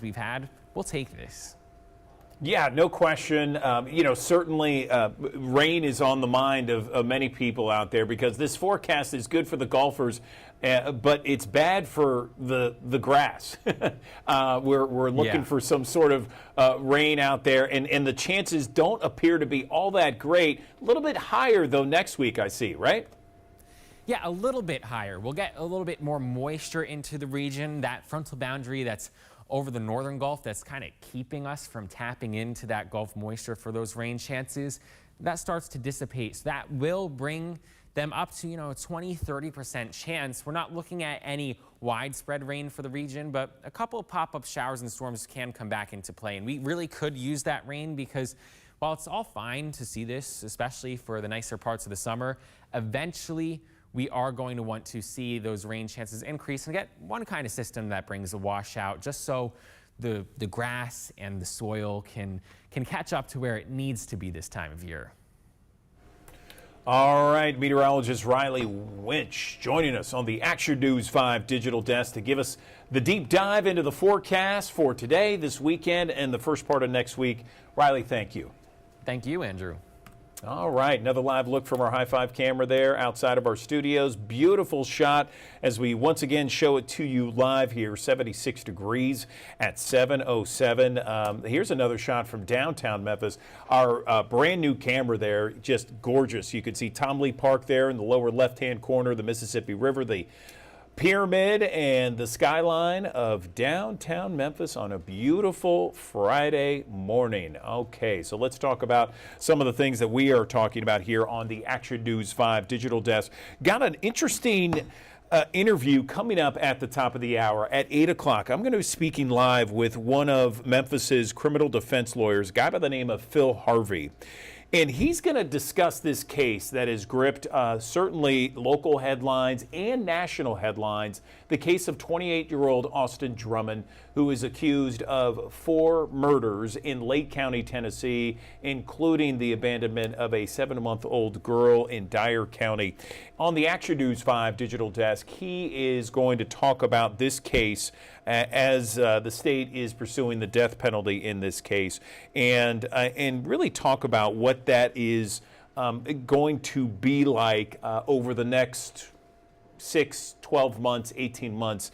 we've had, we'll take this. Yeah, no question. Certainly rain is on the mind of many people out there because this forecast is good for the golfers, but it's bad for the grass. We're looking for some sort of rain out there, and the chances don't appear to be all that great. A little bit higher, though, next week, I see, right? Yeah, a little bit higher. We'll get a little bit more moisture into the region. That frontal boundary that's over the northern Gulf that's kind of keeping us from tapping into that Gulf moisture for those rain chances, that starts to dissipate. So that will bring them up to, a 20–30% chance. We're not looking at any widespread rain for the region, but a couple of pop-up showers and storms can come back into play. And we really could use that rain because while it's all fine to see this, especially for the nicer parts of the summer, eventually we are going to want to see those rain chances increase and get one kind of system that brings a washout just so the grass and the soil can catch up to where it needs to be this time of year. All right, meteorologist Riley Winch joining us on the Action News 5 digital desk to give us the deep dive into the forecast for today, this weekend, and the first part of next week. Riley, thank you. Thank you, Andrew. All right, another live look from our High Five camera there outside of our studios. Beautiful shot as we once again show it to you live here, 76 degrees at 7:07. Here's another shot from downtown Memphis. Our brand new camera there, just gorgeous. You can see Tom Lee Park there in the lower left-hand corner, the Mississippi River, the Pyramid, and the skyline of downtown Memphis on a beautiful Friday morning. Okay, so let's talk about some of the things that we are talking about here on the Action News 5 digital desk. Got an interesting interview coming up at the top of the hour at 8 o'clock. I'm going to be speaking live with one of Memphis's criminal defense lawyers, a guy by the name of Phil Harvey. And he's going to discuss this case that has gripped certainly local headlines and national headlines, the case of 28-year-old Austin Drummond, who is accused of 4 murders in Lake County, Tennessee, including the abandonment of a 7-month-old girl in Dyer County. On the Action News 5 digital desk, he is going to talk about this case as the state is pursuing the death penalty in this case, and really talk about what that is going to be like over the next 6, 12 months, 18 months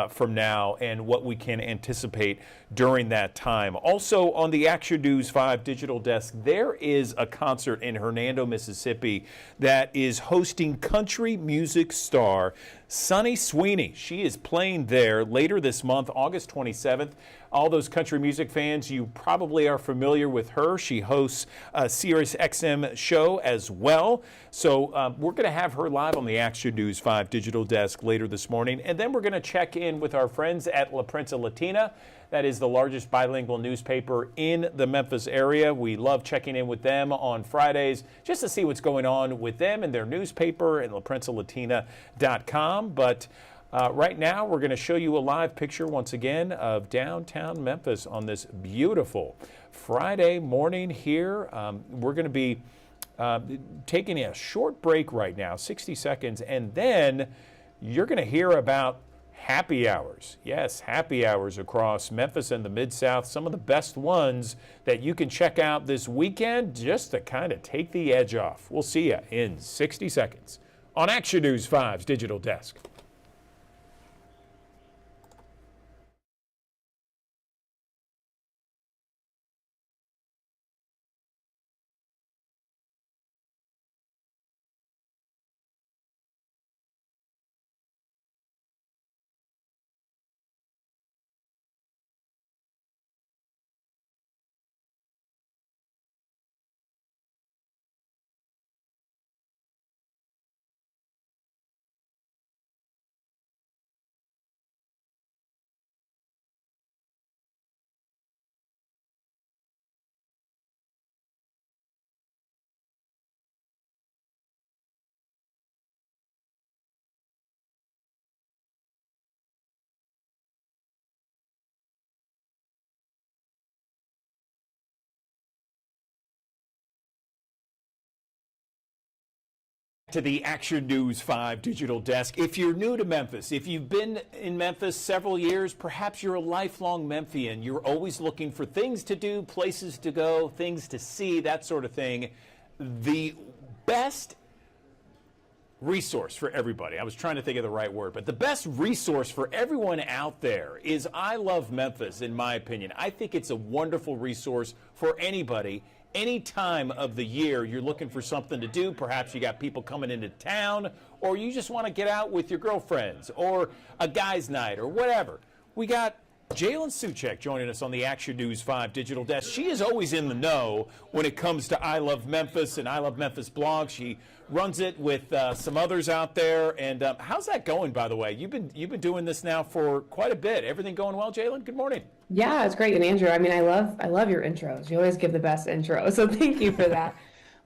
from now, and what we can anticipate during that time. Also on the Action News 5 digital desk, there is a concert in Hernando, Mississippi that is hosting country music star Sunny Sweeney. She is playing there later this month, August 27th. All those country music fans, you probably are familiar with her. She hosts a Sirius XM show as well. So we're going to have her live on the Action News 5 digital desk later this morning. And then we're going to check in with our friends at La Prensa Latina. That is the largest bilingual newspaper in the Memphis area. We love checking in with them on Fridays just to see what's going on with them and their newspaper and LaPrensaLatina.com. But right now, we're going to show you a live picture once again of downtown Memphis on this beautiful Friday morning here. We're going to be taking a short break right now, 60 seconds, and then you're going to hear about happy hours. Yes, happy hours across Memphis and the Mid-South. Some of the best ones that you can check out this weekend just to kind of take the edge off. We'll see you in 60 seconds on Action News 5's digital desk. To the Action News 5 digital desk. If you're new to Memphis, if you've been in Memphis several years, perhaps you're a lifelong Memphian. You're always looking for things to do, places to go, things to see, that sort of thing. The best resource for everybody, I was trying to think of the right word, but the best resource for everyone out there is I Love Memphis, in my opinion. I think it's a wonderful resource for anybody. Any time of the year you're looking for something to do, perhaps you got people coming into town, or you just want to get out with your girlfriends, or a guy's night, or whatever. We got Jalen Suchek joining us on the Action News 5 digital desk. She is always in the know when it comes to I Love Memphis and I Love Memphis blog. She runs it with some others out there. And how's that going, by the way? You've been doing this now for quite a bit. Everything going well, Jalen? Good morning. Yeah, it's great. And Andrew, I mean, I love your intros. You always give the best intro, so thank you for that.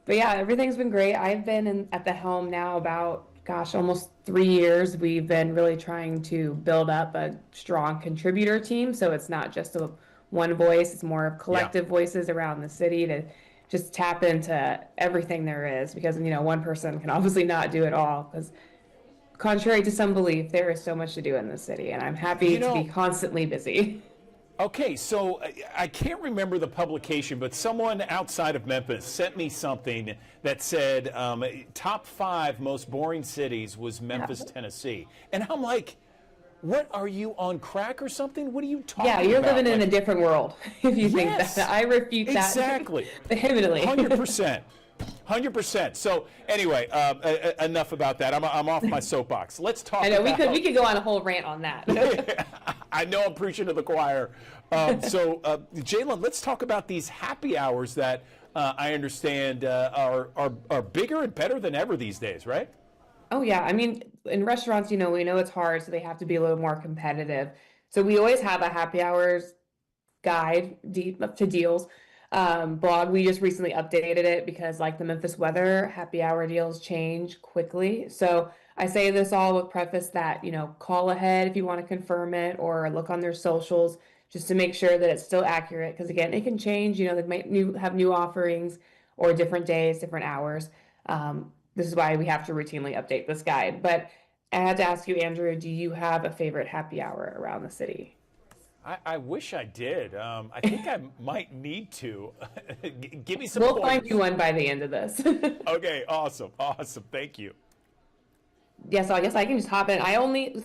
But yeah, everything's been great. I've been at the helm now about, gosh, almost 3 years. We've been really trying to build up a strong contributor team, so it's not just one voice, it's more of collective voices around the city to just tap into everything there is, because, you know, one person can obviously not do it all, because contrary to some belief, there is so much to do in this city, and I'm happy to be constantly busy. Okay, so I can't remember the publication, but someone outside of Memphis sent me something that said top 5 most boring cities was Memphis, Tennessee. And I'm like, what, are you on crack or something? What are you talking about? Yeah, you're living in a different world if you think that. I refute that. Exactly. Vehemently. 100%. 100%. So anyway, enough about that. I'm off my soapbox. Let's talk. I know we could go on a whole rant on that. I know I'm preaching to the choir. So Jalen, let's talk about these happy hours that I understand are bigger and better than ever these days, right? Oh yeah, I mean, in restaurants, you know, we know it's hard, so they have to be a little more competitive. So we always have a happy hours guide to deals. Blog. We just recently updated it because, like the Memphis weather, happy hour deals change quickly. So I say this all with preface that, you know, call ahead if you want to confirm it, or look on their socials just to make sure that it's still accurate. Because again, it can change. You know, they might have new offerings or different days, different hours. This is why we have to routinely update this guide. But I had to ask you, Andrew, do you have a favorite happy hour around the city? I wish I did. I think I might need to. Give me some We'll points. find you one by the end of this. Okay, awesome. Thank you. Yeah, so I guess I can just hop in.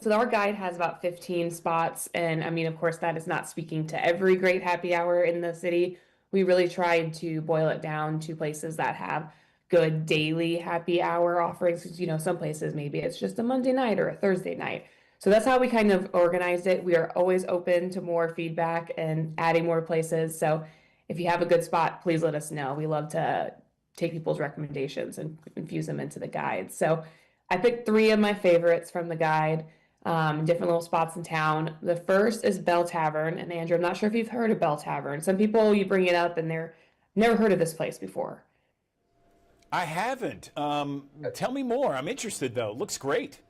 So our guide has about 15 spots. And I mean, of course, that is not speaking to every great happy hour in the city. We really tried to boil it down to places that have good daily happy hour offerings. 'Cause, you know, some places maybe it's just a Monday night or a Thursday night. So that's how we kind of organized it. We are always open to more feedback and adding more places. So if you have a good spot, please let us know. We love to take people's recommendations and infuse them into the guide. So I picked 3 of my favorites from the guide, different little spots in town. The first is Bell Tavern. And Andrew, I'm not sure if you've heard of Bell Tavern. Some people, you bring it up and they're never heard of this place before. I haven't. Tell me more. I'm interested, though. Looks great.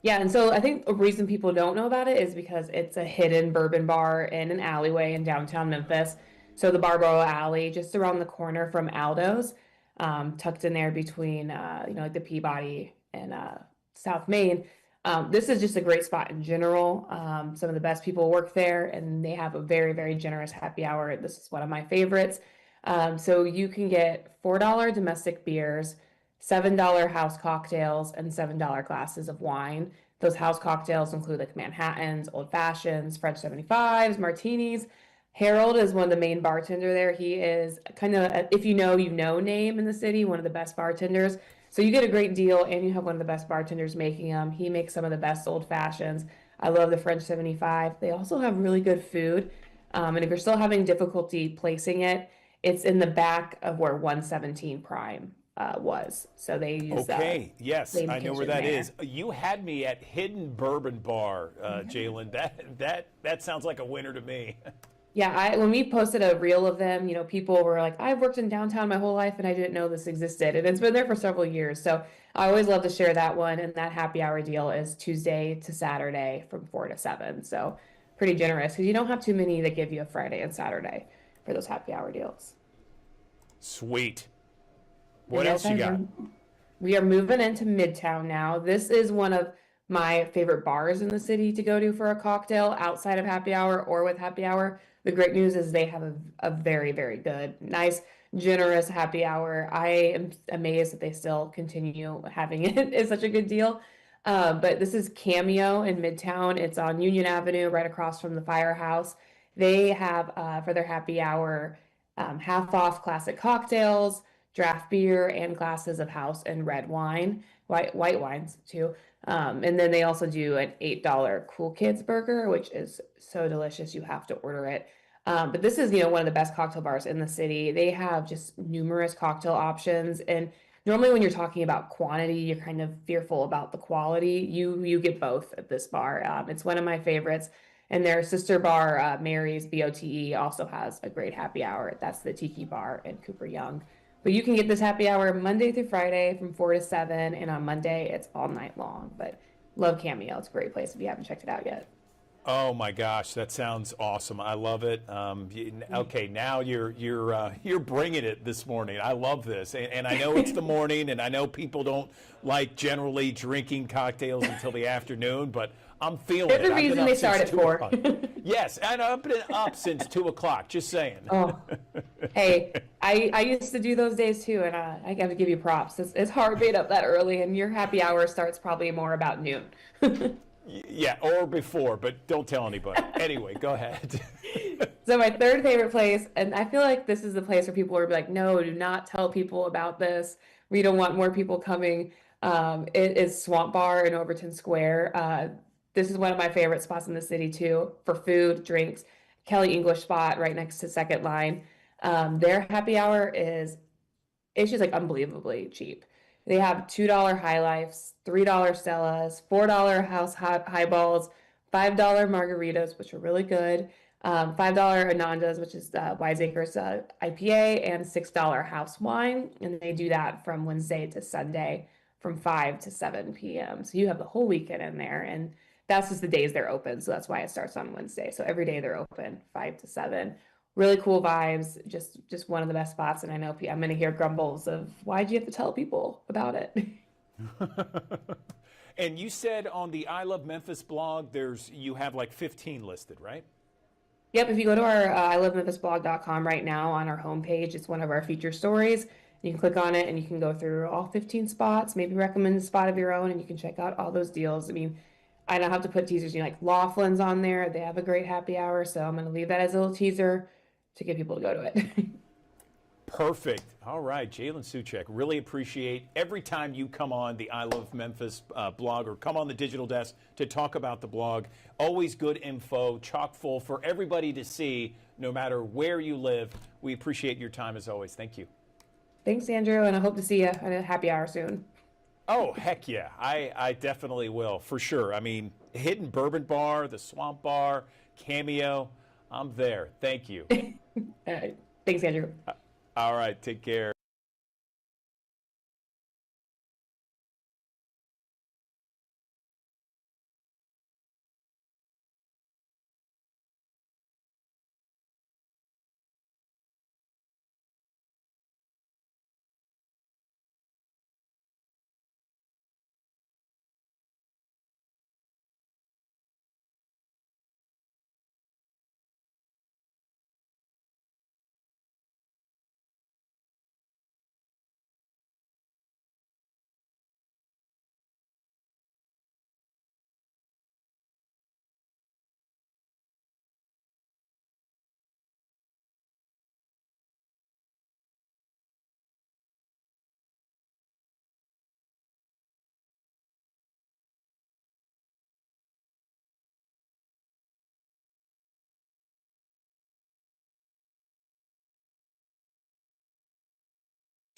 Yeah, and so I think the reason people don't know about it is because it's a hidden bourbon bar in an alleyway in downtown Memphis. So the Barbaro Alley, just around the corner from Aldo's, tucked in there between, you know, like the Peabody and South Main. This is just a great spot in general. Some of the best people work there, and they have a very, very generous happy hour. This is one of my favorites. So you can get $4 domestic beers, $7 house cocktails, and $7 glasses of wine. Those house cocktails include like Manhattans, Old Fashions, French 75s, martinis. Harold is one of the main bartender there. He is kind of, if you know name in the city, one of the best bartenders. So you get a great deal, and you have one of the best bartenders making them. He makes some of the best Old Fashions. I love the French 75. They also have really good food. And if you're still having difficulty placing it, it's in the back of where 117 Prime was. So they use Okay, yes, Lady I know where Kitchen that there. is. You had me at Hidden Bourbon Bar, Jalen. That sounds like a winner to me. Yeah, when we posted a reel of them, you know, people were like, I've worked in downtown my whole life and I didn't know this existed. And it's been there for several years. So I always love to share that one. And that happy hour deal is Tuesday to Saturday from 4 to 7. So pretty generous because you don't have too many that give you a Friday and Saturday for those happy hour deals. Sweet. What And else you got? We are moving into Midtown now. This is one of my favorite bars in the city to go to for a cocktail outside of happy hour or with happy hour. The great news is they have a very, very good, nice, generous happy hour. I am amazed that they still continue having it. It's such a good deal. But this is Cameo in Midtown. It's on Union Avenue, right across from the Firehouse. They have for their happy hour half off classic cocktails, draft beer, and glasses of house and red wine, white wines too. And then they also do an $8 Cool Kids burger, which is so delicious. You have to order it. But this is, one of the best cocktail bars in the city. They have just numerous cocktail options. And normally when you're talking about quantity, you're kind of fearful about the quality. You get both at this bar. It's one of my favorites. And their sister bar, Mary's BOTE, also has a great happy hour. That's the Tiki Bar in Cooper Young. But you can get this happy hour Monday through Friday from 4 to 7, and on Monday it's all night long. But love Cameo. It's a great place if you haven't checked it out yet. Oh my gosh, that sounds awesome! I love it. Okay, now you're bringing it this morning. I love this, and I know it's the morning, and I know people don't like generally drinking cocktails until the afternoon, but I'm feeling it. There's a reason they start at 4. Yes, and I've been up since 2 o'clock. Just saying. Oh, hey, I used to do those days too, and I got to give you props. It's hard being up that early, and your happy hour starts probably more about noon. Yeah, or before, but don't tell anybody. Anyway, go ahead. So my third favorite place, and I feel like this is the place where people are like, no, do not tell people about this. We don't want more people coming. It is Swamp Bar in Overton Square. This is one of my favorite spots in the city too, for food, drinks. Kelly English spot right next to Second Line. Their happy hour it's just like unbelievably cheap. They have $2 High Lifes, $3 Stellas, $4 House Highballs, $5 margaritas, which are really good, $5 Anandas, which is Wiseacres IPA, and $6 house wine. And they do that from Wednesday to Sunday from 5 to 7 p.m. So you have the whole weekend in there. And that's just the days they're open. So that's why it starts on Wednesday. So every day they're open, 5 to 7. Really cool vibes, just one of the best spots. And I know I'm going to hear grumbles of, why'd you have to tell people about it? And you said on the I Love Memphis blog, you have like 15 listed, right? Yep, if you go to our ilovememphisblog.com right now on our homepage, it's one of our feature stories. You can click on it and you can go through all 15 spots, maybe recommend a spot of your own, and you can check out all those deals. I mean, I don't have to put teasers, like Laughlin's on there. They have a great happy hour, so I'm going to leave that as a little teaser to get people to go to it. Perfect. All right, Jalen Suchek, really appreciate every time you come on the I Love Memphis blog or come on the digital desk to talk about the blog. Always good info, chock full for everybody to see, no matter where you live. We appreciate your time as always. Thank you. Thanks, Andrew, and I hope to see you at a happy hour soon. Oh, heck yeah. I definitely will, for sure. I mean, Hidden Bourbon Bar, the Swamp Bar, Cameo, I'm there. Thank you. All right. Thanks, Andrew. All right, take care.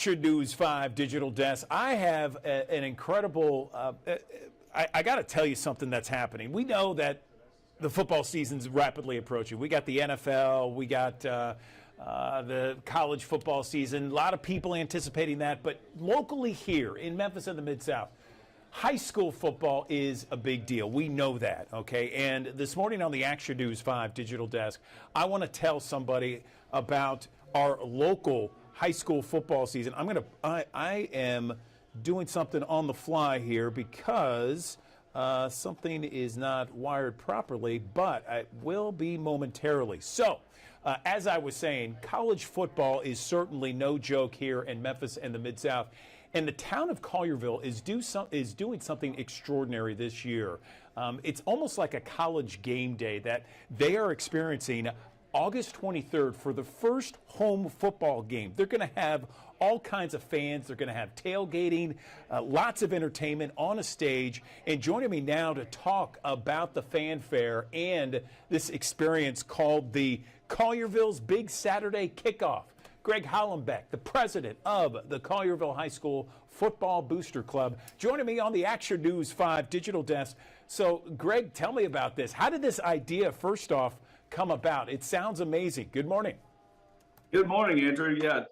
News 5 Digital Desk. I have an incredible, I got to tell you something that's happening. We know that the football season's rapidly approaching. We got the NFL, we got the college football season. A lot of people anticipating that, but locally here in Memphis and the Mid-South, high school football is a big deal. We know that, okay? And this morning on the Action News 5 Digital Desk, I want to tell somebody about our local high school football season. I am doing something on the fly here because something is not wired properly, but it will be momentarily. So, as I was saying, college football is certainly no joke here in Memphis and the Mid-South. And the town of Collierville is doing something extraordinary this year. It's almost like a college game day that they are experiencing August 23rd for the first home football game. They're going to have all kinds of fans. They're going to have tailgating, lots of entertainment on a stage. And joining me now to talk about the fanfare and this experience called the Collierville's Big Saturday Kickoff, Greg Hollenbeck, the president of the Collierville High School Football Booster Club, joining me on the Action News 5 digital desk. So, Greg, tell me about this. How did this idea, first off, come about? It sounds amazing. Good morning. Good morning, Andrew. Yeah,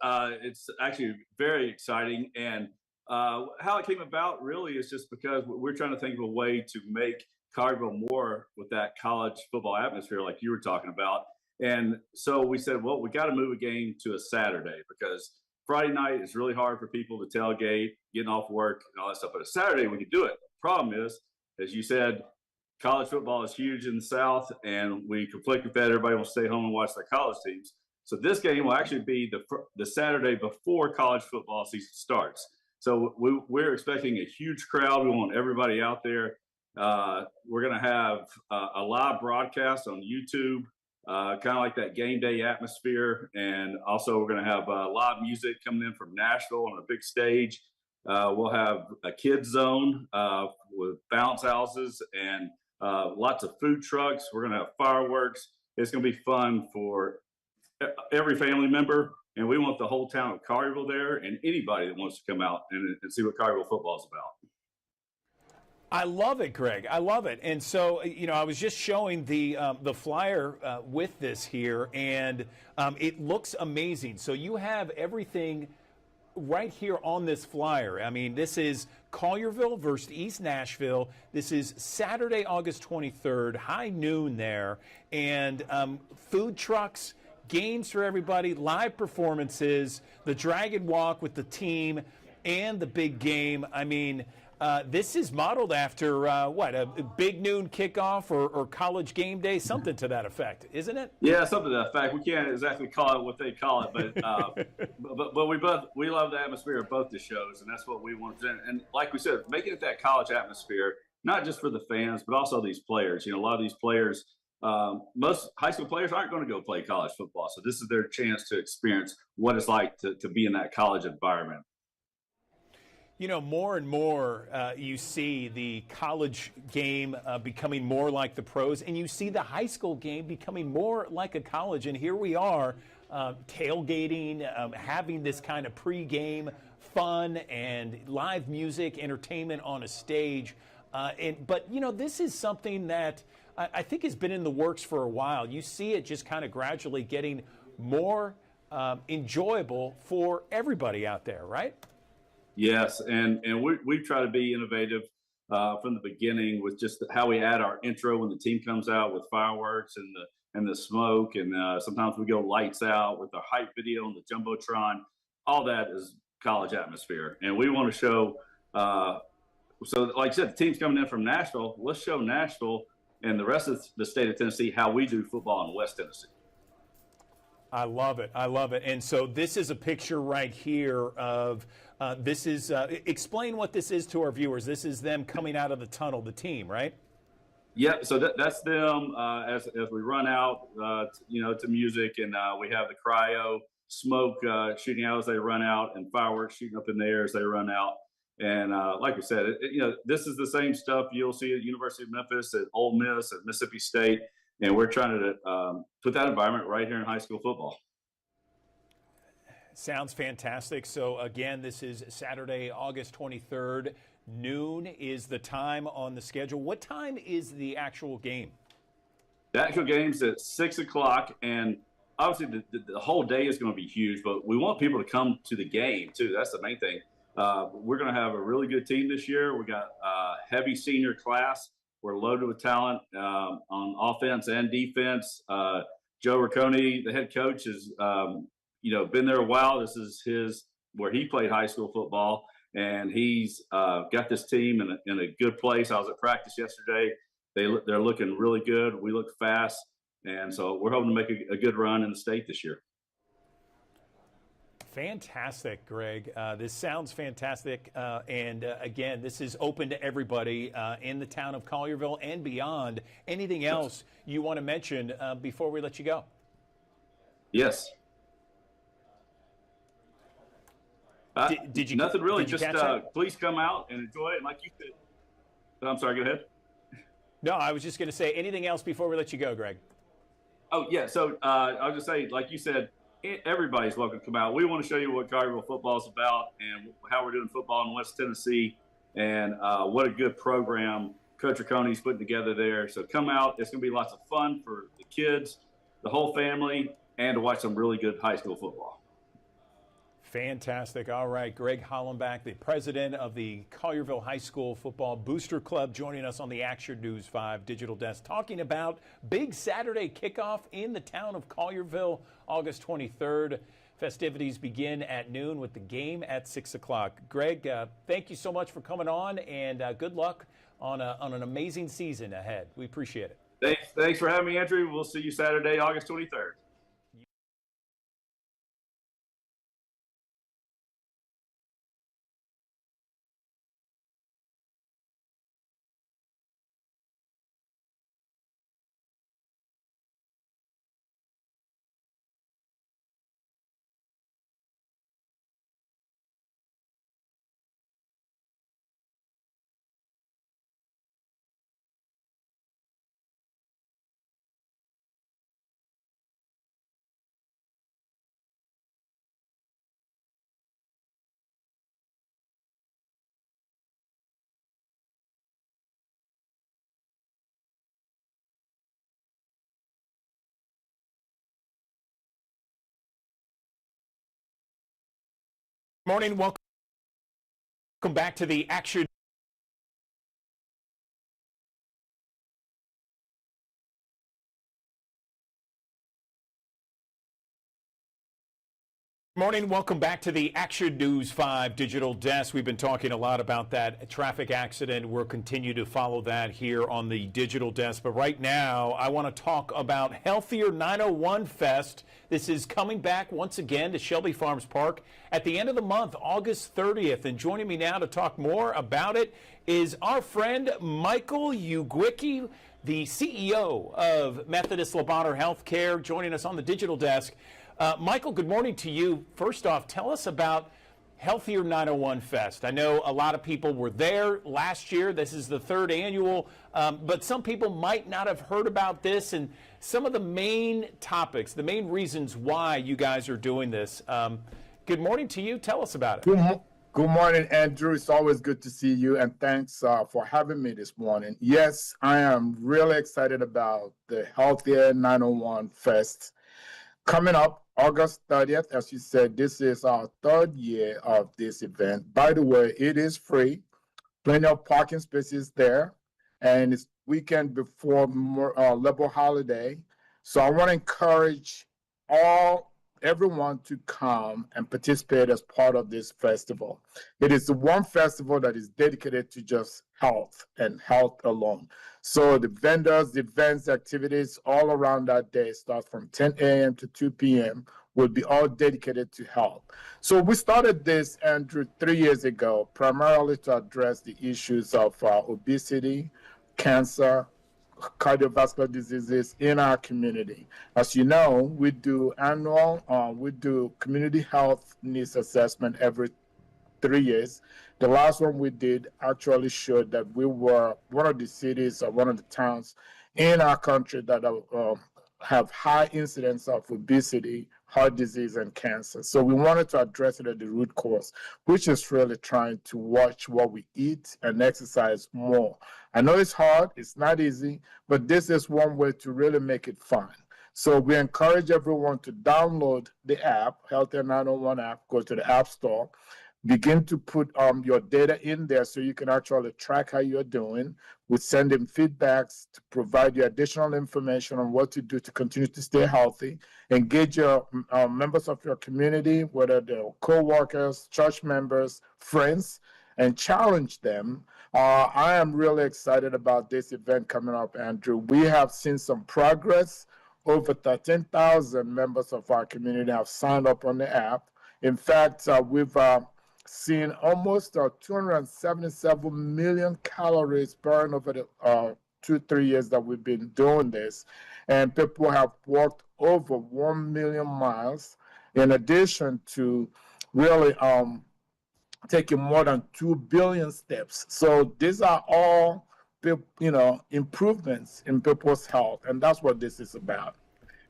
it's actually very exciting. And how it came about really is just because we're trying to think of a way to make Collierville more with that college football atmosphere like you were talking about. And so we said, well, we got to move a game to a Saturday because Friday night is really hard for people to tailgate, getting off work and all that stuff. But a Saturday, we could do it. The problem is, as you said, college football is huge in the South, and we conflict with that. Everybody wants to stay home and watch their college teams. So this game will actually be the Saturday before college football season starts. So we're expecting a huge crowd. We want everybody out there. We're going to have a live broadcast on YouTube, kind of like that game day atmosphere. And also we're going to have live music coming in from Nashville on a big stage. We'll have a kids zone with bounce houses and lots of food trucks. We're going to have fireworks. It's going to be fun for every family member. And we want the whole town of Collierville there and anybody that wants to come out and see what Collierville football is about. I love it, Greg. I love it. And so, I was just showing the flyer with this here, and it looks amazing. So you have everything right here on this flyer. I mean, this is Collierville versus East Nashville. This is Saturday, August 23rd, high noon there, and food trucks, games for everybody, live performances, the Dragon Walk with the team, and the big game. I mean, this is modeled after, a big noon kickoff or college game day, something to that effect, isn't it? Yeah, something to that effect. We can't exactly call it what they call it, but we love the atmosphere of both the shows, and that's what we want to do. And like we said, making it that college atmosphere, not just for the fans, but also these players. A lot of these players, most high school players aren't going to go play college football, so this is their chance to experience what it's like to be in that college environment. More and more you see the college game becoming more like the pros, and you see the high school game becoming more like a college. And here we are tailgating, having this kind of pregame fun and live music, entertainment on a stage. But this is something that I think has been in the works for a while. You see it just kind of gradually getting more enjoyable for everybody out there, right? Yes, and we try to be innovative from the beginning with just how we add our intro when the team comes out with fireworks and the smoke, and sometimes we go lights out with our hype video on the Jumbotron. All that is college atmosphere, and we want to show. So, like I said, the team's coming in from Nashville. Let's show Nashville and the rest of the state of Tennessee how we do football in West Tennessee. I love it. I love it. And so this is a picture right here of this is explain what this is to our viewers. This is them coming out of the tunnel, the team, right? Yeah. So that's them as we run out, to music, and we have the cryo smoke shooting out as they run out, and fireworks shooting up in the air as they run out. And like we said, this is the same stuff you'll see at University of Memphis, at Ole Miss, at Mississippi State. And we're trying to put that environment right here in high school football. Sounds fantastic. So, again, this is Saturday, August 23rd. Noon is the time on the schedule. What time is the actual game? The actual game's at 6 o'clock. And obviously, the whole day is going to be huge. But we want people to come to the game, too. That's the main thing. We're going to have a really good team this year. We got a heavy senior class. We're loaded with talent on offense and defense. Joe Riccone, the head coach, has been there a while. This is where he played high school football, and he's got this team in a good place. I was at practice yesterday. They're looking really good. We look fast, and so we're hoping to make a good run in the state this year. Fantastic, Greg. This sounds fantastic. And again, this is open to everybody in the town of Collierville and beyond. Anything else you want to mention before we let you go? Yes. Did you? Nothing really. Did you Just catch that? please come out and enjoy it. And like you said, I'm sorry. Go ahead. No, I was just going to say anything else before we let you go, Greg. Oh yeah. So I'll just say, like you said, everybody's welcome to come out. We want to show you what Collierville football is about and how we're doing football in West Tennessee, and what a good program Coach Ricconi's putting together there. So come out. It's going to be lots of fun for the kids, the whole family, and to watch some really good high school football. Fantastic. All right. Greg Hollenbach, the president of the Collierville High School Football Booster Club, joining us on the Action News 5 digital desk, talking about big Saturday kickoff in the town of Collierville, August 23rd. Festivities begin at noon with the game at 6 o'clock. Greg, thank you so much for coming on, and good luck on an amazing season ahead. We appreciate it. Thanks for having me, Andrew. We'll see you Saturday, August 23rd. Morning. Welcome back to the Action Morning. Welcome back to the Action News 5 digital desk. We've been talking a lot about that traffic accident. We'll continue to follow that here on the digital desk. But right now, I want to talk about Healthier 901 Fest. This is coming back once again to Shelby Farms Park at the end of the month, August 30th. And joining me now to talk more about it is our friend Michael Ugwicki, the CEO of Methodist Le Bonheur Healthcare, joining us on the digital desk. Michael, good morning to you. First off, tell us about Healthier 901 Fest. I know a lot of people were there last year. This is the third annual, but some people might not have heard about this and some of the main topics, the main reasons why you guys are doing this. Good morning to you. Tell us about it. Good morning, Andrew. It's always good to see you, and thanks for having me this morning. Yes, I am really excited about the Healthier 901 Fest coming up August 30th. As you said, this is our third year of this event. By the way, it is free, plenty of parking spaces there, and it's weekend before Labor holiday. So I want to encourage everyone to come and participate as part of this festival. It is the one festival that is dedicated to just health and health alone. So the vendors, the events, activities all around that day start from 10 a.m. to 2 p.m. will be all dedicated to health. So we started this, Andrew, 3 years ago, primarily to address the issues of obesity, cancer, cardiovascular diseases in our community. As you know, we do community health needs assessment every 3 years. The last one we did actually showed that we were one of the cities or one of the towns in our country that have high incidence of obesity, heart disease, and cancer. So we wanted to address it at the root cause, which is really trying to watch what we eat and exercise more. I know it's hard, it's not easy, but this is one way to really make it fun. So we encourage everyone to download the app, Healthier 901 app, go to the App Store, begin to put your data in there so you can actually track how you're doing. We send them feedbacks to provide you additional information on what to do to continue to stay healthy. Engage your members of your community, whether they're co-workers, church members, friends, and challenge them. I am really excited about this event coming up, Andrew. We have seen some progress. Over 13,000 members of our community have signed up on the app. In fact, we've seen almost 277 million calories burned over the 2-3 years that we've been doing this. And people have walked over 1 million miles, in addition to really taking more than 2 billion steps. So these are all, improvements in people's health, and that's what this is about.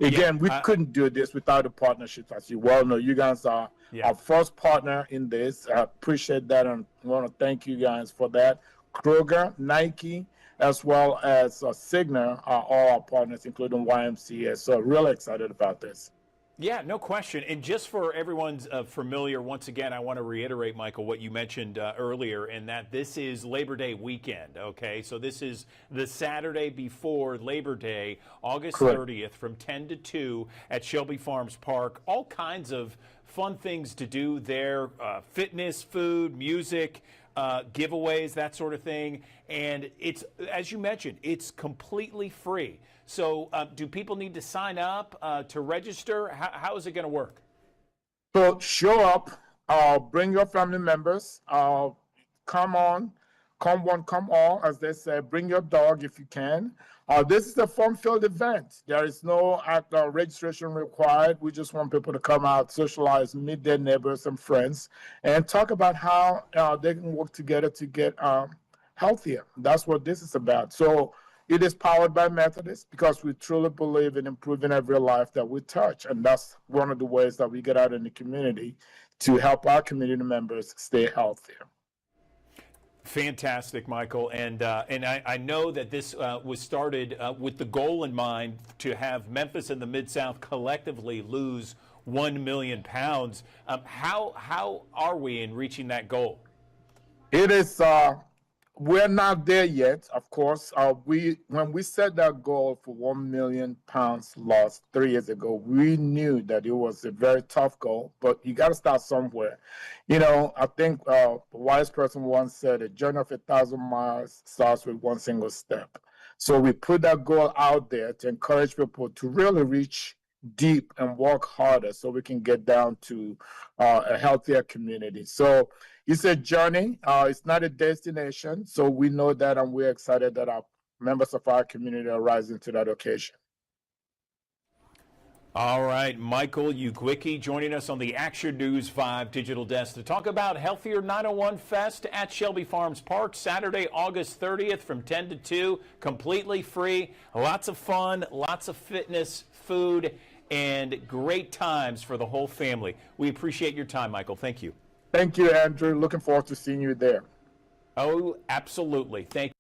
Again, we couldn't do this without the partnerships, as you well know. You guys are our first partner in this. I appreciate that, and I want to thank you guys for that. Kroger, Nike, as well as Cigna are all our partners, including YMCA. So really excited about this. Yeah, no question. And just for everyone's familiar, once again, I want to reiterate, Michael, what you mentioned earlier, and that this is Labor Day weekend, okay? So this is the Saturday before Labor Day, August 30th, from 10 to 2 at Shelby Farms Park. All kinds of fun things to do there, fitness, food, music, giveaways, that sort of thing. And it's, as you mentioned, it's completely free. So do people need to sign up to register? How is it going to work? So show up, bring your family members, come on, come one, come all, as they say, bring your dog if you can. This is a fun-filled event. There is no registration required. We just want people to come out, socialize, meet their neighbors and friends, and talk about how they can work together to get healthier. That's what this is about. So it is powered by Methodist because we truly believe in improving every life that we touch. And that's one of the ways that we get out in the community to help our community members stay healthier. Fantastic, Michael. And I know that this was started with the goal in mind to have Memphis and the Mid-South collectively lose 1 million pounds. How are we in reaching that goal? It is, we're not there yet, of course. When we set that goal for 1 million pounds lost 3 years ago, we knew that it was a very tough goal, but you got to start somewhere. I think a wise person once said, a journey of 1,000 miles starts with one single step. So we put that goal out there to encourage people to really reach deep and work harder so we can get down to a healthier community. So it's a journey. It's not a destination. So we know that, and we're excited that our members of our community are rising to that occasion. All right, Michael Ugwicki joining us on the Action News 5 Digital Desk to talk about Healthier 901 Fest at Shelby Farms Park, Saturday, August 30th from 10 to 2, completely free. Lots of fun, lots of fitness, food, and great times for the whole family. We appreciate your time, Michael. Thank you. Thank you, Andrew. Looking forward to seeing you there. Oh, absolutely. Thank you.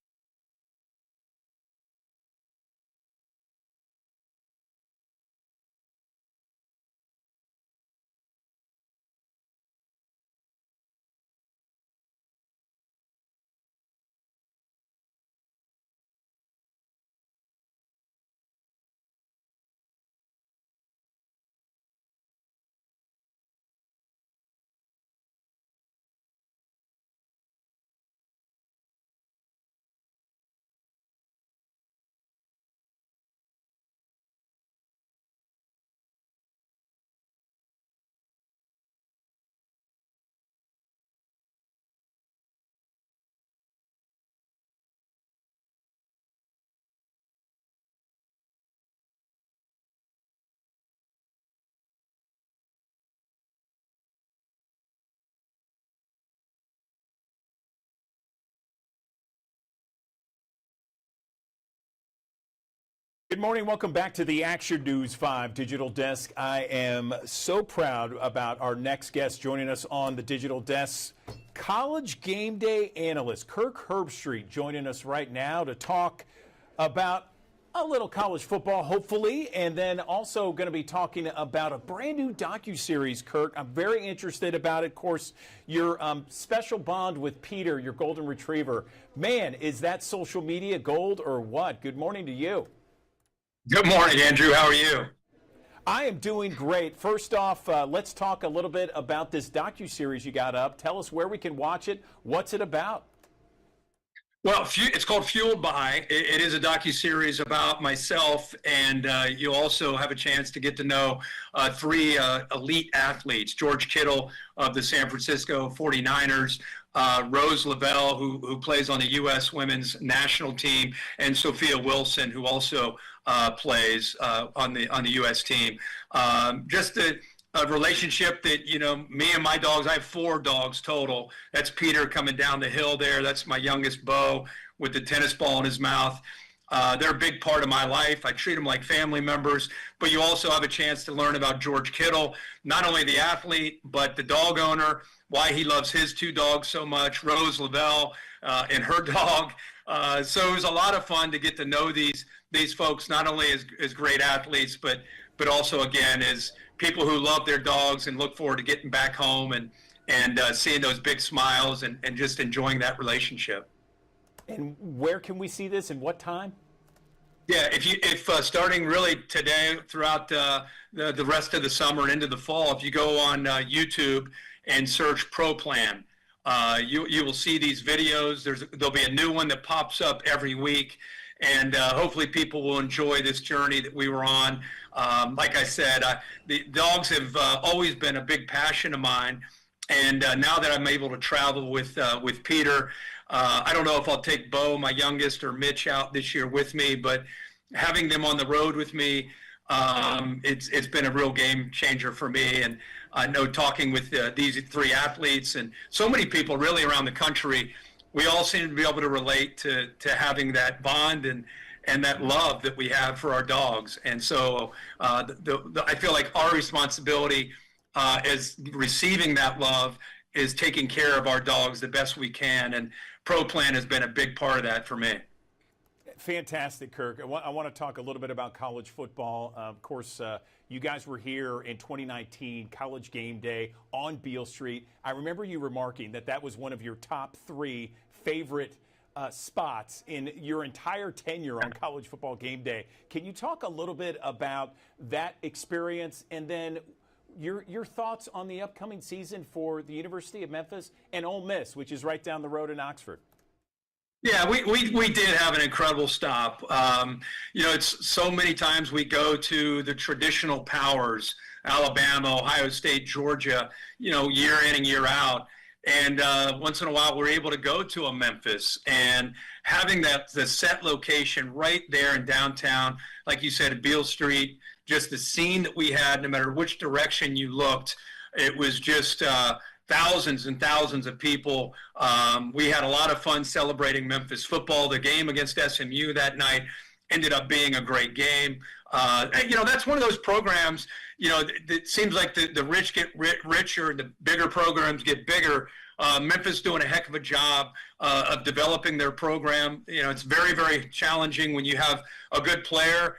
Good morning. Welcome back to the Action News 5 Digital Desk. I am so proud about our next guest joining us on the Digital Desk. College game day analyst Kirk Herbstreit joining us right now to talk about A little college football, hopefully, and then also going to be talking about a brand new docuseries, Kirk. I'm very interested about it. Of course, your special bond with Peter, your golden retriever. Man, is that social media gold or what? Good morning to you. Good morning, Andrew. How are you? I am doing great. First off, let's talk a little bit about this docuseries you got up. Tell us where we can watch it. What's it about? Well, it's called Fueled By. It is a docuseries about myself, and you'll also have a chance to get to know three elite athletes: George Kittle of the San Francisco 49ers, Rose Lavelle, who plays on the U.S. women's national team, and Sophia Wilson, who also plays on the U.S. team. Just a relationship that, me and my dogs, I have 4 dogs total. That's Peter coming down the hill there. That's my youngest, Bo, with the tennis ball in his mouth. They're a big part of my life. I treat them like family members. But you also have a chance to learn about George Kittle, not only the athlete, but the dog owner, why he loves his 2 dogs so much, Rose Lavelle and her dog. So it was a lot of fun to get to know these folks, not only as great athletes, but also, again, as people who love their dogs and look forward to getting back home and seeing those big smiles and just enjoying that relationship. And where can we see this and what time? Yeah, if starting really today throughout the rest of the summer and into the fall, if you go on YouTube and search Pro Plan, you will see these videos. There'll be a new one that pops up every week. And hopefully people will enjoy this journey that we were on. Like I said, the dogs have always been a big passion of mine. And now that I'm able to travel with Peter, I don't know if I'll take Bo, my youngest, or Mitch out this year with me, but having them on the road with me, it's been a real game changer for me. And I know talking with these 3 athletes and so many people really around the country, we all seem to be able to relate to having that bond and that love that we have for our dogs. And so I feel like our responsibility as receiving that love is taking care of our dogs the best we can. And Pro Plan has been a big part of that for me. Fantastic, Kirk. I want to talk a little bit about college football. Of course, you guys were here in 2019, College Game Day on Beale Street. I remember you remarking that was one of your top 3 favorite spots in your entire tenure on College Football Game Day. Can you talk a little bit about that experience and then your thoughts on the upcoming season for the University of Memphis and Ole Miss, which is right down the road in Oxford? Yeah, we did have an incredible stop. It's so many times we go to the traditional powers, Alabama, Ohio State, Georgia, year in and year out. And once in a while, we're able to go to a Memphis and having the set location right there in downtown, like you said, at Beale Street, just the scene that we had, no matter which direction you looked, it was just thousands and thousands of people. We had a lot of fun celebrating Memphis football. The game against SMU that night ended up being a great game. That's one of those programs, it seems like the rich get richer and the bigger programs get bigger. Memphis doing a heck of a job of developing their program. It's very, very challenging when you have a good player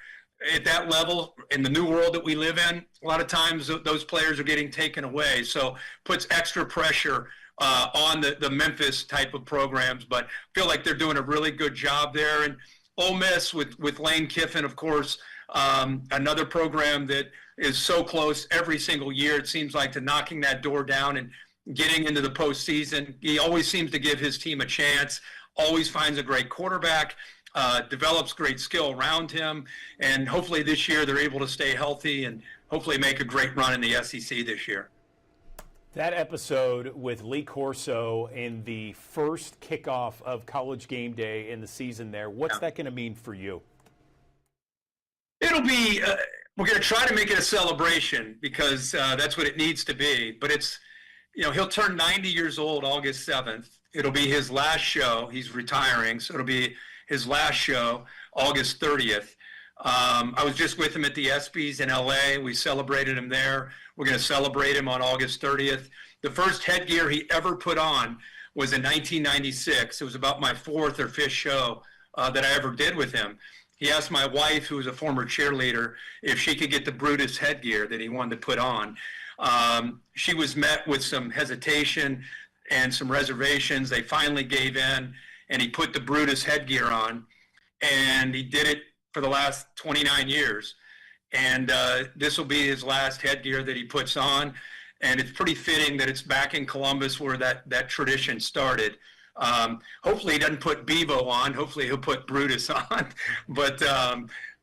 at that level in the new world that we live in. A lot of times those players are getting taken away. So puts extra pressure on the Memphis type of programs, but I feel like they're doing a really good job there. And Ole Miss with Lane Kiffin, of course, another program that is so close every single year, it seems like, to knocking that door down and getting into the postseason. He always seems to give his team a chance, always finds a great quarterback, develops great skill around him, and hopefully this year they're able to stay healthy and hopefully make a great run in the SEC this year. That episode with Lee Corso in the first kickoff of College Game Day in the season there, what's that going to mean for you? It'll be, we're going to try to make it a celebration because that's what it needs to be. But it's, he'll turn 90 years old August 7th. It'll be his last show. He's retiring, so it'll be his last show August 30th. I was just with him at the ESPYs in LA. We celebrated him there. We're going to celebrate him on August 30th. The first headgear he ever put on was in 1996. It was about my 4th or 5th show that I ever did with him. he asked my wife, who was a former cheerleader, if she could get the Brutus headgear that he wanted to put on. She was met with some hesitation and some reservations. They finally gave in, and he put the Brutus headgear on, and he did it for the last 29 years. And this will be his last headgear that he puts on. And it's pretty fitting that it's back in Columbus where that tradition started. Hopefully he doesn't put Bevo on. Hopefully he'll put Brutus on. But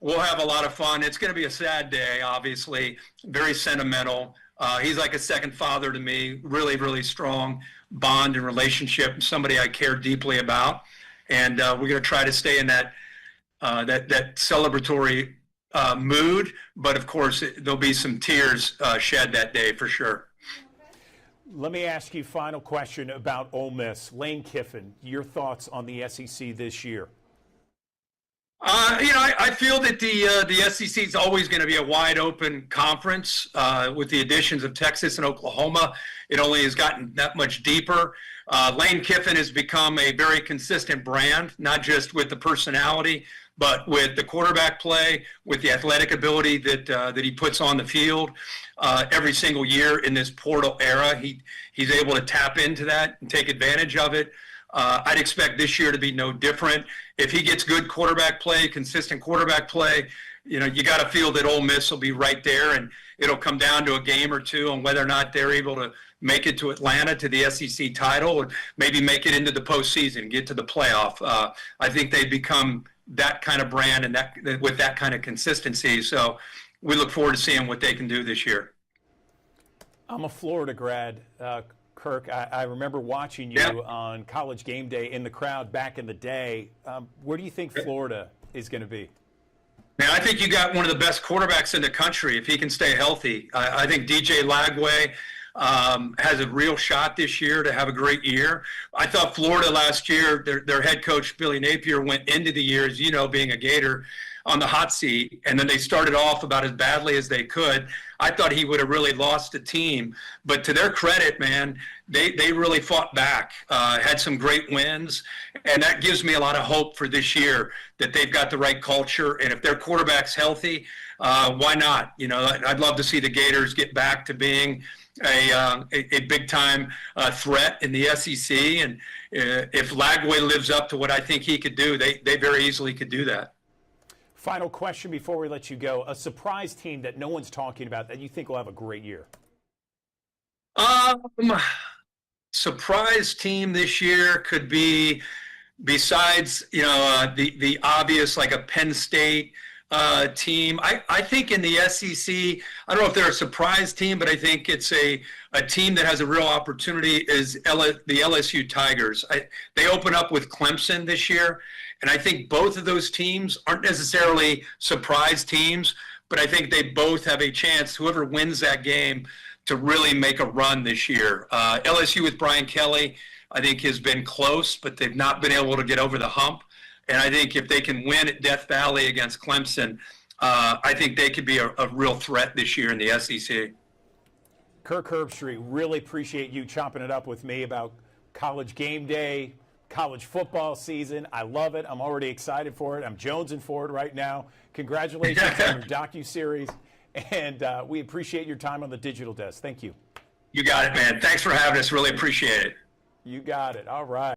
we'll have a lot of fun. It's going to be a sad day, obviously. Very sentimental. He's like a second father to me. Really, really strong bond and relationship. Somebody I care deeply about. And we're going to try to stay in that celebratory mood. But of course, there'll be some tears shed that day for sure. Let me ask you final question about Ole Miss. Lane Kiffin, your thoughts on the SEC this year? I feel that the SEC is always going to be a wide open conference. With the additions of Texas and Oklahoma, it only has gotten that much deeper. Lane Kiffin has become a very consistent brand, not just with the personality, but with the quarterback play, with the athletic ability that he puts on the field every single year in this portal era. He's able to tap into that and take advantage of it. I'd expect this year to be no different. If he gets good quarterback play, consistent quarterback play, you got to feel that Ole Miss will be right there, and it'll come down to a game or two on whether or not they're able to make it to Atlanta to the SEC title, or maybe make it into the postseason, get to the playoff. I think they've become that kind of brand and with that kind of consistency. So we look forward to seeing what they can do this year. I'm a Florida grad, Kirk. I remember watching you on College Game Day in the crowd back in the day. Where do you think Florida is going to be? Man, I think you got one of the best quarterbacks in the country if he can stay healthy. I think DJ Lagway has a real shot this year to have a great year. I thought Florida last year, their head coach, Billy Napier, went into the year, as you know, being a Gator, on the hot seat, and then they started off about as badly as they could. I thought he would have really lost the team, but to their credit, man, they really fought back, had some great wins, and that gives me a lot of hope for this year that they've got the right culture, and if their quarterback's healthy, why not? I'd love to see the Gators get back to being a big-time threat in the SEC, and if Lagway lives up to what I think he could do, they very easily could do that. Final question before we let you go. A surprise team that no one's talking about that you think will have a great year? Surprise team this year could be, besides the obvious, like a Penn State team. I think in the SEC, I don't know if they're a surprise team, but I think it's a team that has a real opportunity is the LSU Tigers. They open up with Clemson this year, and I think both of those teams aren't necessarily surprise teams, but I think they both have a chance, whoever wins that game, to really make a run this year. LSU with Brian Kelly, I think, has been close, but they've not been able to get over the hump. And I think if they can win at Death Valley against Clemson, I think they could be a real threat this year in the SEC. Kirk Herbstreit, really appreciate you chopping it up with me about College Game Day, college football season. I love it. I'm already excited for it. I'm jonesing for it right now. Congratulations on your docuseries, and we appreciate your time on the Digital Desk. Thank you. You got it, man. Thanks for having us. Really appreciate it. You got it. All right.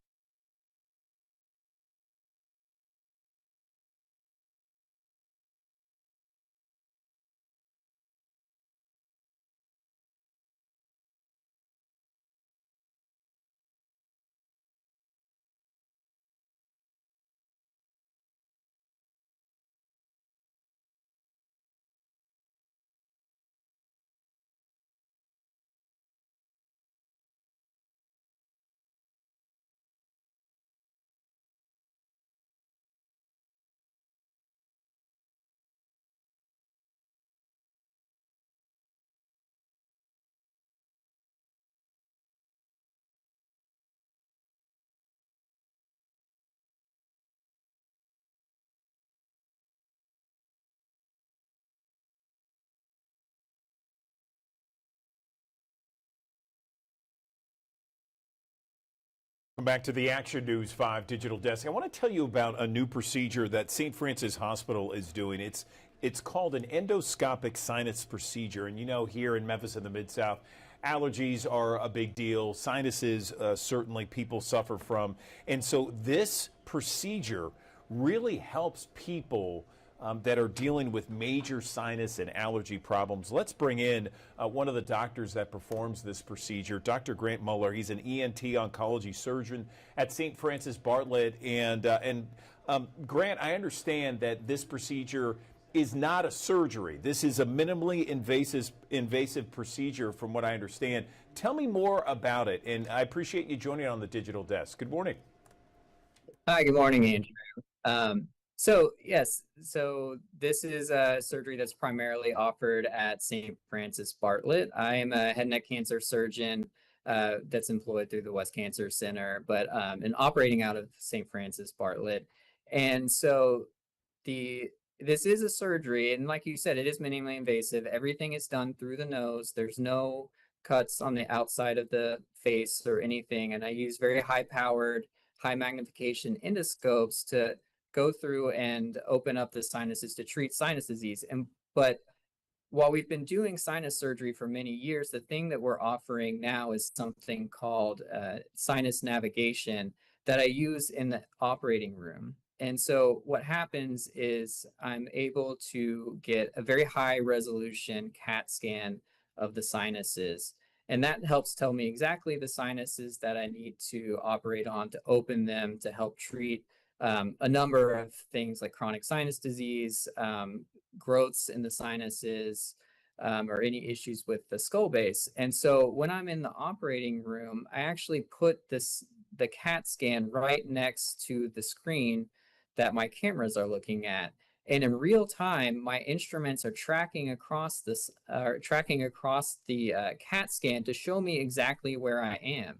Welcome back to the Action News 5 Digital Desk. I want to tell you about a new procedure that St. Francis Hospital is doing. It's called an endoscopic sinus procedure. And you know, here in Memphis in the Mid-South, allergies are a big deal. Sinuses, certainly people suffer from. And so this procedure really helps people that are dealing with major sinus and allergy problems. Let's bring in one of the doctors that performs this procedure, Dr. Grant Muller. He's an ENT oncology surgeon at St. Francis Bartlett. And Grant, I understand that this procedure is not a surgery. This is a minimally invasive procedure from what I understand. Tell me more about it, and I appreciate you joining on the Digital Desk. Good morning. Hi, good morning, Andrew. So yes, so this is a surgery that's primarily offered at St. Francis Bartlett. I am a head and neck cancer surgeon that's employed through the West Cancer Center, but and operating out of St. Francis Bartlett. And so this is a surgery, and like you said, it is minimally invasive. Everything is done through the nose. There's no cuts on the outside of the face or anything, and I use very high-powered, high magnification endoscopes to go through and open up the sinuses to treat sinus disease. But while we've been doing sinus surgery for many years, the thing that we're offering now is something called sinus navigation that I use in the operating room. And so what happens is I'm able to get a very high resolution CAT scan of the sinuses. And that helps tell me exactly the sinuses that I need to operate on to open them to help treat a number of things like chronic sinus disease, growths in the sinuses, or any issues with the skull base. And so when I'm in the operating room, I actually put the CAT scan right next to the screen that my cameras are looking at. And in real time, my instruments are tracking across the CAT scan to show me exactly where I am.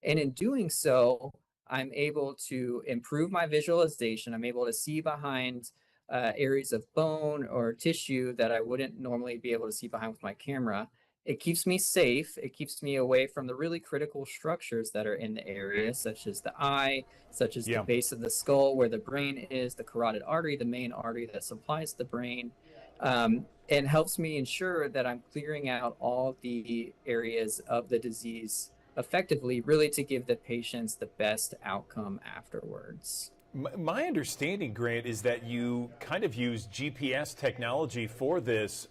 And in doing so, I'm able to improve my visualization. I'm able to see behind areas of bone or tissue that I wouldn't normally be able to see behind with my camera. It keeps me safe. It keeps me away from the really critical structures that are in the area, such as the eye, such as the base of the skull where the brain is, the carotid artery, the main artery that supplies the brain, and helps me ensure that I'm clearing out all the areas of the disease effectively, really to give the patients the best outcome afterwards. My understanding, Grant, is that you kind of use GPS technology for this.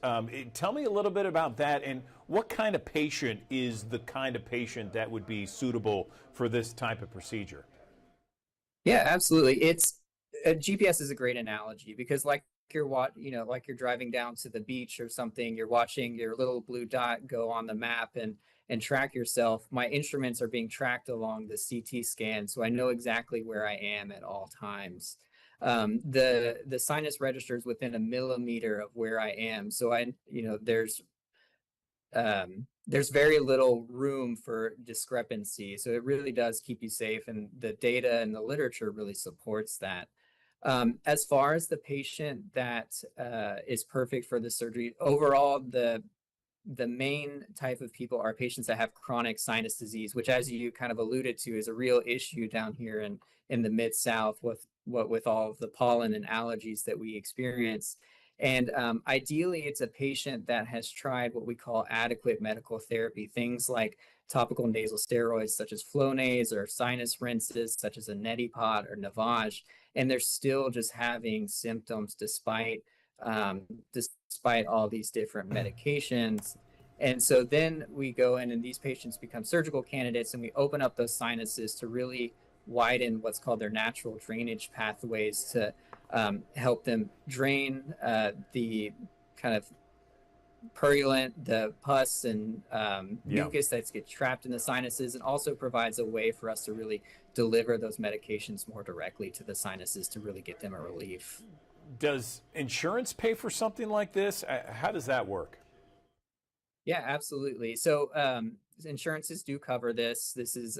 Tell me a little bit about that, and what kind of patient is the kind of patient that would be suitable for this type of procedure? Yeah, absolutely. GPS is a great analogy because like like you're driving down to the beach or something, you're watching your little blue dot go on the map and track yourself. My instruments are being tracked along the CT scan, so I know exactly where I am at all times. The sinus registers within a millimeter of where I am, so there's very little room for discrepancy. So it really does keep you safe, and the data and the literature really supports that. As far as the patient that is perfect for the surgery, overall, the main type of people are patients that have chronic sinus disease, which, as you kind of alluded to, is a real issue down here in the Mid-South with all of the pollen and allergies that we experience. And ideally, it's a patient that has tried what we call adequate medical therapy, things like topical nasal steroids such as Flonase or sinus rinses such as a Neti-Pot or Navage, and they're still just having symptoms despite all these different medications. And so then we go in and these patients become surgical candidates, and we open up those sinuses to really widen what's called their natural drainage pathways to help them drain the kind of purulent, the pus and mucus that gets trapped in the sinuses, and also provides a way for us to really deliver those medications more directly to the sinuses to really get them a relief. Does insurance pay for something like this? How does that work? Yeah, absolutely. So insurances do cover this. This is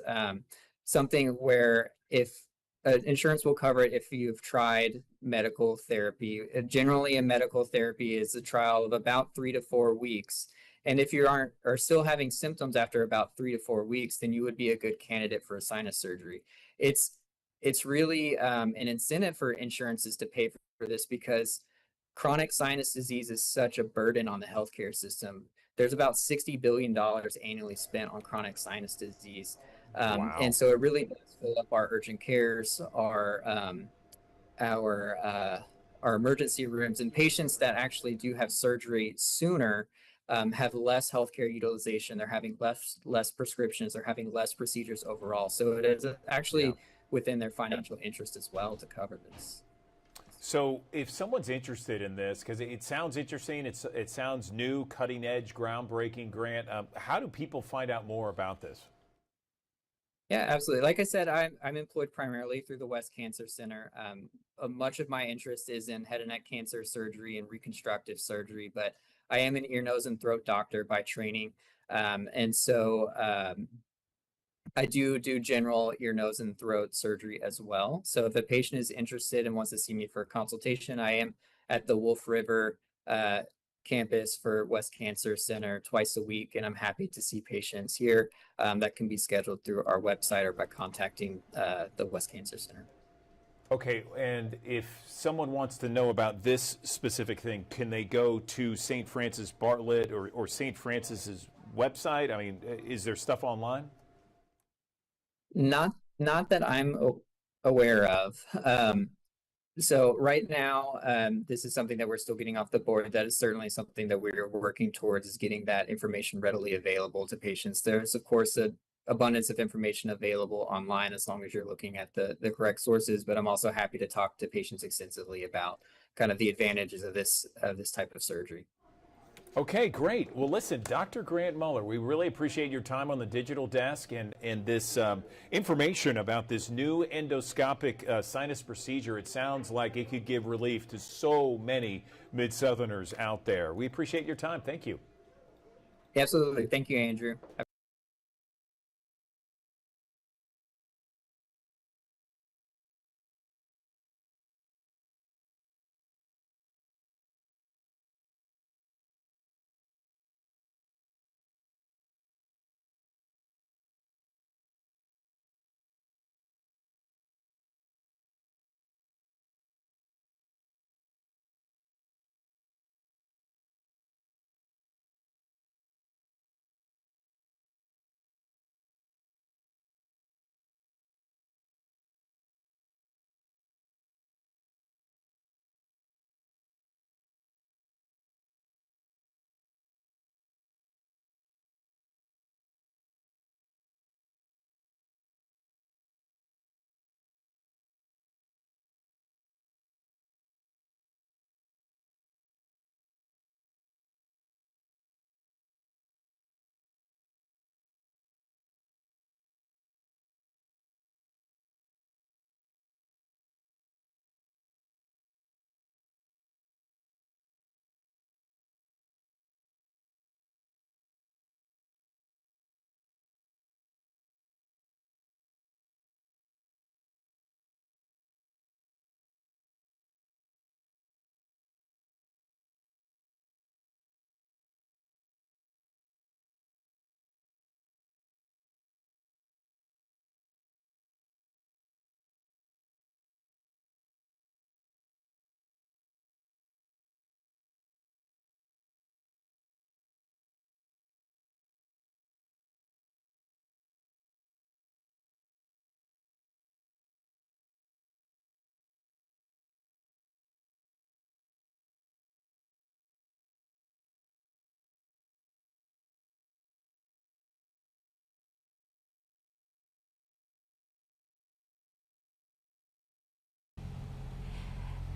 something where if insurance will cover it if you've tried medical therapy. Generally, a medical therapy is a trial of about 3 to 4 weeks. And if you are still having symptoms after about 3 to 4 weeks, then you would be a good candidate for a sinus surgery. It's really an incentive for insurances to pay for this, because chronic sinus disease is such a burden on the healthcare system. There's about $60 billion annually spent on chronic sinus disease. Wow. And so it really does fill up our urgent cares, our emergency rooms, and patients that actually do have surgery sooner have less healthcare utilization. They're having less prescriptions. They're having less procedures overall. So it is actually within their financial interest as well to cover this. So if someone's interested in this, because it sounds interesting, it sounds new, cutting edge, groundbreaking, Grant, how do people find out more about this? Yeah, absolutely. Like I said, I'm employed primarily through the West Cancer Center. Much of my interest is in head and neck cancer surgery and reconstructive surgery, but I am an ear, nose, and throat doctor by training. And so I do general ear, nose, and throat surgery as well. So if a patient is interested and wants to see me for a consultation, I am at the Wolf River campus for West Cancer Center twice a week, and I'm happy to see patients here. That can be scheduled through our website or by contacting the West Cancer Center. Okay, and if someone wants to know about this specific thing, can they go to St. Francis Bartlett or St. Francis's website? I mean, is there stuff online? Not that I'm aware of. So right now, this is something that we're still getting off the board. That is certainly something that we're working towards, is getting that information readily available to patients. There's, of course, an abundance of information available online as long as you're looking at the correct sources. But I'm also happy to talk to patients extensively about kind of the advantages of this type of surgery. Okay, great. Well, listen, Dr. Grant Muller, we really appreciate your time on the digital desk and this information about this new endoscopic sinus procedure. It sounds like it could give relief to so many Mid-Southerners out there. We appreciate your time. Thank you. Absolutely. Thank you, Andrew.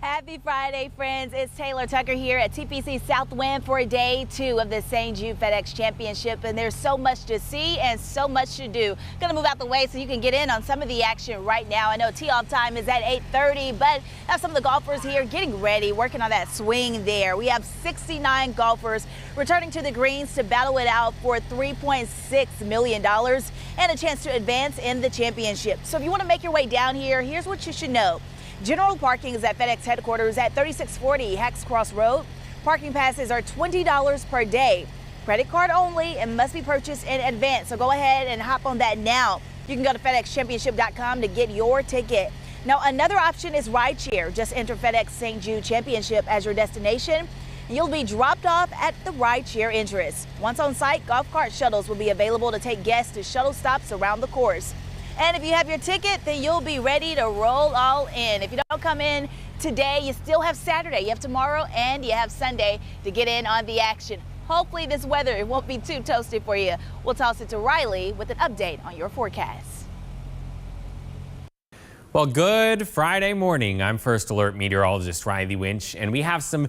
Happy Friday, friends. It's Taylor Tucker here at TPC Southwind for day 2 of the St. Jude FedEx Championship, and there's so much to see and so much to do. Gonna move out the way so you can get in on some of the action right now. I know tee-off time is at 8:30, but have some of the golfers here getting ready, working on that swing there. We have 69 golfers returning to the greens to battle it out for $3.6 million and a chance to advance in the championship. So if you want to make your way down here, here's what you should know. General parking is at FedEx headquarters at 3640 Hex Cross Road. Parking passes are $20 per day. Credit card only and must be purchased in advance. So go ahead and hop on that now. You can go to FedExChampionship.com to get your ticket. Now, another option is rideshare. Just enter FedEx St. Jude Championship as your destination. You'll be dropped off at the rideshare entrance. Once on site, golf cart shuttles will be available to take guests to shuttle stops around the course. And if you have your ticket, then you'll be ready to roll all in. If you don't come in today, you still have Saturday, you have tomorrow, and you have Sunday to get in on the action. Hopefully this weather won't be too toasty for you. We'll toss it to Riley with an update on your forecast. Well, good Friday morning. I'm First Alert meteorologist Riley Winch, and we have some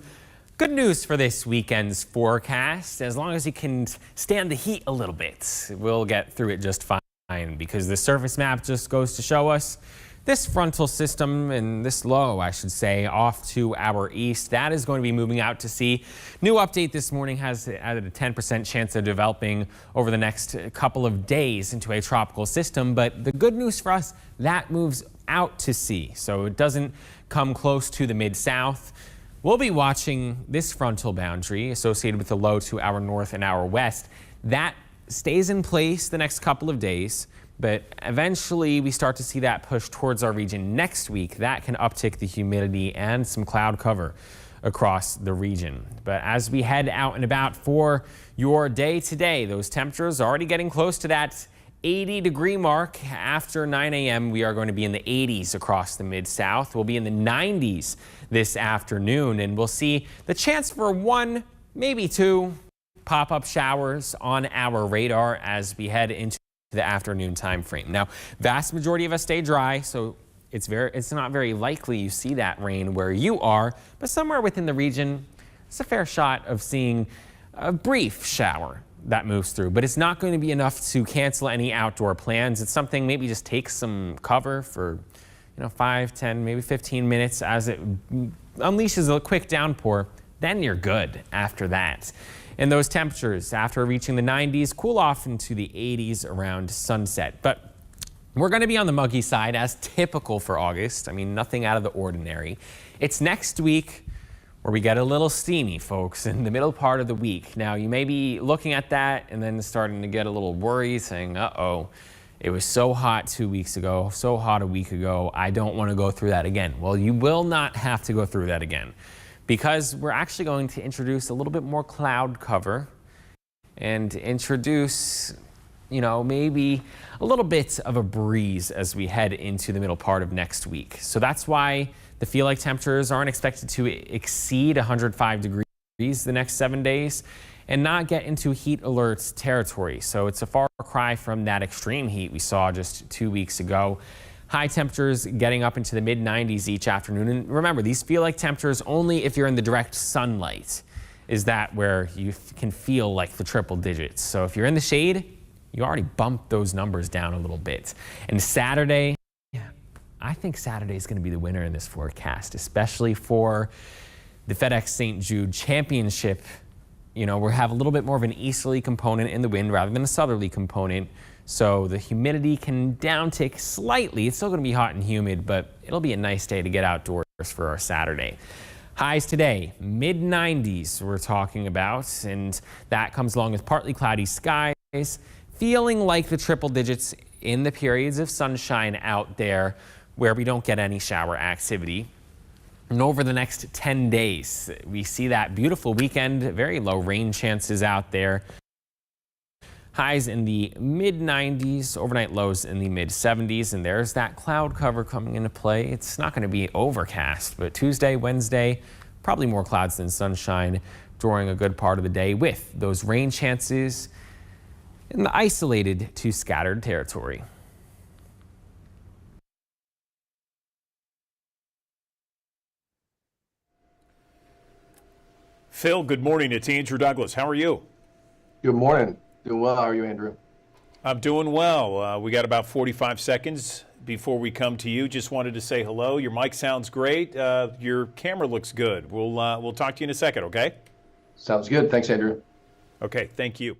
good news for this weekend's forecast. As long as you can stand the heat a little bit, we'll get through it just fine, because the surface map just goes to show us this frontal system, and this low, I should say, off to our east, that is going to be moving out to sea. New update this morning has added a 10% chance of developing over the next couple of days into a tropical system. But the good news for us, that moves out to sea, so it doesn't come close to the mid-south. We'll be watching this frontal boundary associated with the low to our north and our west. That stays in place the next couple of days, but eventually we start to see that push towards our region next week. That can uptick the humidity and some cloud cover across the region. But as we head out and about for your day today, those temperatures are already getting close to that 80-degree mark. After 9 a.m., we are going to be in the 80s across the mid-south. We'll be in the 90s this afternoon, and we'll see the chance for 1, maybe 2 pop-up showers on our radar as we head into the afternoon time frame. Now, vast majority of us stay dry, so it's not very likely you see that rain where you are, but somewhere within the region, it's a fair shot of seeing a brief shower that moves through, but it's not going to be enough to cancel any outdoor plans. It's something maybe just take some cover for 5, 10, maybe 15 minutes as it unleashes a quick downpour. Then you're good after that. And those temperatures, after reaching the 90s, cool off into the 80s around sunset. But we're going to be on the muggy side, as typical for August. I mean, nothing out of the ordinary. It's next week where we get a little steamy, folks, in the middle part of the week. Now, you may be looking at that and then starting to get a little worried, saying, uh-oh, it was so hot 2 weeks ago, so hot a week ago, I don't want to go through that again. Well, you will not have to go through that again, because we're actually going to introduce a little bit more cloud cover and introduce, maybe a little bit of a breeze as we head into the middle part of next week. So that's why the feel-like temperatures aren't expected to exceed 105 degrees the next 7 days and not get into heat alert territory. So it's a far cry from that extreme heat we saw just 2 weeks ago. High temperatures getting up into the mid-90s each afternoon. And remember, these feel-like temperatures only if you're in the direct sunlight is that where you can feel like the triple digits. So if you're in the shade, you already bumped those numbers down a little bit. And Saturday, I think Saturday is going to be the winner in this forecast, especially for the FedEx St. Jude Championship. We have a little bit more of an easterly component in the wind rather than a southerly component. So the humidity can downtick slightly. It's still going to be hot and humid, but it'll be a nice day to get outdoors for our Saturday. Highs today, mid-90s we're talking about, and that comes along with partly cloudy skies, feeling like the triple digits in the periods of sunshine out there where we don't get any shower activity. And over the next 10 days, we see that beautiful weekend, very low rain chances out there. Highs in the mid-90s, overnight lows in the mid-70s, and there's that cloud cover coming into play. It's not going to be overcast, but Tuesday, Wednesday, probably more clouds than sunshine during a good part of the day, with those rain chances in the isolated to scattered territory. Phil, good morning. It's Andrew Douglas. How are you? Good morning. Doing well. How are you, Andrew? I'm doing well. We got about 45 seconds before we come to you. Just wanted to say hello. Your mic sounds great. Your camera looks good. We'll talk to you in a second, okay? Sounds good. Thanks, Andrew. Okay, thank you.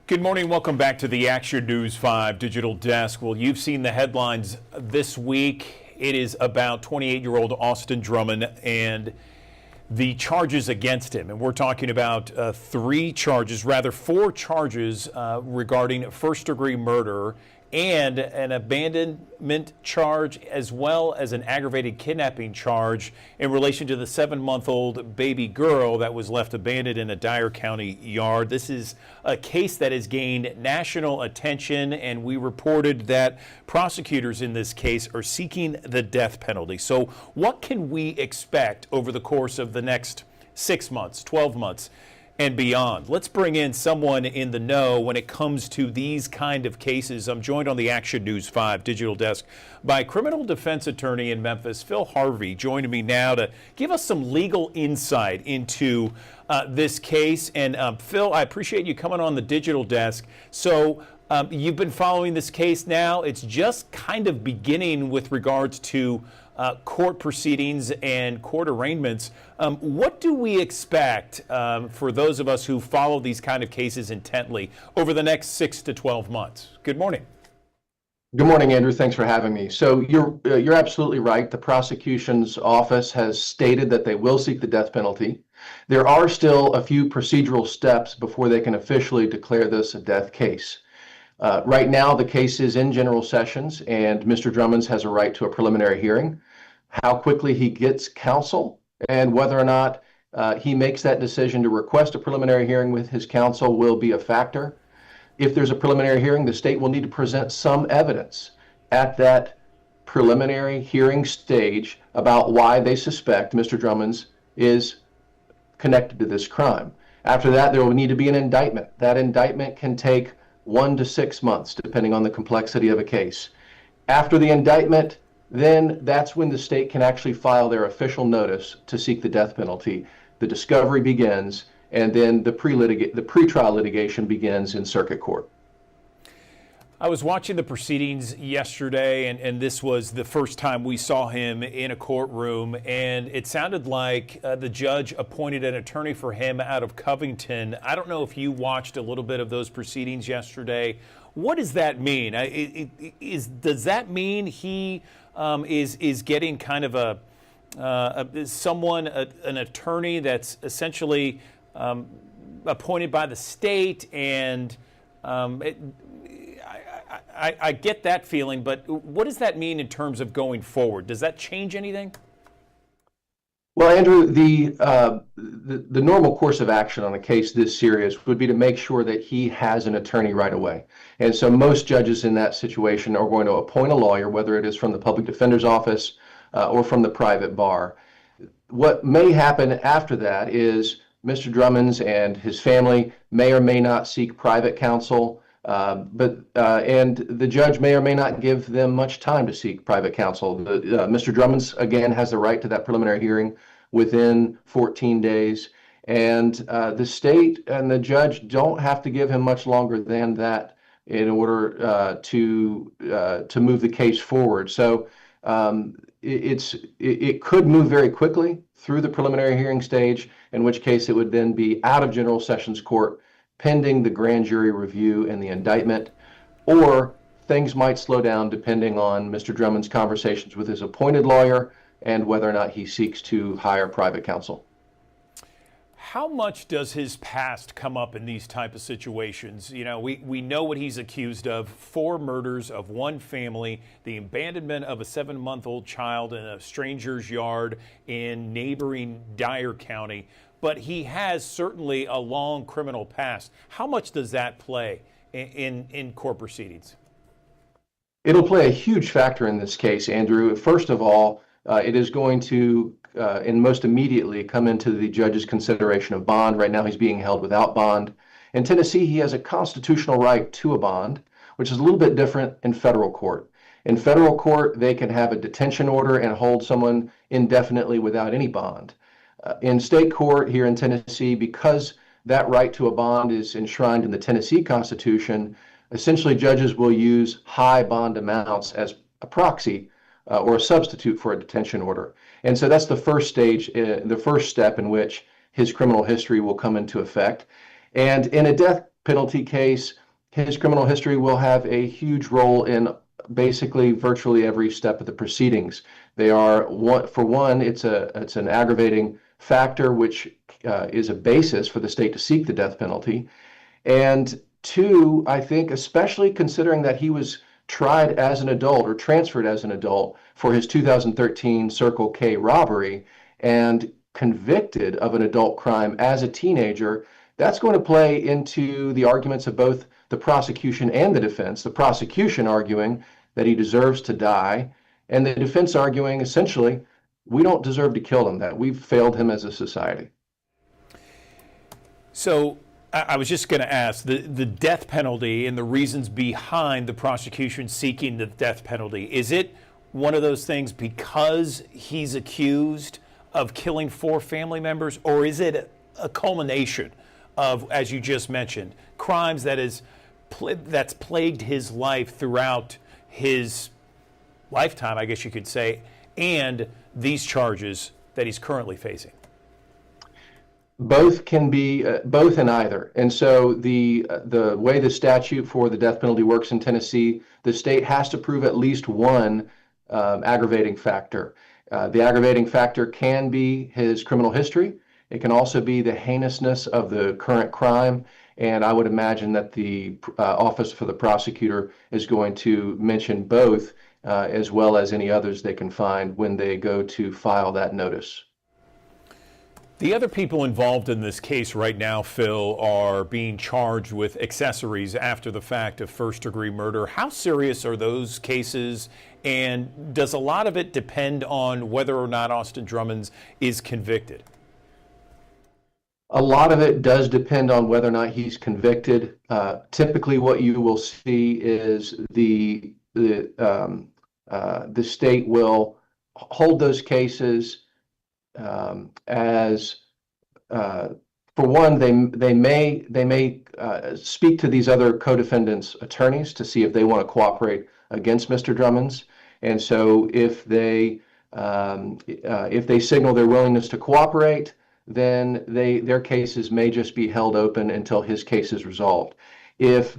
Good morning. Welcome back to the Action News 5 Digital Desk. Well, you've seen the headlines this week. It is about 28-year-old Austin Drummond and the charges against him. And we're talking about four charges regarding first-degree murder and an abandonment charge, as well as an aggravated kidnapping charge in relation to the 7-month-old baby girl that was left abandoned in a Dyer County yard. This is a case that has gained national attention, and we reported that prosecutors in this case are seeking the death penalty. So what can we expect over the course of the next 6 months, 12 months, and beyond? Let's bring in someone in the know when it comes to these kind of cases. I'm joined on the Action News 5 Digital Desk by criminal defense attorney in Memphis, Phil Harvey, joining me now to give us some legal insight into this case. And Phil, I appreciate you coming on the Digital Desk. So you've been following this case now. It's just kind of beginning with regards to court proceedings and court arraignments. What do we expect for those of us who follow these kind of cases intently over the next 6 to 12 months? Good morning. Good morning, Andrew. Thanks for having me. So you're absolutely right. The prosecution's office has stated that they will seek the death penalty. There are still a few procedural steps before they can officially declare this a death case. Right now, the case is in general sessions, and Mr. Drummond has a right to a preliminary hearing. How quickly he gets counsel and whether or not he makes that decision to request a preliminary hearing with his counsel will be a factor. If there's a preliminary hearing, the state will need to present some evidence at that preliminary hearing stage about why they suspect Mr. Drummond is connected to this crime. After that, there will need to be an indictment. That indictment can take 1 to 6 months, depending on the complexity of a case. After the indictment, then that's when the state can actually file their official notice to seek the death penalty. The discovery begins, and then the pretrial litigation begins in circuit court. I was watching the proceedings yesterday, and this was the first time we saw him in a courtroom, and it sounded like the judge appointed an attorney for him out of Covington. I don't know if you watched a little bit of those proceedings yesterday. What does that mean? Does that mean he is getting kind of an attorney that's essentially appointed by the state, and I get that feeling, but what does that mean in terms of going forward? Does that change anything? Well, Andrew, the normal course of action on a case this serious would be to make sure that he has an attorney right away. And so most judges in that situation are going to appoint a lawyer, whether it is from the public defender's office or from the private bar. What may happen after that is Mr. Drummond and his family may or may not seek private counsel, and the judge may or may not give them much time to seek private counsel. Mr. Drummond, again, has the right to that preliminary hearing within 14 days, and the state and the judge don't have to give him much longer than that in order to move the case forward. So it could move very quickly through the preliminary hearing stage, in which case it would then be out of general sessions court pending the grand jury review and the indictment, or things might slow down depending on Mr. Drummond's conversations with his appointed lawyer and whether or not he seeks to hire private counsel. How much does his past come up in these type of situations? You know, we know what he's accused of: 4 murders of one family, the abandonment of a 7-month-old child in a stranger's yard in neighboring Dyer County. But he has certainly a long criminal past. How much does that play in court proceedings? It'll play a huge factor in this case, Andrew. First of all, it is going to, and most immediately, come into the judge's consideration of bond. Right now, he's being held without bond. In Tennessee, he has a constitutional right to a bond, which is a little bit different in federal court. In federal court, they can have a detention order and hold someone indefinitely without any bond. In state court here in Tennessee, because that right to a bond is enshrined in the Tennessee Constitution, essentially judges will use high bond amounts as a proxy or a substitute for a detention order. And so that's the first stage, the first step in which his criminal history will come into effect. And in a death penalty case, his criminal history will have a huge role in basically virtually every step of the proceedings. They are, for one, it's an aggravating factor, which is a basis for the state to seek the death penalty. And two, I think, especially considering that he was tried as an adult or transferred as an adult for his 2013 Circle K robbery and convicted of an adult crime as a teenager, that's going to play into the arguments of both the prosecution and the defense. The prosecution arguing that he deserves to die, and the defense arguing essentially, we don't deserve to kill him, that we've failed him as a society. So I was just going to ask the death penalty and the reasons behind the prosecution seeking the death penalty. Is it one of those things because he's accused of killing 4 family members, or is it a culmination of, as you just mentioned, crimes that's plagued his life throughout his lifetime, I guess you could say, and these charges that he's currently facing? Both can be both and either. And so the way the statute for the death penalty works in Tennessee, the state has to prove at least one aggravating factor. The aggravating factor can be his criminal history. It can also be the heinousness of the current crime. And I would imagine that the Office for the Prosecutor is going to mention both, as well as any others they can find when they go to file that notice. The other people involved in this case right now, Phil, are being charged with accessories after the fact of first-degree murder. How serious are those cases, and does a lot of it depend on whether or not Austin Drummond is convicted? A lot of it does depend on whether or not he's convicted. Typically, what you will see is the state will hold those cases as for one, they may speak to these other co-defendants' attorneys to see if they want to cooperate against Mr. Drummond's, and so if they signal their willingness to cooperate, then their cases may just be held open until his case is resolved. If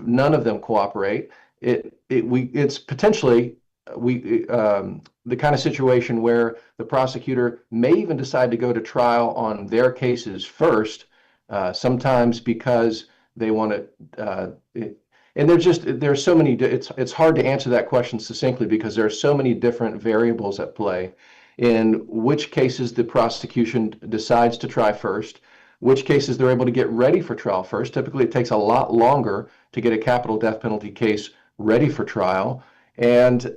none of them cooperate, it's potentially the kind of situation where the prosecutor may even decide to go to trial on their cases first, sometimes because they want to. And there's so many. It's hard to answer that question succinctly because there are so many different variables at play in which cases the prosecution decides to try first, which cases they're able to get ready for trial first. Typically, it takes a lot longer to get a capital death penalty case ready for trial. And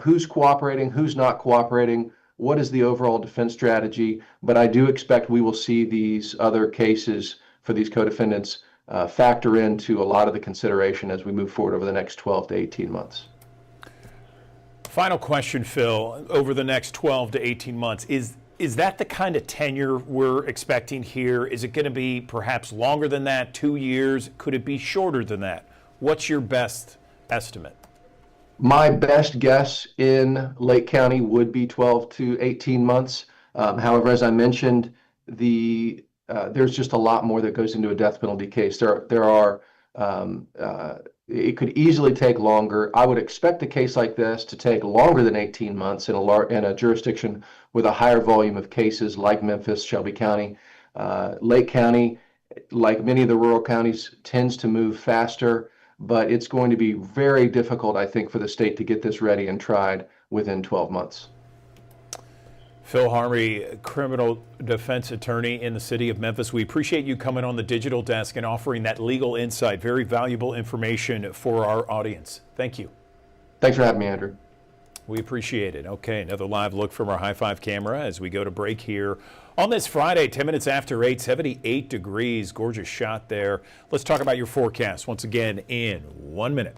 who's cooperating, who's not cooperating, what is the overall defense strategy. But I do expect we will see these other cases for these co-defendants factor into a lot of the consideration as we move forward over the next 12 to 18 months. Final question, Phil. Over the next 12 to 18 months, is that the kind of tenure we're expecting here? Is it going to be perhaps longer than that, 2 years? Could it be shorter than that? What's your best estimate? My best guess in Lake County would be 12 to 18 months. However, as I mentioned, there's just a lot more that goes into a death penalty case. It could easily take longer. I would expect a case like this to take longer than 18 months in a jurisdiction with a higher volume of cases like Memphis, Shelby County. Lake County, like many of the rural counties, tends to move faster, but it's going to be very difficult, I think, for the state to get this ready and tried within 12 months. Phil Harmry, criminal defense attorney in the city of Memphis. We appreciate you coming on the digital desk and offering that legal insight. Very valuable information for our audience. Thank you. Thanks for having me, Andrew. We appreciate it. Okay, another live look from our High Five camera as we go to break here on this Friday, 10 minutes after 8, 78 degrees. Gorgeous shot there. Let's talk about your forecast once again in 1 minute.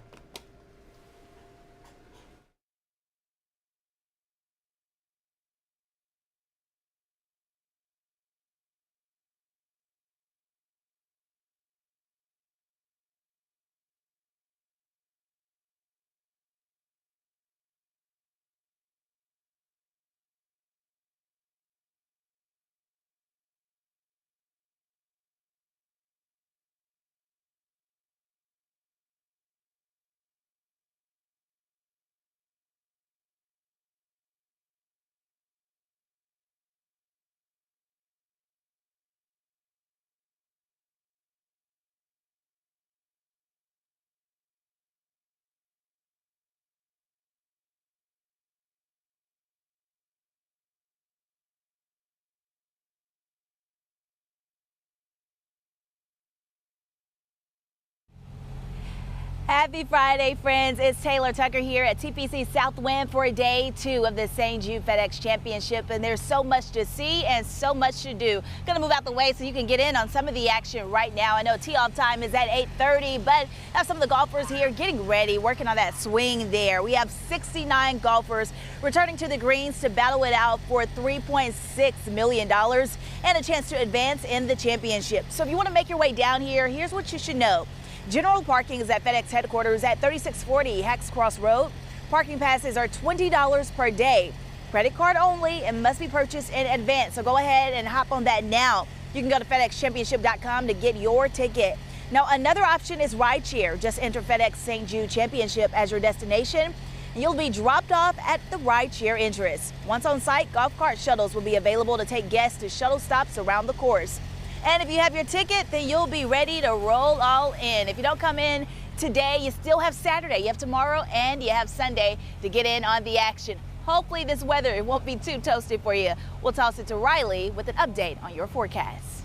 Happy Friday, friends. It's Taylor Tucker here at TPC Southwind for day 2 of the St. Jude FedEx Championship, and there's so much to see and so much to do. Gonna move out the way so you can get in on some of the action right now. I know tee-off time is at 8:30, but I have some of the golfers here getting ready, working on that swing there. We have 69 golfers returning to the greens to battle it out for $3.6 million and a chance to advance in the championship. So if you want to make your way down here, here's what you should know. General parking is at FedEx headquarters at 3640 Hacks Cross Road. Parking passes are $20 per day. Credit card only and must be purchased in advance. So go ahead and hop on that now. You can go to FedExChampionship.com to get your ticket. Now, another option is rideshare. Just enter FedEx St. Jude Championship as your destination, and you'll be dropped off at the rideshare entrance. Once on site, golf cart shuttles will be available to take guests to shuttle stops around the course. And if you have your ticket, then you'll be ready to roll all in. If you don't come in today, you still have Saturday, you have tomorrow, and you have Sunday to get in on the action. Hopefully this weather won't be too toasty for you. We'll toss it to Riley with an update on your forecast.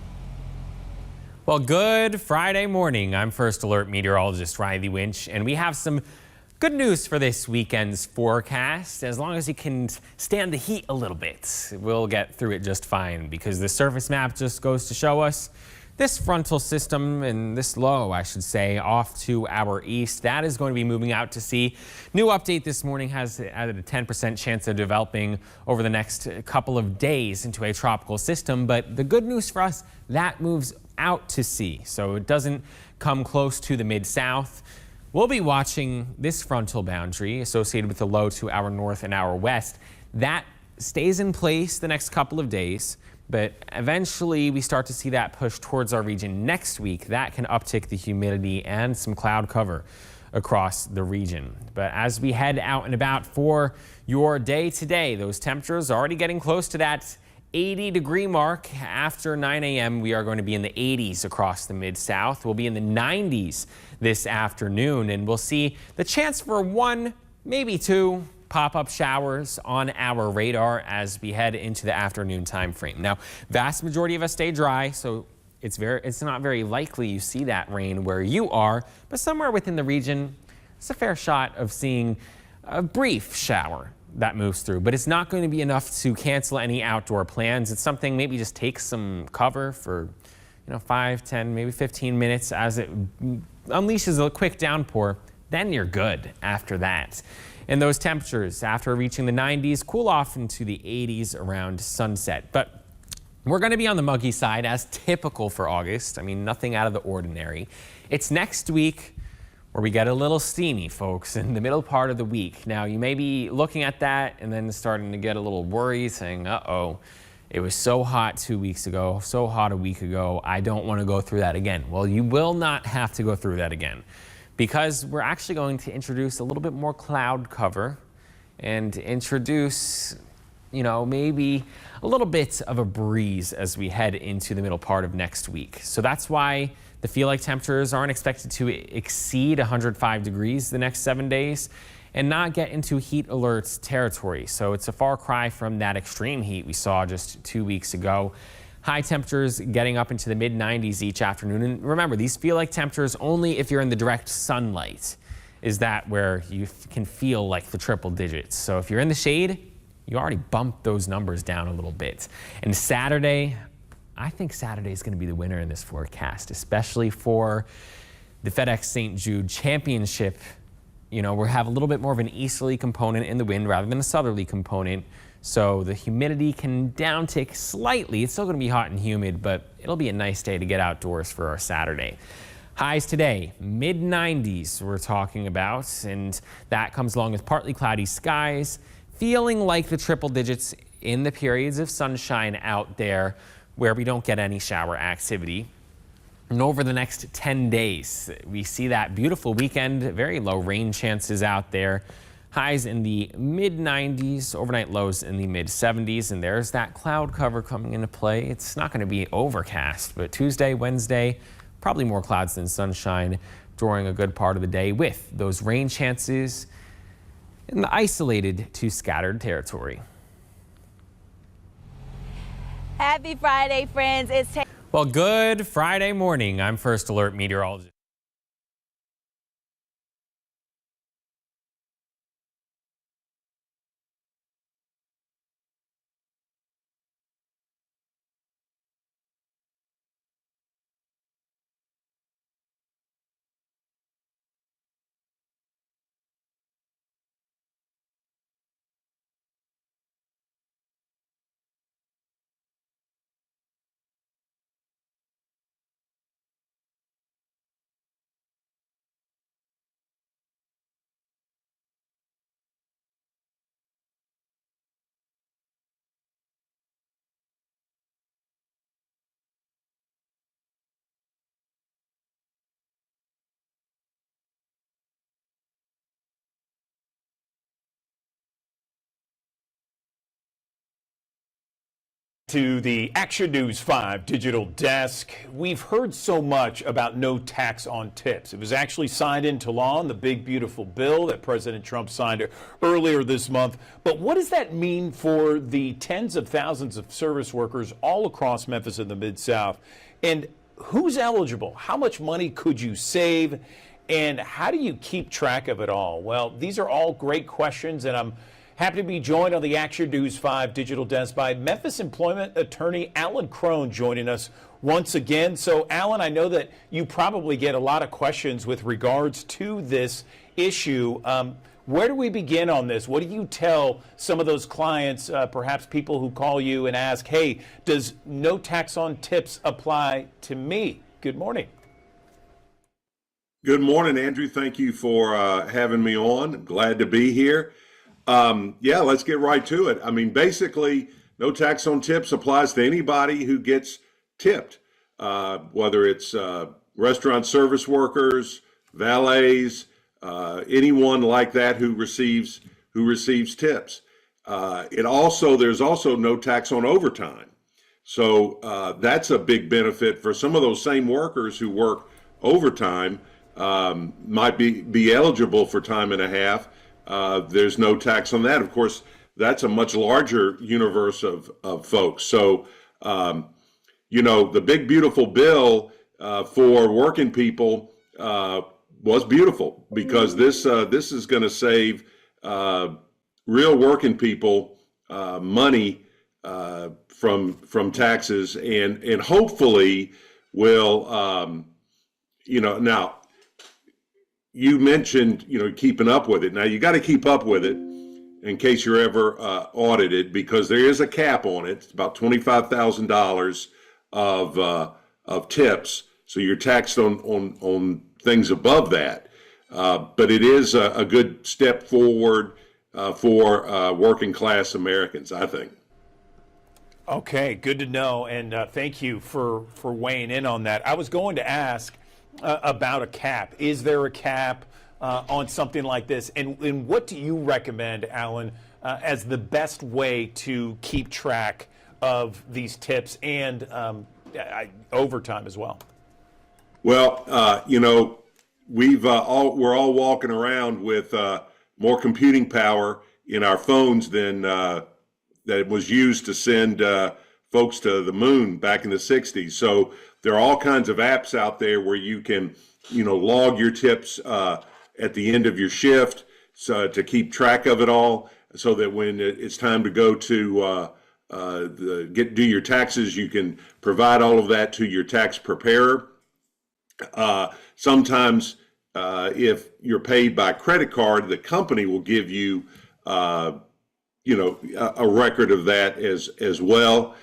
Well, good Friday morning. I'm First Alert meteorologist Riley Winch, and we have some good news for this weekend's forecast. As long as you can stand the heat a little bit, we'll get through it just fine, because the surface map just goes to show us this frontal system, and this low, I should say, off to our east, that is going to be moving out to sea. New update this morning has added a 10% chance of developing over the next couple of days into a tropical system. But the good news for us, that moves out to sea, so it doesn't come close to the mid-south. We'll be watching this frontal boundary associated with the low to our north and our west. That stays in place the next couple of days, but eventually we start to see that push towards our region next week. That can uptick the humidity and some cloud cover across the region. But as we head out and about for your day today, those temperatures are already getting close to that 80-degree mark. After 9 a.m., we are going to be in the 80s across the mid-south. We'll be in the 90s this afternoon, and we'll see the chance for 1, maybe 2 pop-up showers on our radar as we head into the afternoon time frame. Now, vast majority of us stay dry, so it's not very likely you see that rain where you are, but somewhere within the region, it's a fair shot of seeing a brief shower that moves through, but it's not going to be enough to cancel any outdoor plans. It's something maybe just take some cover for 5, 10, maybe 15 minutes as it unleashes a quick downpour. Then you're good after that. And those temperatures, after reaching the 90s, cool off into the 80s around sunset. But we're going to be on the muggy side, as typical for August. I mean, nothing out of the ordinary. It's next week where we get a little steamy, folks, in the middle part of the week. Now, you may be looking at that and then starting to get a little worried, saying, uh-oh, it was so hot 2 weeks ago, so hot a week ago, I don't want to go through that again. Well, you will not have to go through that again, because we're actually going to introduce a little bit more cloud cover and introduce, maybe a little bit of a breeze as we head into the middle part of next week. So that's why the feel-like temperatures aren't expected to exceed 105 degrees the next 7 days and not get into heat alert territory. So it's a far cry from that extreme heat we saw just 2 weeks ago. High temperatures getting up into the mid-90s each afternoon. And remember, these feel-like temperatures only if you're in the direct sunlight is that where you can feel like the triple digits. So if you're in the shade, you already bumped those numbers down a little bit. And Saturday, I think Saturday is going to be the winner in this forecast, especially for the FedEx St. Jude Championship. We have a little bit more of an easterly component in the wind rather than a southerly component. So the humidity can downtick slightly. It's still going to be hot and humid, but it'll be a nice day to get outdoors for our Saturday. Highs today, mid-90s we're talking about, and that comes along with partly cloudy skies, feeling like the triple digits in the periods of sunshine out there where we don't get any shower activity. And over the next 10 days, we see that beautiful weekend, very low rain chances out there. Highs in the mid-90s, overnight lows in the mid-70s, and there's that cloud cover coming into play. It's not going to be overcast, but Tuesday, Wednesday, probably more clouds than sunshine during a good part of the day, with those rain chances in the isolated to scattered territory. Happy Friday, friends. Well, good Friday morning. I'm First Alert meteorologist To the Action News 5 digital desk. We've heard so much about no tax on tips. It was actually signed into law in the big, beautiful bill that President Trump signed earlier this month. But what does that mean for the tens of thousands of service workers all across Memphis and the Mid-South? And who's eligible? How much money could you save? And how do you keep track of it all? Well, these are all great questions, and I'm happy to be joined on the Action News 5 digital desk by Memphis employment attorney Alan Crone joining us once again. So, Alan, I know that you probably get a lot of questions with regards to this issue. Where do we begin on this? What do you tell some of those clients, perhaps people who call you and ask, hey, does no tax on tips apply to me? Good morning. Good morning, Andrew. Thank you for having me on. I'm glad to be here. Yeah, let's get right to it. I mean, basically, no tax on tips applies to anybody who gets tipped, whether it's restaurant service workers, valets, anyone like that who receives tips. There's also no tax on overtime. So that's a big benefit for some of those same workers who work overtime, might be eligible for time and a half. There's no tax on that. Of course, that's a much larger universe of folks. So, the big, beautiful bill for working people was beautiful because this is going to save real working people money from taxes and hopefully will, now, you mentioned, keeping up with it. Now, you got to keep up with it in case you're ever audited because there is a cap on it. It's about $25,000 of tips. So you're taxed on things above that. But it is a good step forward for working class Americans, I think. Okay, good to know. And thank you for weighing in on that. I was going to ask about a cap. Is there a cap on something like this? And what do you recommend, Alan, as the best way to keep track of these tips and overtime as well? Well, we're all walking around with more computing power in our phones than that was used to send folks to the moon back in the 60s. So there are all kinds of apps out there where you can, log your tips at the end of your shift to keep track of it all so that when it's time to go to do your taxes, you can provide all of that to your tax preparer. Sometimes if you're paid by credit card, the company will give you, a record of that as well.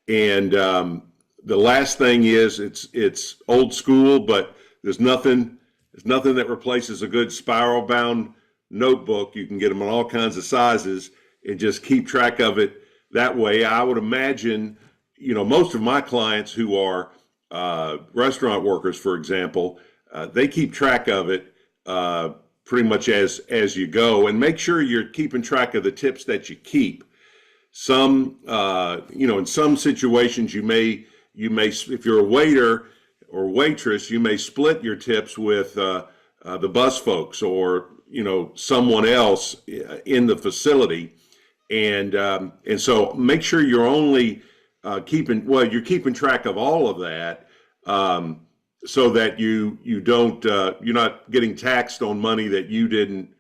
And the last thing is it's old school, but there's nothing that replaces a good spiral bound notebook. You can get them in all kinds of sizes and just keep track of it that way. I would imagine, most of my clients who are restaurant workers, for example, they keep track of it pretty much as you go, and make sure you're keeping track of the tips that you keep. Some, in some situations you may, if you're a waiter or waitress, you may split your tips with the bus folks or, someone else in the facility. And so make sure you're only you're keeping track of all of that so that you don't, you're not getting taxed on money that you didn't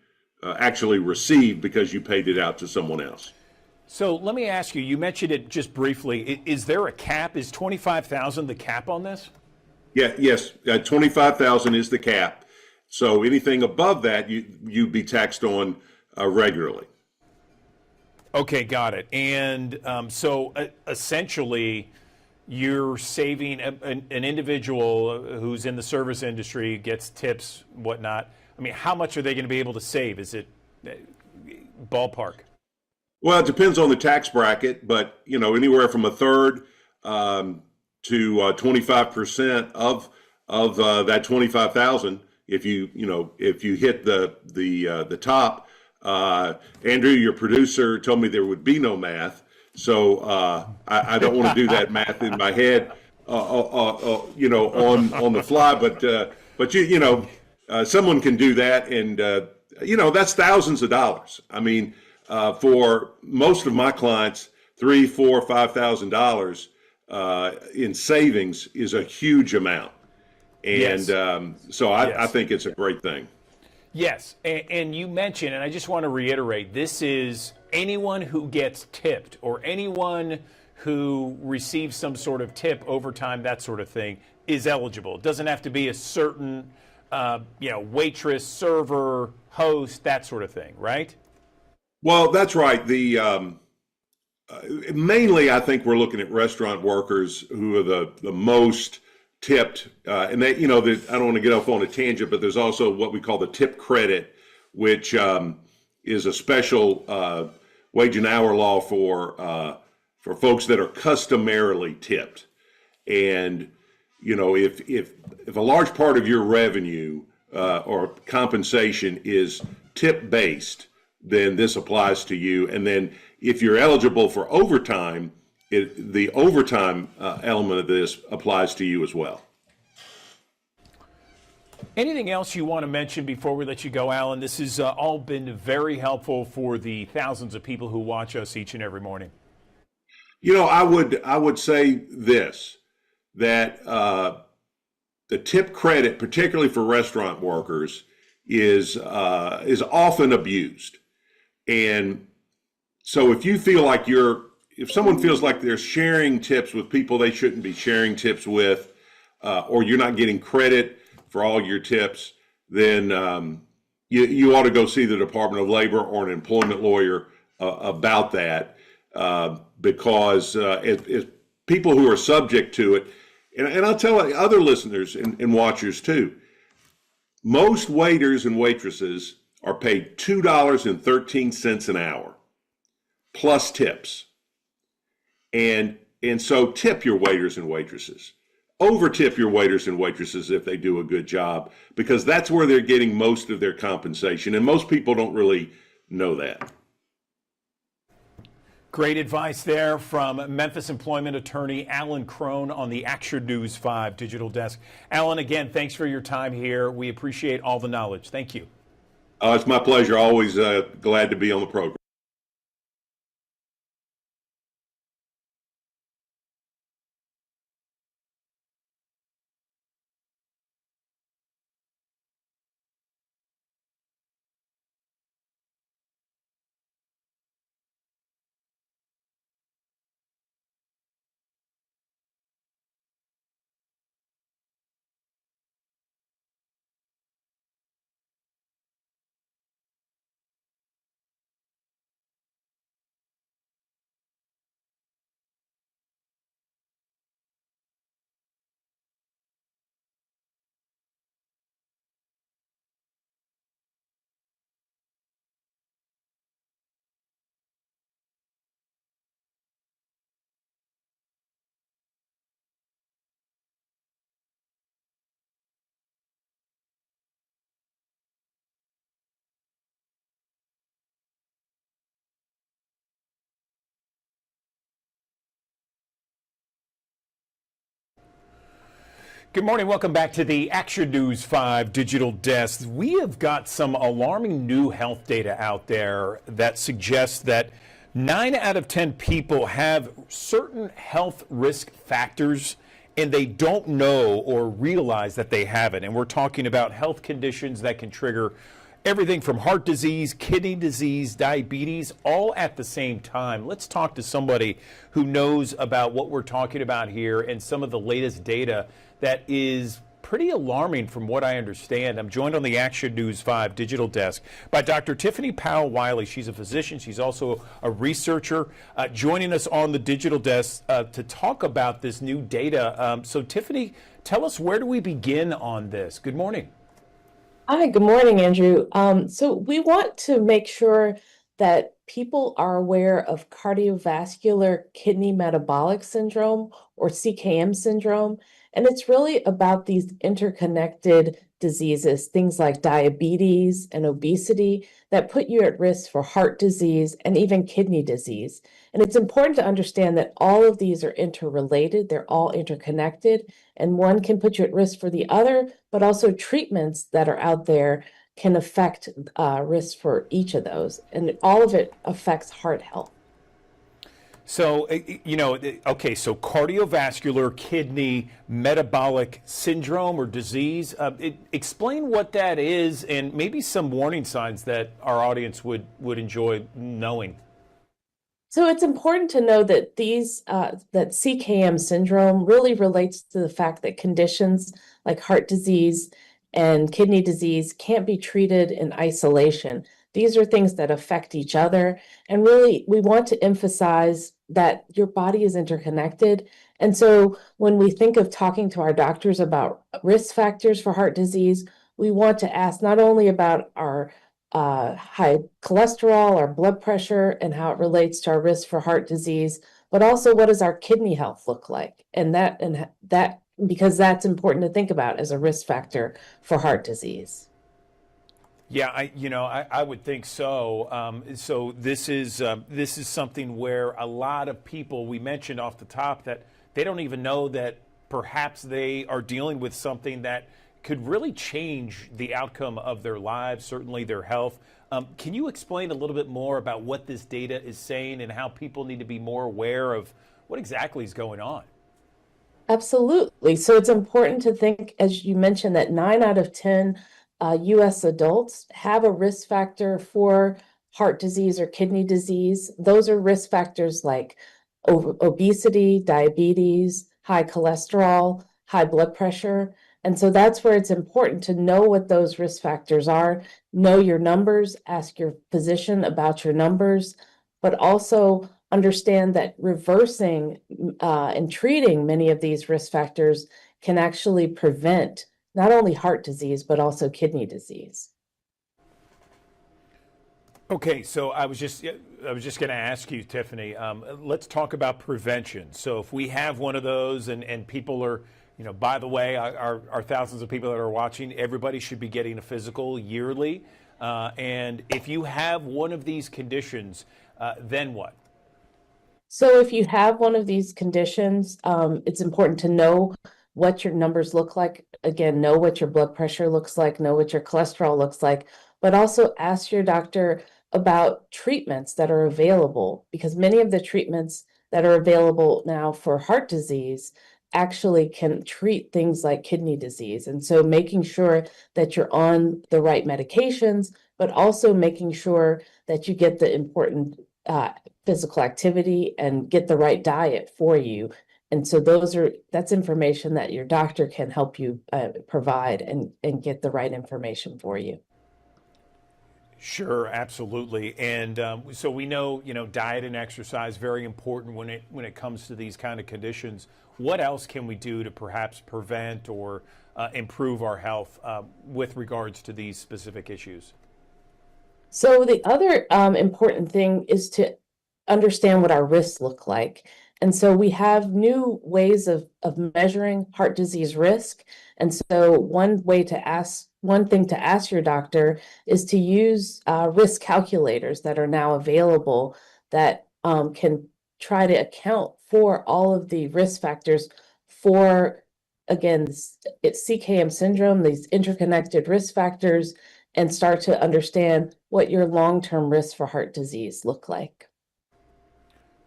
actually receive because you paid it out to someone else. So let me ask you, you mentioned it just briefly. Is there a cap? Is $25,000 the cap on this? Yeah, yes, 25,000 is the cap. So anything above that, you'd be taxed on regularly. Okay, got it. And so essentially, you're saving an individual who's in the service industry, gets tips, whatnot. I mean, how much are they going to be able to save? Is it ballpark? Well, it depends on the tax bracket, but anywhere from a third to 25% of that 25,000. If you hit the top. Andrew, your producer, told me there would be no math, So I don't want to do that math in my head, on the fly. But someone can do that, and that's thousands of dollars. I mean, for most of my clients, $3,000, $4,000, $5,000 in savings is a huge amount, and so I think it's a great thing. Yes, and you mentioned, and I just want to reiterate, this is anyone who gets tipped or anyone who receives some sort of tip, overtime, that sort of thing, is eligible. It doesn't have to be a certain, waitress, server, host, that sort of thing, right? Well, that's right. Mainly, I think we're looking at restaurant workers who are the most tipped, and they, I don't want to get off on a tangent, but there's also what we call the tip credit, which is a special wage and hour law for folks that are customarily tipped. And if a large part of your revenue or compensation is tip based, then this applies to you. And then if you're eligible for overtime, the overtime element of this applies to you as well. Anything else you want to mention before we let you go, Alan? This has all been very helpful for the thousands of people who watch us each and every morning. I would say this, that the tip credit, particularly for restaurant workers, is often abused. And so if you feel like if someone feels like they're sharing tips with people they shouldn't be sharing tips with, or you're not getting credit for all your tips, then you ought to go see the Department of Labor or an employment lawyer about that, because as people who are subject to it, and I'll tell other listeners and watchers too, most waiters and waitresses are paid $2.13 an hour plus tips. And so tip your waiters and waitresses. Over tip your waiters and waitresses if they do a good job, because that's where they're getting most of their compensation. And most people don't really know that. Great advice there from Memphis employment attorney Alan Crone on the Action News 5 digital desk. Alan, again, thanks for your time here. We appreciate all the knowledge. Thank you. It's my pleasure. Always glad to be on the program. Good morning. Welcome back to the Action News 5 digital desk. We have got some alarming new health data out there that suggests that 9 out of 10 people have certain health risk factors and they don't know or realize that they have it. And we're talking about health conditions that can trigger everything from heart disease, kidney disease, diabetes, all at the same time. Let's talk to somebody who knows about what we're talking about here and some of the latest data that is pretty alarming from what I understand. I'm joined on the Action News 5 digital desk by Dr. Tiffany Powell-Wiley. She's a physician. She's also a researcher, joining us on the digital desk to talk about this new data. So Tiffany, tell us, where do we begin on this? Good morning. Hi, good morning, Andrew. So we want to make sure that people are aware of cardiovascular kidney metabolic syndrome, or CKM syndrome. And it's really about these interconnected diseases, things like diabetes and obesity, that put you at risk for heart disease and even kidney disease. And it's important to understand that all of these are interrelated, they're all interconnected, and one can put you at risk for the other, but also treatments that are out there can affect risk for each of those. And all of it affects heart health. So, okay, so cardiovascular kidney metabolic syndrome or disease. Explain what that is and maybe some warning signs that our audience would enjoy knowing. So it's important to know that that CKM syndrome really relates to the fact that conditions like heart disease and kidney disease can't be treated in isolation. These are things that affect each other. And really, we want to emphasize that your body is interconnected. And so when we think of talking to our doctors about risk factors for heart disease, we want to ask not only about our high cholesterol, our blood pressure, and how it relates to our risk for heart disease, but also what does our kidney health look like? And that because that's important to think about as a risk factor for heart disease. Yeah, I would think so. So this is something where a lot of people, we mentioned off the top that they don't even know that perhaps they are dealing with something that could really change the outcome of their lives, certainly their health. Can you explain a little bit more about what this data is saying and how people need to be more aware of what exactly is going on? Absolutely. So it's important to think, as you mentioned, that 9 out of 10 US adults have a risk factor for heart disease or kidney disease. Those are risk factors like obesity, diabetes, high cholesterol, high blood pressure. And so that's where it's important to know what those risk factors are, know your numbers, ask your physician about your numbers, but also understand that reversing and treating many of these risk factors can actually prevent not only heart disease, but also kidney disease. Okay, so I was just going to ask you, Tiffany. Let's talk about prevention. So if we have one of those, and people are, by the way, our thousands of people that are watching, everybody should be getting a physical yearly. And if you have one of these conditions, then what? So if you have one of these conditions, it's important to know what your numbers look like. Again, know what your blood pressure looks like, know what your cholesterol looks like, but also ask your doctor about treatments that are available, because many of the treatments that are available now for heart disease actually can treat things like kidney disease. And so making sure that you're on the right medications, but also making sure that you get the important physical activity and get the right diet for you. And so that's information that your doctor can help you provide and get the right information for you. Sure, absolutely. And so we know, diet and exercise very important when it comes to these kind of conditions. What else can we do to perhaps prevent or improve our health with regards to these specific issues? So the other important thing is to understand what our risks look like. And so we have new ways of measuring heart disease risk. And so one thing to ask your doctor is to use risk calculators that are now available that can try to account for all of the risk factors for, again, it's CKM syndrome, these interconnected risk factors, and start to understand what your long-term risks for heart disease look like.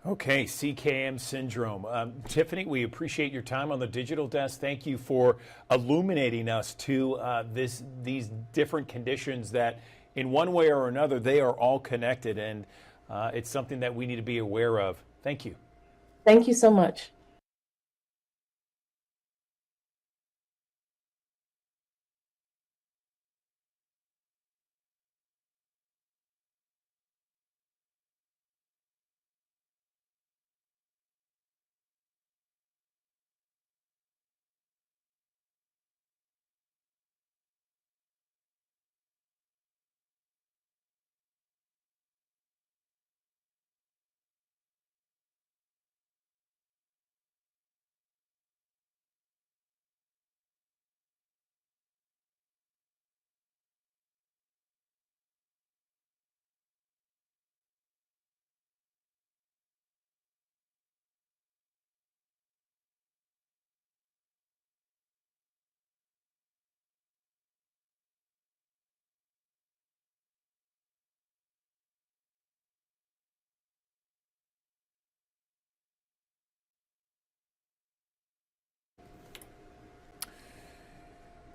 Okay, CKM syndrome. Tiffany, we appreciate your time on the digital desk. Thank you for illuminating us to these different conditions that in one way or another, they are all connected, and it's something that we need to be aware of. Thank you. Thank you so much.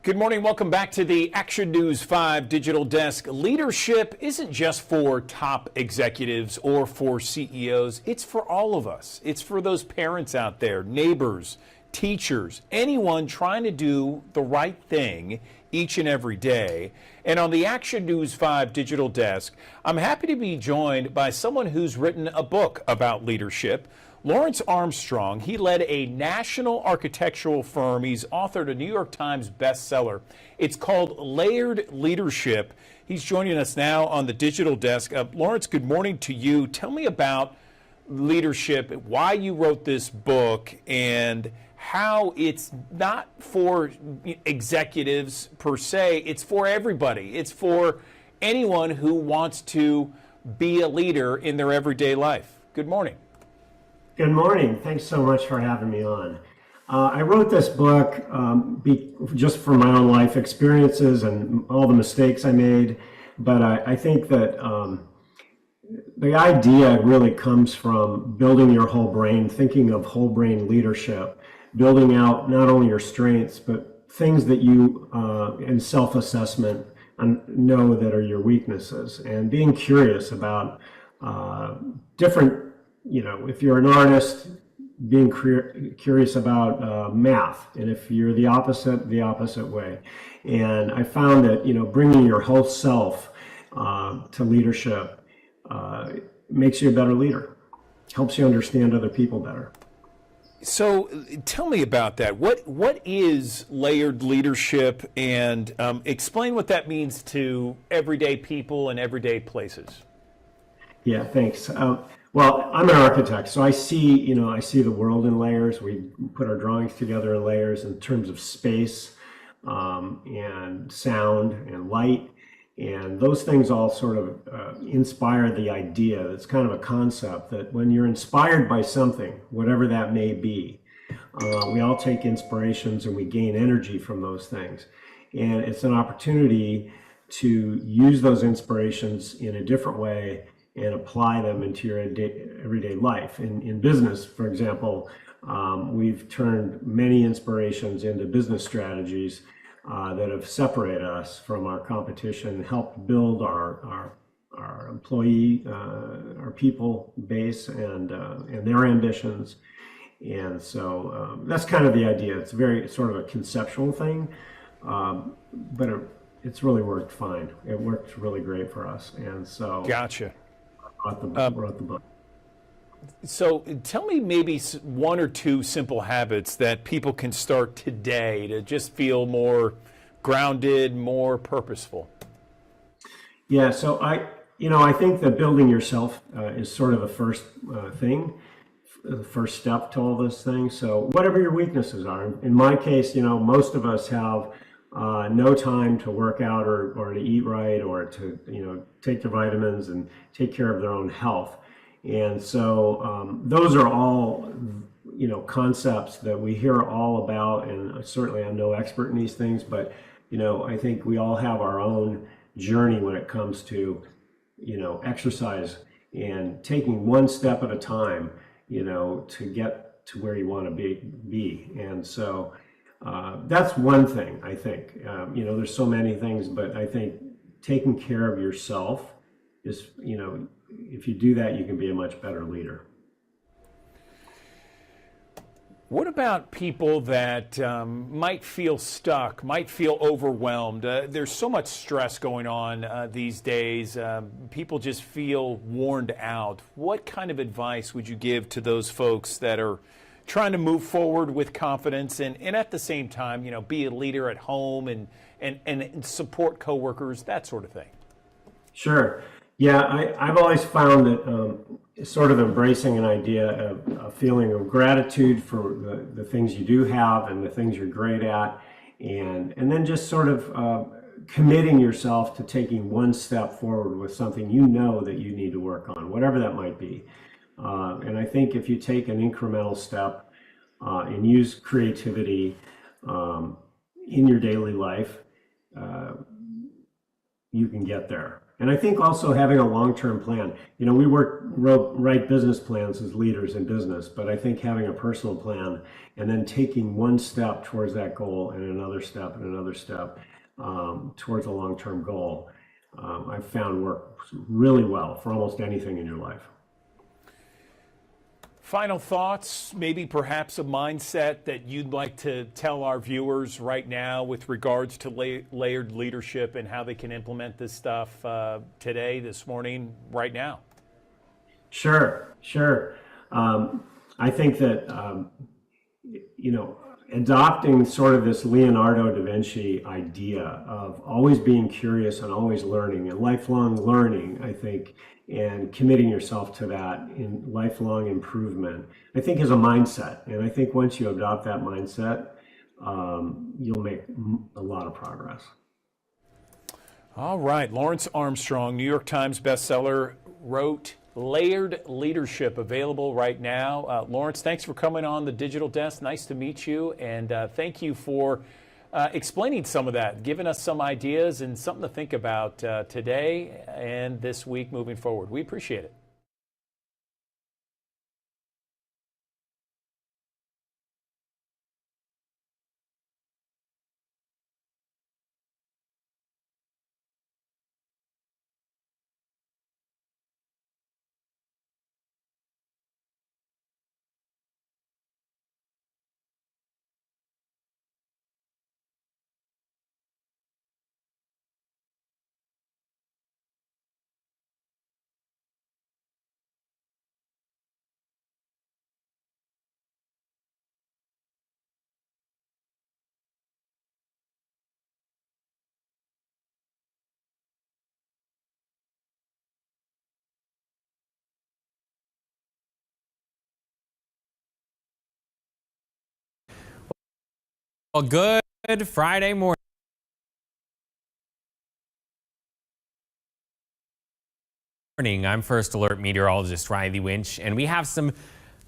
Good morning. Welcome back to the Action News 5 Digital Desk. Leadership isn't just for top executives or for CEOs. It's for all of us. It's for those parents out there, neighbors, teachers, anyone trying to do the right thing each and every day. And on the Action News 5 Digital Desk, I'm happy to be joined by someone who's written a book about leadership. Lawrence Armstrong. He led a national architectural firm. He's authored a New York Times bestseller. It's called Layered Leadership. He's joining us now on the digital desk. Lawrence, good morning to you. Tell me about leadership, why you wrote this book, and how it's not for executives per se. It's for everybody. It's for anyone who wants to be a leader in their everyday life. Good morning. Good morning. Thanks so much for having me on. I wrote this book just for my own life experiences and all the mistakes I made. But I think that the idea really comes from building your whole brain, thinking of whole brain leadership, building out not only your strengths, but things that you in self-assessment know that are your weaknesses, and being curious about different. If you're an artist, being curious about math, and if you're the opposite way. And I found that, bringing your whole self to leadership makes you a better leader, helps you understand other people better. So tell me about that. What is layered leadership, and explain what that means to everyday people and everyday places. Yeah, thanks. Well, I'm an architect, so I see the world in layers. We put our drawings together in layers in terms of space and sound and light. And those things all sort of inspire the idea. It's kind of a concept that when you're inspired by something, whatever that may be, we all take inspirations and we gain energy from those things. And it's an opportunity to use those inspirations in a different way and apply them into your everyday life. In business, for example, we've turned many inspirations into business strategies that have separated us from our competition, helped build our employee, our people base, and their ambitions. And so that's kind of the idea. It's sort of a conceptual thing, but it's really worked fine. It worked really great for us. And so Gotcha. Wrote the book. So tell me maybe one or two simple habits that people can start today to just feel more grounded, more purposeful. Yeah, so I think that building yourself is sort of the first thing, the first step to all this thing. So whatever your weaknesses are. In my case, most of us have no time to work out or to eat right or to take their vitamins and take care of their own health. And so those are all concepts that we hear all about, and certainly I'm no expert in these things, but I think we all have our own journey when it comes to exercise and taking one step at a time to get to where you want to be. And so that's one thing, I think. There's so many things, but I think taking care of yourself is, if you do that, you can be a much better leader. What about people that might feel stuck, might feel overwhelmed? There's so much stress going on these days. People just feel worn out. What kind of advice would you give to those folks that are trying to move forward with confidence and at the same time, be a leader at home and support coworkers, that sort of thing? Sure. Yeah, I've always found that sort of embracing an idea of a feeling of gratitude for the things you do have and the things you're great at, and then just sort of committing yourself to taking one step forward with something that you need to work on, whatever that might be. And I think if you take an incremental step and use creativity in your daily life, you can get there. And I think also having a long-term plan. You know, we write business plans as leaders in business, but I think having a personal plan and then taking one step towards that goal and another step and another step towards a long-term goal, I've found works really well for almost anything in your life. Final thoughts, maybe perhaps a mindset that you'd like to tell our viewers right now with regards to layered leadership and how they can implement this stuff today, this morning, right now? Sure. I think that, you know, adopting sort of this Leonardo da Vinci idea of always being curious and always learning and lifelong learning, I think, and committing yourself to that in lifelong improvement, I think is a mindset. And I think once you adopt that mindset, you'll make a lot of progress. All right. Lawrence Armstrong, New York Times bestseller, wrote Layered Leadership, available right now. Lawrence, thanks for coming on the Digital Desk. Nice to meet you. And thank you for explaining some of that, giving us some ideas and something to think about today and this week moving forward. We appreciate it. Well, good Friday morning. I'm First Alert meteorologist Riley Winch, and we have some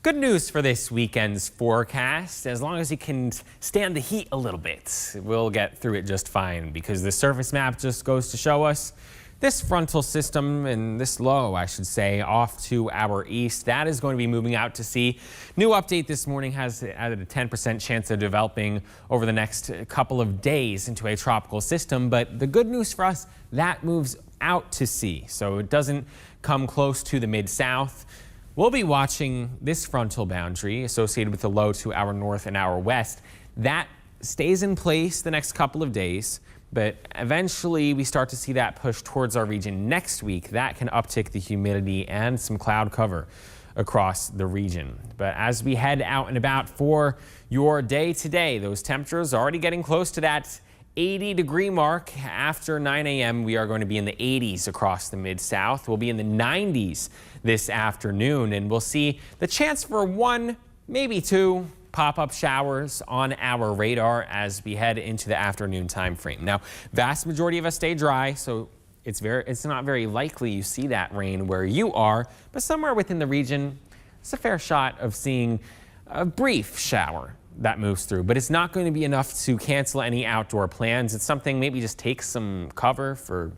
good news for this weekend's forecast. As long as you can stand the heat a little bit, we'll get through it just fine, because the surface map just goes to show us this frontal system, and this low, I should say, off to our east, that is going to be moving out to sea. New update this morning has added a 10% chance of developing over the next couple of days into a tropical system. But the good news for us, that moves out to sea, so it doesn't come close to the mid-south. We'll be watching this frontal boundary associated with the low to our north and our west. That stays in place the next couple of days. But eventually we start to see that push towards our region next week. That can uptick the humidity and some cloud cover across the region. But as we head out and about for your day today, those temperatures are already getting close to that 80-degree mark. After 9 a.m., we are going to be in the 80s across the Mid-South. We'll be in the 90s this afternoon, and we'll see the chance for one, maybe two, pop-up showers on our radar as we head into the afternoon time frame. Now, vast majority of us stay dry, so it's not very likely you see that rain where you are, but somewhere within the region, it's a fair shot of seeing a brief shower that moves through, but it's not going to be enough to cancel any outdoor plans. It's something maybe just take some cover for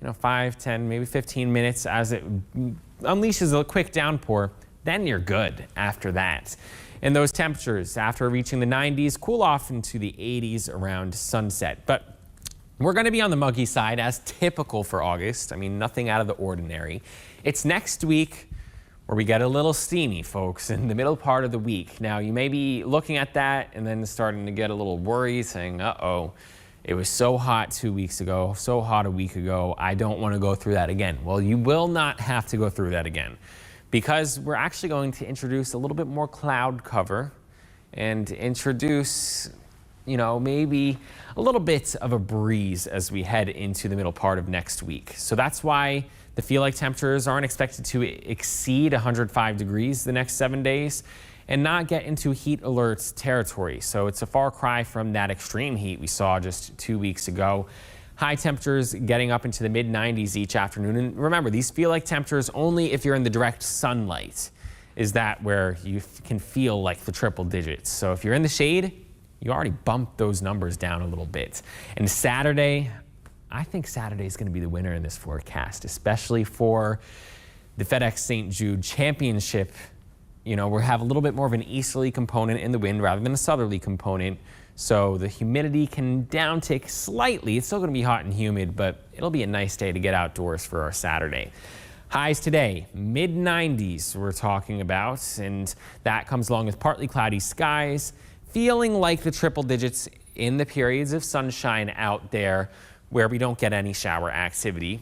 5, 10, maybe 15 minutes as it unleashes a quick downpour. Then you're good after that. And those temperatures, after reaching the 90s, cool off into the 80s around sunset. But we're going to be on the muggy side, as typical for August. I mean, nothing out of the ordinary. It's next week where we get a little steamy, folks, in the middle part of the week. Now, you may be looking at that and then starting to get a little worried, saying, uh-oh, it was so hot 2 weeks ago, so hot a week ago, I don't want to go through that again. Well, you will not have to go through that again, because we're actually going to introduce a little bit more cloud cover and introduce, maybe a little bit of a breeze as we head into the middle part of next week. So that's why the feel-like temperatures aren't expected to exceed 105 degrees the next 7 days and not get into heat alert territory. So it's a far cry from that extreme heat we saw just 2 weeks ago. High temperatures getting up into the mid-90s each afternoon. And remember, these feel like temperatures only if you're in the direct sunlight. Is that where you can feel like the triple digits. So if you're in the shade, you already bumped those numbers down a little bit. And Saturday, I think Saturday is going to be the winner in this forecast, especially for the FedEx St. Jude Championship. You know, we have a little bit more of an easterly component in the wind rather than a southerly component. So the humidity can downtick slightly. It's still going to be hot and humid, but it'll be a nice day to get outdoors for our Saturday. Highs today, mid-90s we're talking about, and that comes along with partly cloudy skies, feeling like the triple digits in the periods of sunshine out there where we don't get any shower activity.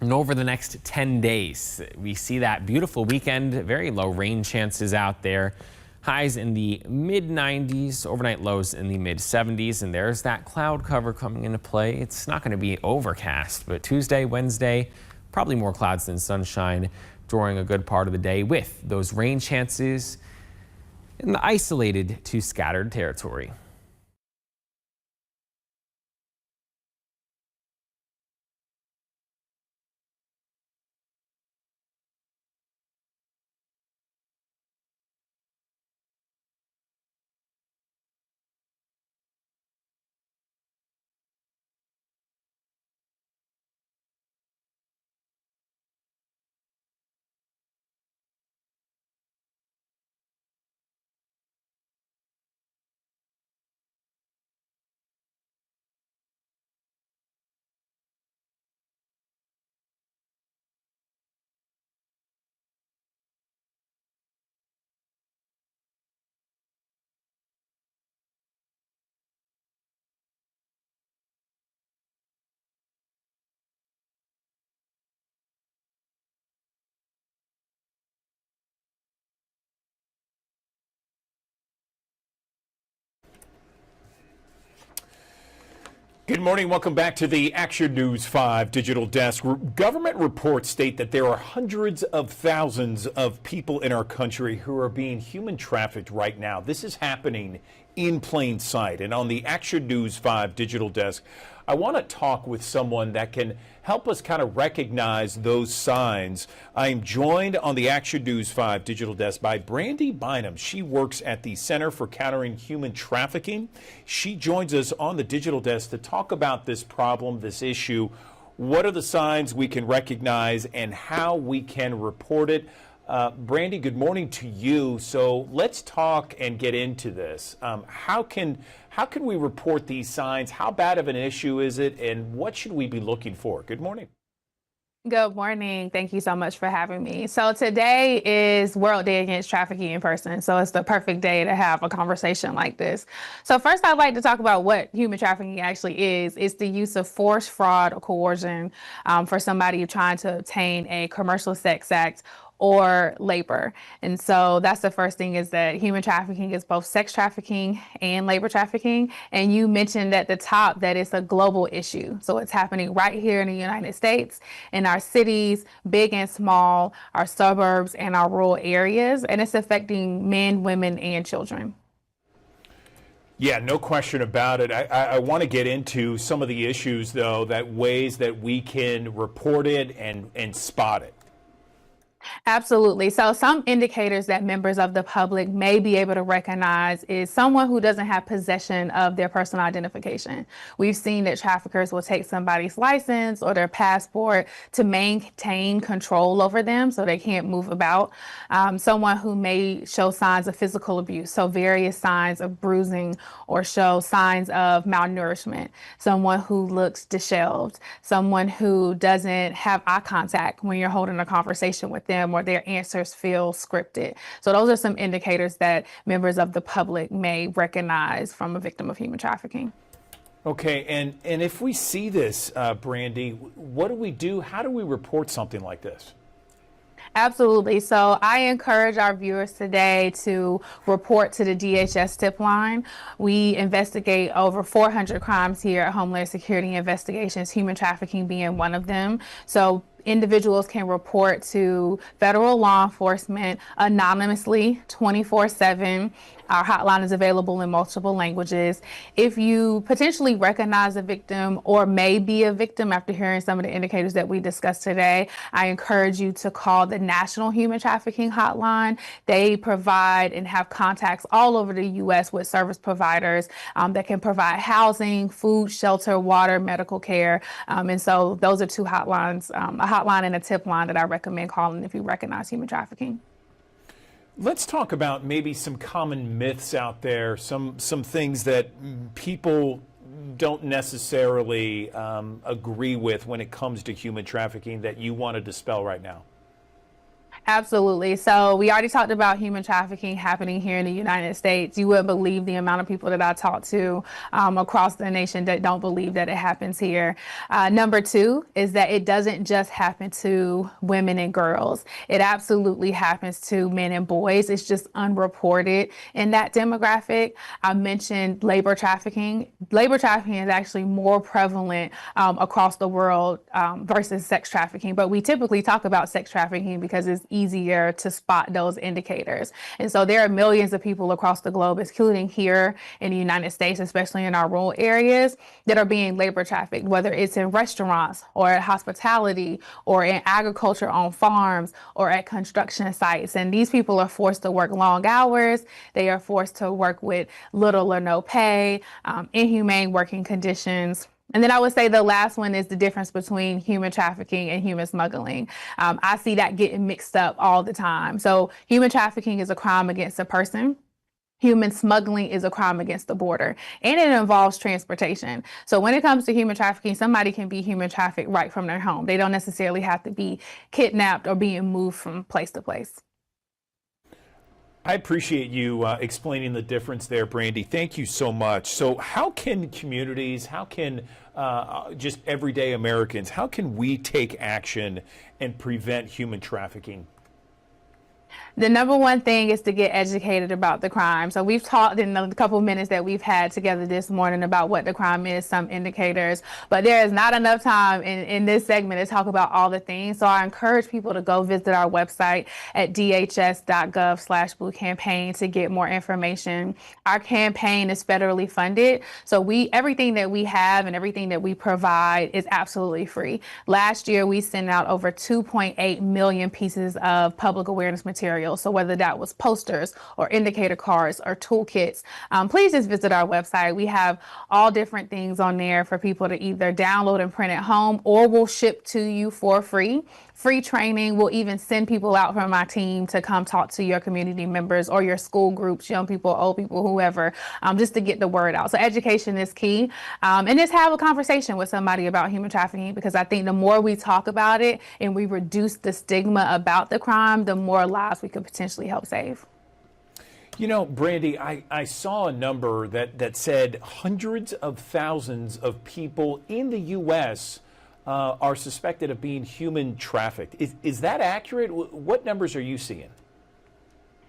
And over the next 10 days, we see that beautiful weekend, very low rain chances out there. Highs in the mid-90s, overnight lows in the mid-70s, and there's that cloud cover coming into play. It's not going to be overcast, but Tuesday, Wednesday, probably more clouds than sunshine during a good part of the day with those rain chances in the isolated to scattered territory. Good morning. Welcome back to the Action News 5 Digital Desk. Government reports state that there are hundreds of thousands of people in our country who are being human trafficked right now. This is happening in plain sight. And on the Action News 5 Digital Desk, I want to talk with someone that can help us kind of recognize those signs. I am joined on the Action News 5 Digital Desk by Brandy Bynum. She works at the Center for Countering Human Trafficking. She joins us on the Digital Desk to talk about this problem, this issue. What are the signs we can recognize and how we can report it? Brandy, good morning to you. So let's talk and get into this. How can we report these signs? How bad of an issue is it? And what should we be looking for? Good morning. Good morning. Thank you so much for having me. So today is World Day Against Trafficking in Person. So it's the perfect day to have a conversation like this. So first, I'd like to talk about what human trafficking actually is. It's the use of force, fraud, or coercion for somebody trying to obtain a commercial sex act or labor. And so that's the first thing, is that human trafficking is both sex trafficking and labor trafficking. And you mentioned at the top that it's a global issue. So it's happening right here in the United States, in our cities, big and small, our suburbs and our rural areas. And it's affecting men, women, and children. Yeah, no question about it. I want to get into some of the issues, though, that ways that we can report it and spot it. Absolutely. So some indicators that members of the public may be able to recognize is someone who doesn't have possession of their personal identification. We've seen that traffickers will take somebody's license or their passport to maintain control over them so they can't move about. Someone who may show signs of physical abuse, so various signs of bruising, or show signs of malnourishment. Someone who looks disheveled. Someone who doesn't have eye contact when you're holding a conversation with them, or their answers feel scripted. So those are some indicators that members of the public may recognize from a victim of human trafficking. Okay, and if we see this, Brandy, what do we do? How do we report something like this? Absolutely. So I encourage our viewers today to report to the DHS tip line. We investigate over 400 crimes here at Homeland Security Investigations, human trafficking being one of them. So individuals can report to federal law enforcement anonymously 24/7. Our hotline is available in multiple languages. If you potentially recognize a victim or may be a victim after hearing some of the indicators that we discussed today, I encourage you to call the National Human Trafficking Hotline. They provide and have contacts all over the U.S. with service providers that can provide housing, food, shelter, water, medical care. And so those are two hotlines, a hotline and a tip line that I recommend calling if you recognize human trafficking. Let's talk about maybe some common myths out there, some things that people don't necessarily agree with when it comes to human trafficking that you want to dispel right now. Absolutely. So we already talked about human trafficking happening here in the United States. You wouldn't believe the amount of people that I talk to across the nation that don't believe that it happens here. Number two is that it doesn't just happen to women and girls. It absolutely happens to men and boys. It's just unreported in that demographic. I mentioned labor trafficking. Labor trafficking is actually more prevalent across the world versus sex trafficking. But we typically talk about sex trafficking because it's easier to spot those indicators. And so there are millions of people across the globe, including here in the United States, especially in our rural areas, that are being labor trafficked, whether it's in restaurants or at hospitality or in agriculture on farms or at construction sites. And these people are forced to work long hours. They are forced to work with little or no pay, inhumane working conditions. And then I would say the last one is the difference between human trafficking and human smuggling. I see that getting mixed up all the time. So human trafficking is a crime against a person. Human smuggling is a crime against the border, and it involves transportation. So when it comes to human trafficking, somebody can be human trafficked right from their home. They don't necessarily have to be kidnapped or being moved from place to place. I appreciate you explaining the difference there, Brandy. Thank you so much. So how can communities, how can just everyday Americans, how can we take action and prevent human trafficking? The number one thing is to get educated about the crime. So we've talked in the couple minutes that we've had together this morning about what the crime is, some indicators, but there is not enough time in this segment to talk about all the things. So I encourage people to go visit our website at dhs.gov/blue campaign to get more information. Our campaign is federally funded. So everything that we have and everything that we provide is absolutely free. Last year, we sent out over 2.8 million pieces of public awareness material. So whether that was posters or indicator cards or toolkits, please just visit our website. We have all different things on there for people to either download and print at home, or we'll ship to you for free. Free training. We'll even send people out from my team to come talk to your community members or your school groups, young people, old people, whoever, just to get the word out. So education is key. And just have a conversation with somebody about human trafficking, because I think the more we talk about it and we reduce the stigma about the crime, the more lives we could potentially help save. You know, Brandy, I saw a number that said hundreds of thousands of people in the U.S. Are suspected of being human trafficked. Is that accurate? What numbers are you seeing?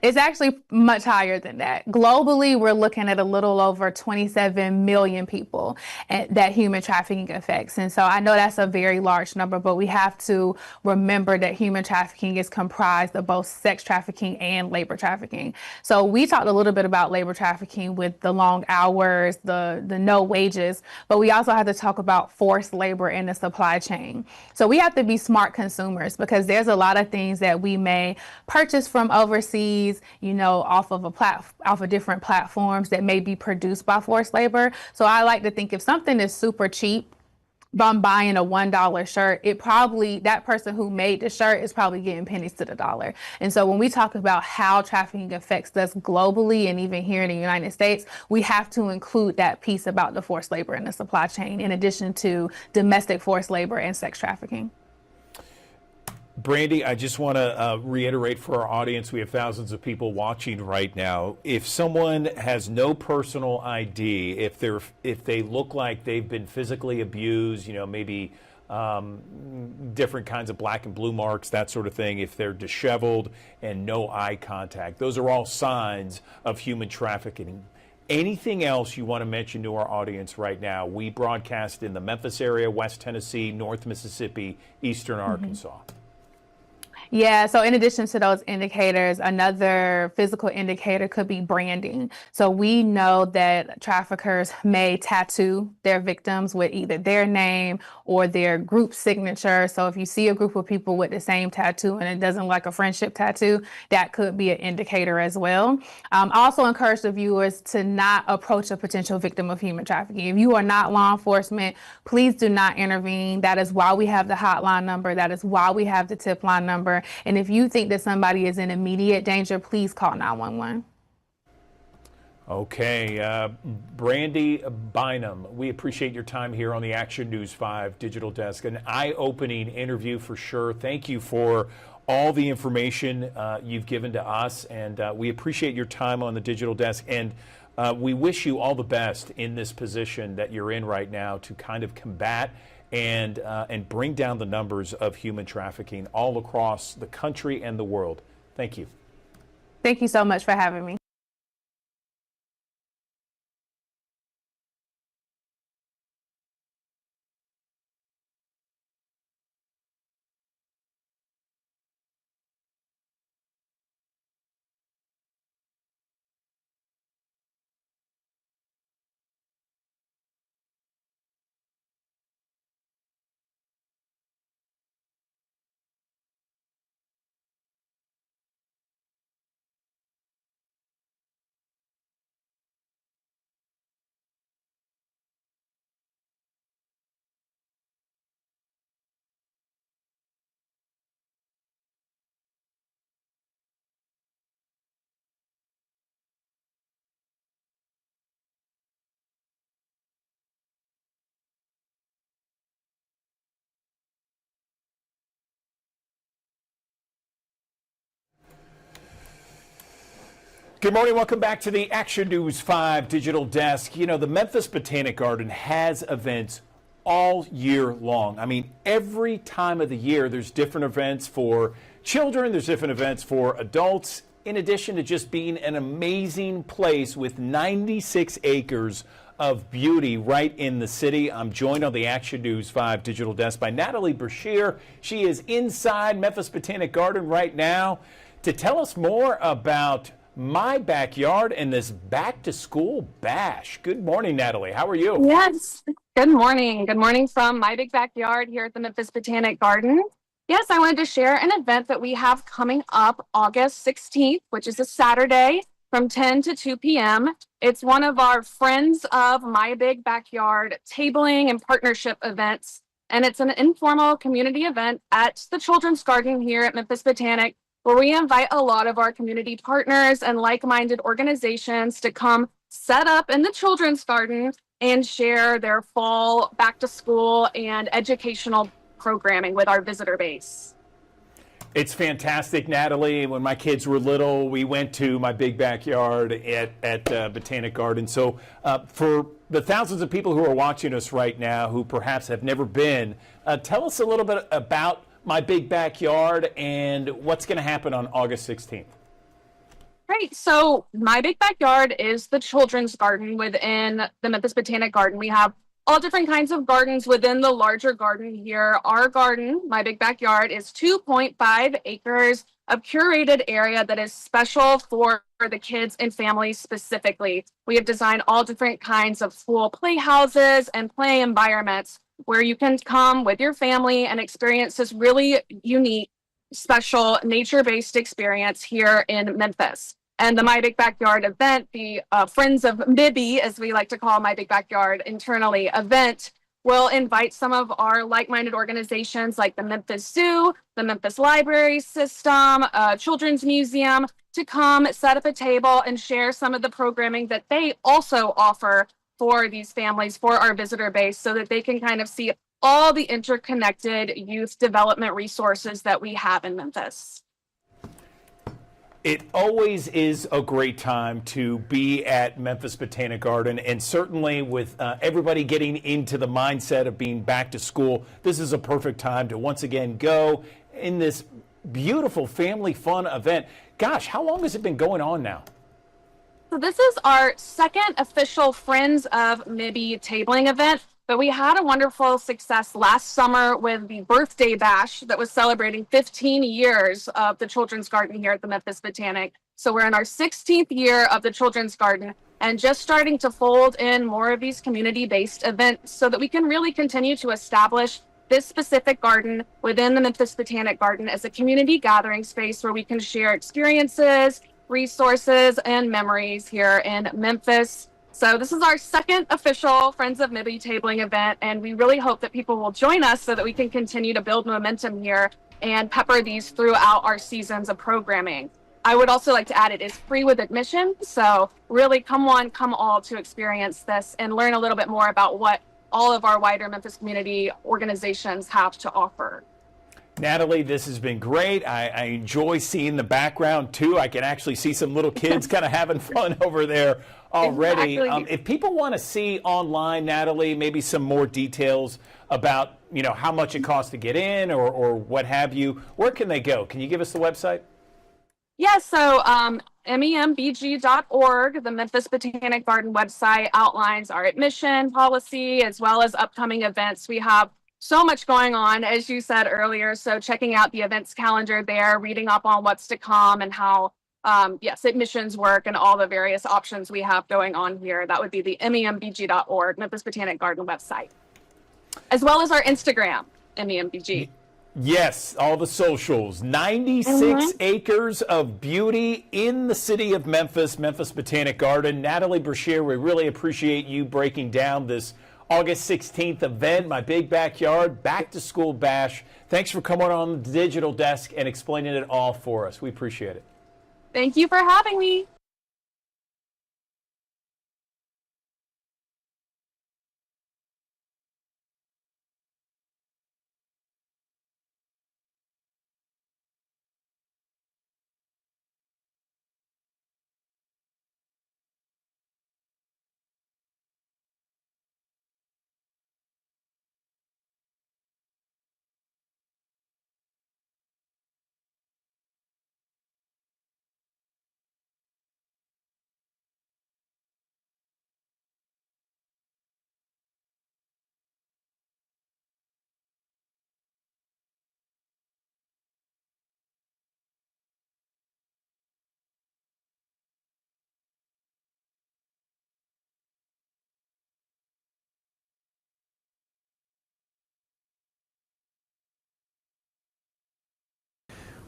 It's actually much higher than that. Globally, we're looking at a little over 27 million people that human trafficking affects. And so I know that's a very large number, but we have to remember that human trafficking is comprised of both sex trafficking and labor trafficking. So we talked a little bit about labor trafficking with the long hours, the no wages, but we also have to talk about forced labor in the supply chain. So we have to be smart consumers, because there's a lot of things that we may purchase from overseas, off of different platforms that may be produced by forced labor. So I like to think if something is super cheap, if I'm buying a $1 shirt, that person who made the shirt is probably getting pennies to the dollar. And so when we talk about how trafficking affects us globally and even here in the United States, we have to include that piece about the forced labor in the supply chain, in addition to domestic forced labor and sex trafficking. Brandy, I just want to reiterate for our audience, we have thousands of people watching right now. If someone has no personal ID, if they look like they've been physically abused, maybe different kinds of black and blue marks, that sort of thing, if they're disheveled and no eye contact, those are all signs of human trafficking. Anything else you want to mention to our audience right now? We broadcast in the Memphis area, West Tennessee, North Mississippi, Eastern Arkansas. Yeah, so in addition to those indicators, another physical indicator could be branding. So we know that traffickers may tattoo their victims with either their name or their group signature. So if you see a group of people with the same tattoo and it doesn't look like a friendship tattoo, that could be an indicator as well. I also encourage the viewers to not approach a potential victim of human trafficking. If you are not law enforcement, please do not intervene. That is why we have the hotline number. That is why we have the tip line number. And if you think that somebody is in immediate danger, please call 911. Okay, Brandy Bynum, we appreciate your time here on the Action News 5 Digital Desk. An eye-opening interview for sure. Thank you for all the information you've given to us, and we appreciate your time on the Digital Desk. And we wish you all the best in this position that you're in right now to kind of combat and bring down the numbers of human trafficking all across the country and the world. Thank you. Thank you so much for having me. Good morning. Welcome back to the Action News 5 Digital Desk. You know, the Memphis Botanic Garden has events all year long. I mean, every time of the year, there's different events for children, there's different events for adults, in addition to just being an amazing place with 96 acres of beauty right in the city. I'm joined on the Action News 5 Digital Desk by Natalie Brashear. She is inside Memphis Botanic Garden right now to tell us more about My Backyard and this back to school bash. Good morning, Natalie. How are you? Yes. Good morning. Good morning from My Big Backyard here at the Memphis Botanic Garden. Yes, I wanted to share an event that we have coming up August 16th, which is a Saturday from 10 to 2 p.m. It's one of our Friends of My Big Backyard tabling and partnership events. And it's an informal community event at the Children's Garden here at Memphis Botanic, where we invite a lot of our community partners and like-minded organizations to come set up in the Children's Garden and share their fall back to school and educational programming with our visitor base. It's fantastic, Natalie. When my kids were little, we went to My Big Backyard at Botanic Garden. So for the thousands of people who are watching us right now who perhaps have never been, tell us a little bit about My Big Backyard and what's going to happen on August 16th. Great. So My Big Backyard is the children's garden within the Memphis Botanic Garden. We have all different kinds of gardens within the larger garden here. Our garden, My Big Backyard, is 2.5 acres of curated area that is special for the kids and families specifically. We have designed all different kinds of full playhouses and play environments where you can come with your family and experience this really unique, special nature-based experience here in Memphis. And the My Big Backyard event, the Friends of MIBI, as we like to call My Big Backyard internally, event will invite some of our like-minded organizations like the Memphis Zoo, the Memphis Library System, Children's Museum, to come set up a table and share some of the programming that they also offer for these families, for our visitor base, so that they can kind of see all the interconnected youth development resources that we have in Memphis. It always is a great time to be at Memphis Botanic Garden, and certainly with everybody getting into the mindset of being back to school, this is a perfect time to once again go in this beautiful family fun event. Gosh, how long has it been going on now? So this is our second official Friends of MIBI tabling event. but we had a wonderful success last summer with the birthday bash that was celebrating 15 years of the Children's Garden here at the Memphis Botanic. So we're in our 16th year of the Children's Garden and just starting to fold in more of these community-based events so that we can really continue to establish this specific garden within the Memphis Botanic Garden as a community gathering space where we can share experiences, resources, and memories here in Memphis. So this is our second official Friends of Mibby tabling event, and we really hope that people will join us so that we can continue to build momentum here and pepper these throughout our seasons of programming. I would also like to add it is free with admission, so really come on, come all to experience this and learn a little bit more about what all of our wider Memphis community organizations have to offer. Natalie, this has been great. I enjoy seeing the background too. I can actually see some little kids kind of having fun over there already. Exactly. If people want to see online, Natalie, maybe some more details about, you know, how much it costs to get in or what have you, where can they go? Can you give us the website? Yes, so membg.org, the Memphis Botanic Garden website, outlines our admission policy as well as upcoming events. We have so much going on, as you said earlier, so checking out the events calendar there, reading up on what's to come and how, yes, admissions work and all the various options we have going on here. That would be the membg.org, Memphis Botanic Garden website, as well as our Instagram, membg. Yes, all the socials. 96 acres of beauty in the city of Memphis, Memphis Botanic Garden. Natalie Brashear, we really appreciate you breaking down this August 16th event, My Big Backyard, Back to School Bash. Thanks for coming on the digital desk and explaining it all for us. We appreciate it. Thank you for having me.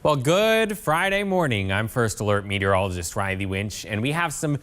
Well, good Friday morning. I'm First Alert meteorologist Riley Winch, and we have some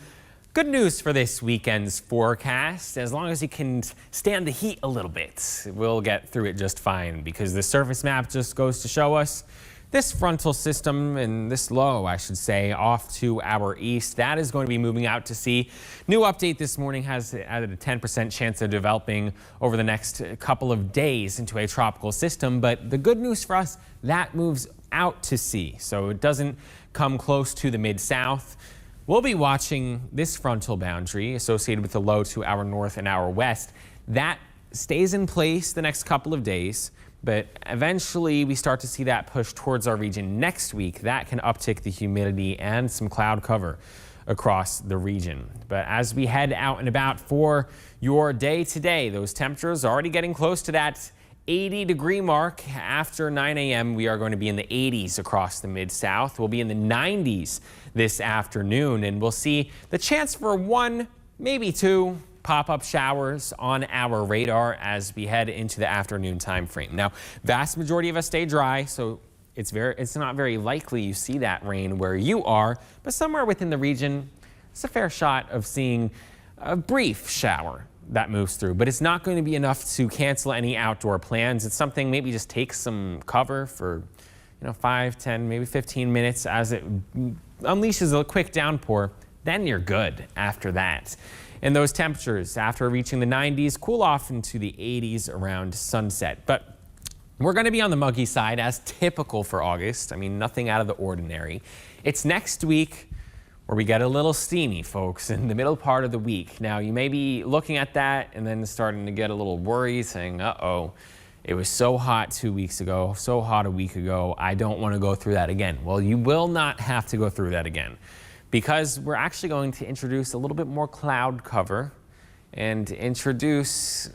good news for this weekend's forecast. As long as you can stand the heat a little bit, we'll get through it just fine, because the surface map just goes to show us this frontal system, and this low, I should say, off to our east, that is going to be moving out to sea. New update this morning has added a 10% chance of developing over the next couple of days into a tropical system. But the good news for us, that moves out to sea, so it doesn't come close to the mid-south. We'll be watching this frontal boundary associated with the low to our north and our west. That stays in place the next couple of days, but eventually we start to see that push towards our region next week. That can uptick the humidity and some cloud cover across the region. But as we head out and about for your day today, those temperatures are already getting close to that 80-degree mark. After 9 a.m., we are going to be in the 80s across the Mid-South. We'll be in the 90s this afternoon, and we'll see the chance for 1, maybe 2 pop-up showers on our radar as we head into the afternoon time frame. Now, vast majority of us stay dry, so it's not very likely you see that rain where you are, but somewhere within the region, it's a fair shot of seeing a brief shower that moves through, but it's not going to be enough to cancel any outdoor plans. It's something maybe just take some cover for 5, 10, maybe 15 minutes as it unleashes a quick downpour. Then you're good after that. And those temperatures, after reaching the 90s, cool off into the 80s around sunset. But we're going to be on the muggy side, as typical for August. I mean, nothing out of the ordinary. It's next week where we get a little steamy, folks, in the middle part of the week. Now, you may be looking at that and then starting to get a little worried, saying, uh-oh, it was so hot 2 weeks ago, so hot a week ago, I don't want to go through that again. Well, you will not have to go through that again, because we're actually going to introduce a little bit more cloud cover and introduce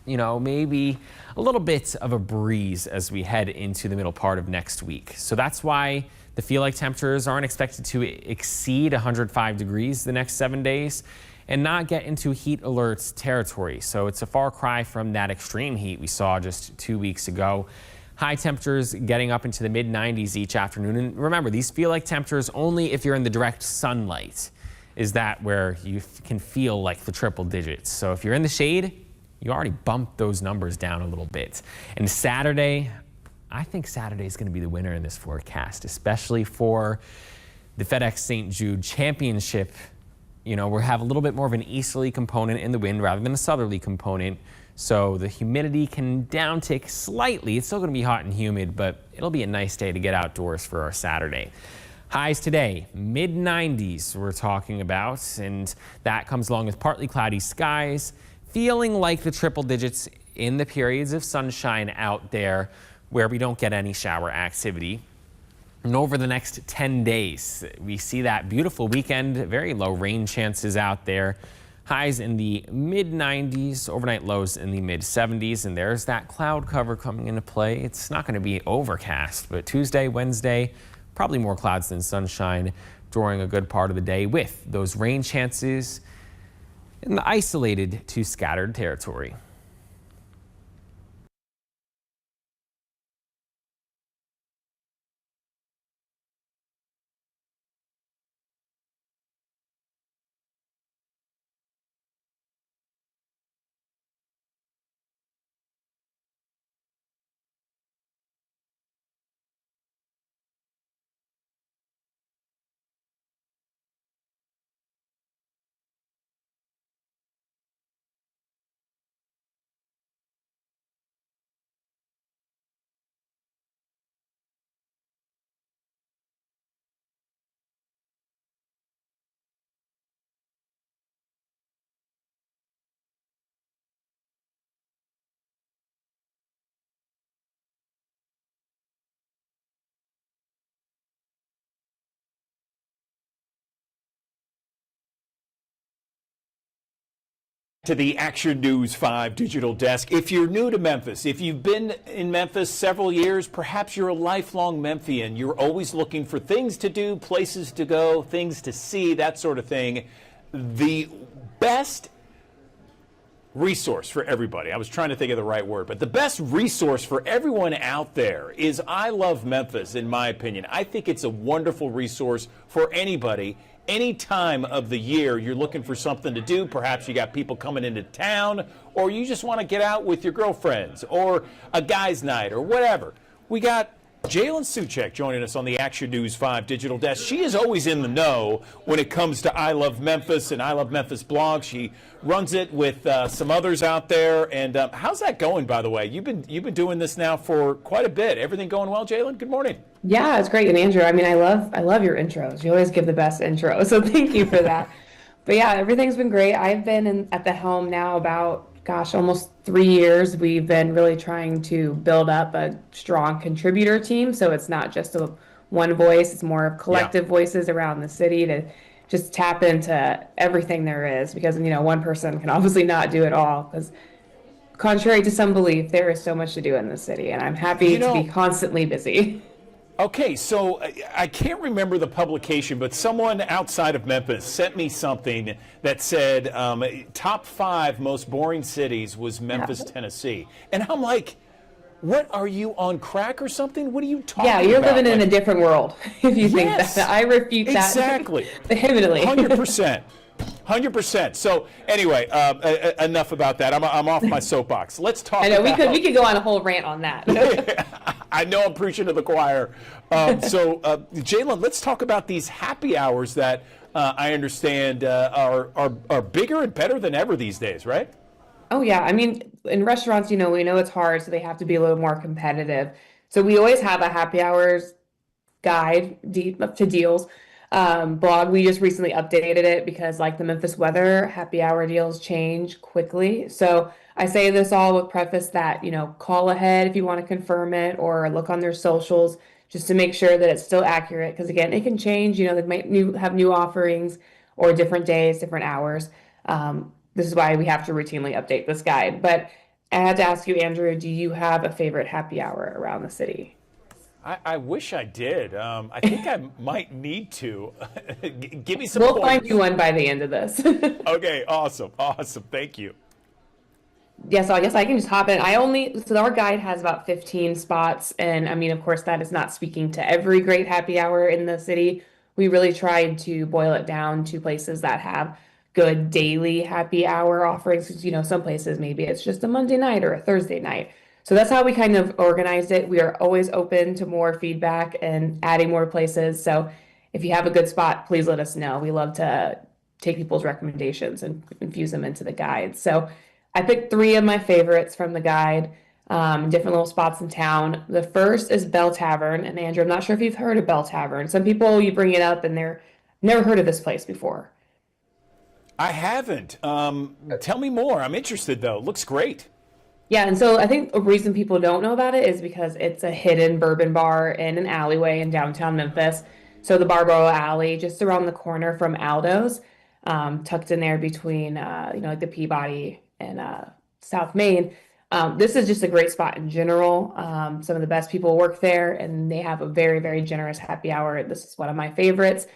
maybe a little bit of a breeze as we head into the middle part of next week. So that's why the feel-like temperatures aren't expected to exceed 105 degrees the next 7 days and not get into heat alerts territory. So it's a far cry from that extreme heat we saw just 2 weeks ago. High temperatures getting up into the mid-90s each afternoon. And remember, these feel-like temperatures only if you're in the direct sunlight is that where you can feel like the triple digits. So if you're in the shade, you already bumped those numbers down a little bit. And Saturday, I think Saturday is going to be the winner in this forecast, especially for the FedEx St. Jude Championship. We have a little bit more of an easterly component in the wind rather than a southerly component. So the humidity can downtick slightly. It's still going to be hot and humid, but it'll be a nice day to get outdoors for our Saturday. Highs today, mid-90s we're talking about, and that comes along with partly cloudy skies, feeling like the triple digits in the periods of sunshine out there where we don't get any shower activity. And over the next 10 days, we see that beautiful weekend, very low rain chances out there. Highs in the mid-90s, overnight lows in the mid-70s, and there's that cloud cover coming into play. It's not going to be overcast, but Tuesday, Wednesday, probably more clouds than sunshine during a good part of the day with those rain chances in the isolated to scattered territory. To the Action News 5 digital desk. If you're new to Memphis, if you've been in Memphis several years, perhaps you're a lifelong Memphian. You're always looking for things to do, places to go, things to see, that sort of thing. The best resource for everybody, I was trying to think of the right word, but the best resource for everyone out there is I Love Memphis, in my opinion. I think it's a wonderful resource for anybody. Any time of the year you're looking for something to do, perhaps you got people coming into town, or you just want to get out with your girlfriends, or a guy's night, or whatever. We got Jalen Suchek joining us on the Action News 5 digital desk. She is always in the know when it comes to I Love Memphis and I Love Memphis blog. She runs it with some others out there. And how's that going, by the way? You've been doing this now for quite a bit. Everything going well, Jalen? Good morning. Yeah, it's great. And Andrew, I mean, I love your intros. You always give the best intro, so thank you for that. But yeah, everything's been great. I've been at the helm now about, almost 3 years. We've been really trying to build up a strong contributor team, so it's not just one voice, it's more of collective voices around the city to just tap into everything there is, because one person can obviously not do it all, because contrary to some belief, there is so much to do in the city, and I'm happy to be constantly busy. Okay, so I can't remember the publication, but someone outside of Memphis sent me something that said top 5 most boring cities was Memphis, Tennessee. And I'm like, what, are you on crack or something? What are you talking about? Yeah, you're living in a different world if you think that. I refute that exactly. vehemently. 100%. 100%. So anyway, enough about that. I'm off my soapbox. Let's talk. I know about... we could go on a whole rant on that. I know I'm preaching to the choir. Jalen, let's talk about these happy hours that I understand are bigger and better than ever these days, right? Oh yeah, I mean, in restaurants, we know it's hard, so they have to be a little more competitive. So we always have a happy hours guide to deals. Blog. We just recently updated it because, like the Memphis weather, happy hour deals change quickly. So I say this all with preface that, call ahead if you want to confirm it, or look on their socials just to make sure that it's still accurate. Because again, it can change. They might have new offerings or different days, different hours. This is why we have to routinely update this guide. But I had to ask you, Andrew, do you have a favorite happy hour around the city? I wish I did. I think I might need to. Give me some We'll find pointers. you one by the end of this. Okay, awesome. Thank you. Yeah, so I guess I can just hop in. So our guide has about 15 spots. And I mean, of course, that is not speaking to every great happy hour in the city. We really tried to boil it down to places that have good daily happy hour offerings. 'Cause, some places maybe it's just a Monday night or a Thursday night. So that's how we kind of organized it. We are always open to more feedback and adding more places. So if you have a good spot, please let us know. We love to take people's recommendations and infuse them into the guide. So I picked 3 of my favorites from the guide, different little spots in town. The first is Bell Tavern. And Andrew, I'm not sure if you've heard of Bell Tavern. Some people, you bring it up and they're never heard of this place before. I haven't. Tell me more. I'm interested, though. Looks great. Yeah, and so I think a reason people don't know about it is because it's a hidden bourbon bar in an alleyway in downtown Memphis. So the Barbaro Alley, just around the corner from Aldo's, tucked in there between, like the Peabody and South Main. This is just a great spot in general. Some of the best people work there, and they have a very, very generous happy hour. This is one of my favorites.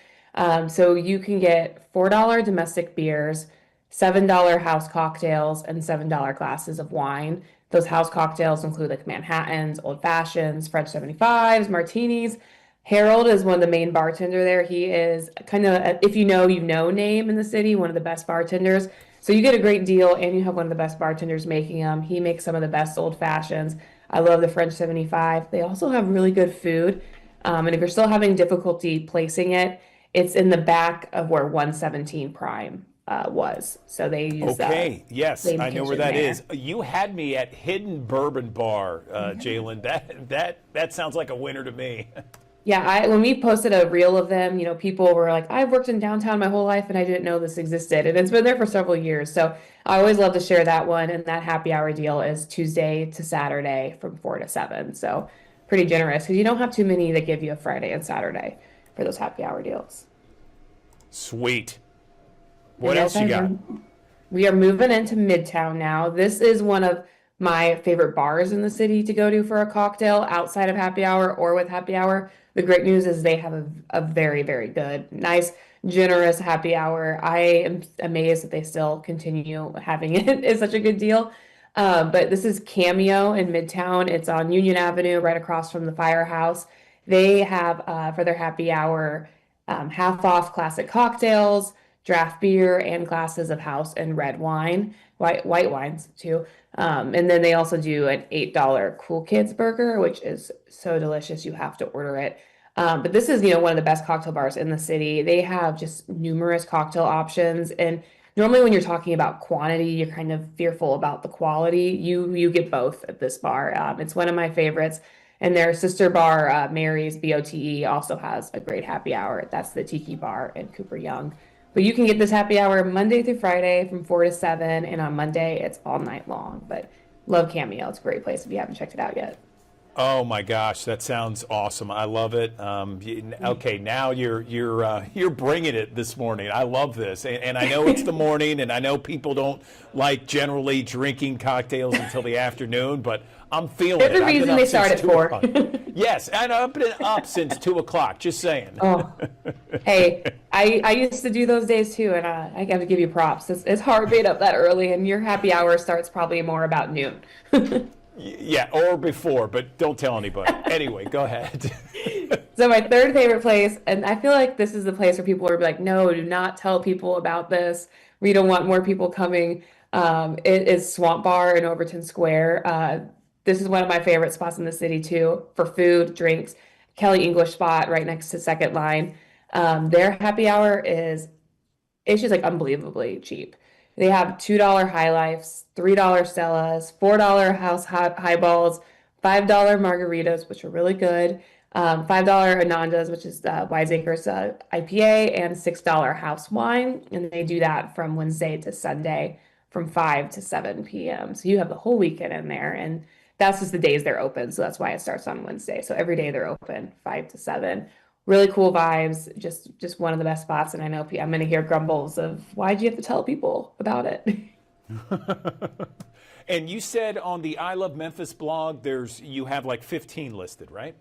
So you can get $4 domestic beers, $7 house cocktails, and $7 glasses of wine. Those house cocktails include like Manhattans, Old Fashions, French 75s, martinis. Harold is one of the main bartender there. He is kind of, if you know name in the city, one of the best bartenders. So you get a great deal and you have one of the best bartenders making them. He makes some of the best Old Fashions. I love the French 75. They also have really good food. And if you're still having difficulty placing it, it's in the back of where 117 Prime was. So they use Okay, yes, same I know where kitchen that there. is. You had me at Hidden Bourbon Bar, Jalen. That sounds like a winner to me. Yeah, when we posted a reel of them, people were like, I've worked in downtown my whole life and I didn't know this existed. And it's been there for several years. So I always love to share that one. And that happy hour deal is Tuesday to Saturday from 4 to 7. So pretty generous because you don't have too many that give you a Friday and Saturday for those happy hour deals. Sweet. What And else you yes, got? We are moving into Midtown now. This is one of my favorite bars in the city to go to for a cocktail outside of happy hour or with happy hour. The great news is they have a very, very good, nice, generous happy hour. I am amazed that they still continue having it. It's such a good deal. But this is Cameo in Midtown. It's on Union Avenue, right across from the Firehouse. They have, for their happy hour, half off classic cocktails, draft beer, and glasses of house and red wine, white wines too. And then they also do an $8 Cool Kids burger, which is so delicious. You have to order it. But this is, one of the best cocktail bars in the city. They have just numerous cocktail options. And normally when you're talking about quantity, you're kind of fearful about the quality. You get both at this bar. It's one of my favorites. And their sister bar, Mary's BOTE, also has a great happy hour. That's the Tiki Bar in Cooper Young. But you can get this happy hour Monday through Friday from 4 to 7. And on Monday, it's all night long. But love Cameo. It's a great place if you haven't checked it out yet. Oh my gosh, that sounds awesome. I love it. Okay, now you're bringing it this morning. I love this, and I know it's the morning, and I know people don't like generally drinking cocktails until the afternoon, but I'm feeling There's it. a I've been reason up they since start at 2 4. o'clock. Yes, and I've been up since 2 o'clock. Just saying. Oh, hey, I used to do those days too, and I got to give you props. It's hard being up that early, and your happy hour starts probably more about noon. Yeah, or before, but don't tell anybody. Anyway, go ahead. So my third favorite place, and I feel like this is the place where people are like, no, do not tell people about this. We don't want more people coming. It is Swamp Bar in Overton Square. This is one of my favorite spots in the city too, for food, drinks. Kelly English spot right next to Second Line. Their happy hour it's just like unbelievably cheap. They have $2 High Lifes, $3 Stellas, $4 House Highballs, $5 margaritas, which are really good, $5 Anandas, which is Wiseacres IPA, and $6 house wine. And they do that from Wednesday to Sunday from 5 to 7 p.m. So you have the whole weekend in there. And that's just the days they're open. So that's why it starts on Wednesday. So every day they're open 5 to 7. Really cool vibes, just one of the best spots. And I know I'm going to hear grumbles of, why'd you have to tell people about it? And you said on the I Love Memphis blog, you have like 15 listed, right?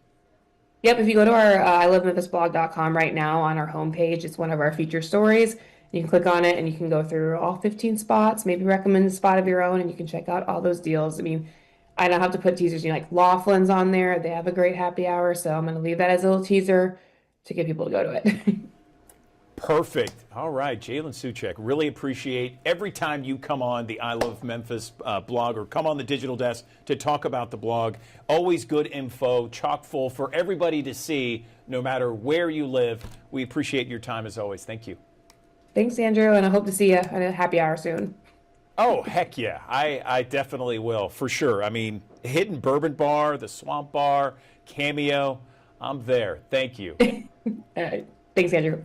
Yep, if you go to our ilovememphisblog.com right now on our homepage, it's one of our feature stories. You can click on it and you can go through all 15 spots, maybe recommend a spot of your own, and you can check out all those deals. I mean, I don't have to put teasers, like Laughlin's on there. They have a great happy hour, so I'm going to leave that as a little teaser to get people to go to it. Perfect. All right, Jalen Suchek, really appreciate every time you come on the I Love Memphis blog or come on the Digital Desk to talk about the blog. Always good info, chock full for everybody to see, no matter where you live. We appreciate your time as always. Thank you. Thanks, Andrew, and I hope to see you at a happy hour soon. Oh, heck yeah. I definitely will, for sure. I mean, Hidden Bourbon Bar, the Swamp Bar, Cameo, I'm there. Thank you. All right. Thanks, Andrew.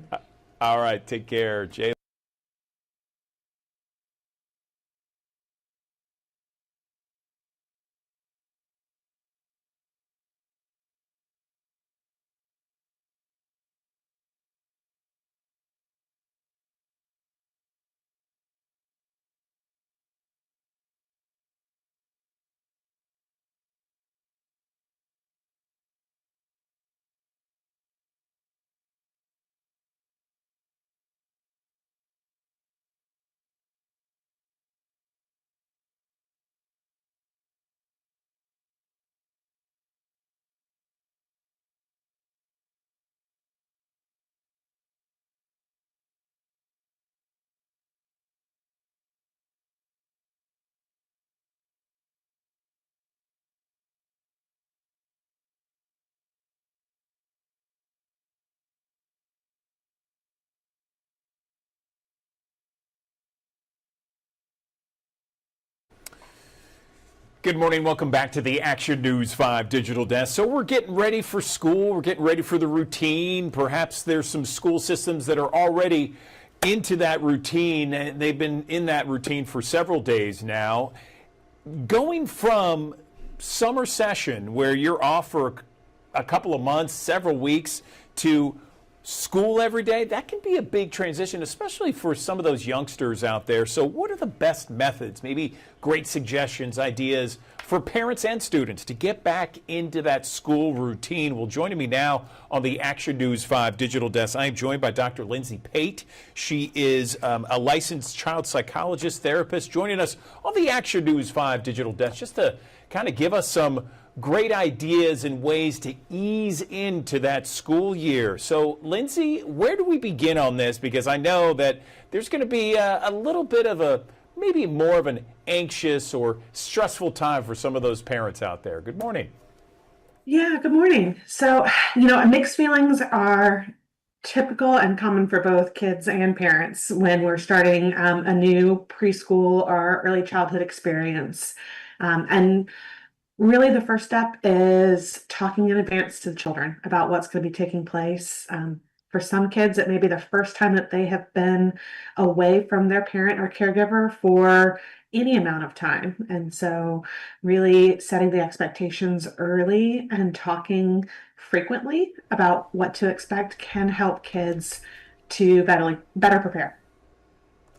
All right, take care, Jay. Good morning. Welcome back to the Action News 5 Digital Desk. So we're getting ready for school. We're getting ready for the routine. Perhaps there's some school systems that are already into that routine, and they've been in that routine for several days now. Going from summer session, where you're off for a couple of months, several weeks, to school every day, that can be a big transition, especially for some of those youngsters out there. So what are the best methods, maybe great suggestions, ideas for parents and students to get back into that school routine? Well, joining me now on the Action News 5 Digital Desk, I am joined by Dr. Lindsay Pate. She is a licensed child psychologist, therapist, joining us on the Action News 5 Digital Desk just to kind of give us some great ideas and ways to ease into that school year. So, Lindsay, where do we begin on this? Because I know that there's going to be a little bit of maybe more of an anxious or stressful time for some of those parents out there. Good morning. Yeah, good morning. So, mixed feelings are typical and common for both kids and parents when we're starting a new preschool or early childhood experience. And really, the first step is talking in advance to the children about what's going to be taking place. For some kids, it may be the first time that they have been away from their parent or caregiver for any amount of time. And so really setting the expectations early and talking frequently about what to expect can help kids to better prepare.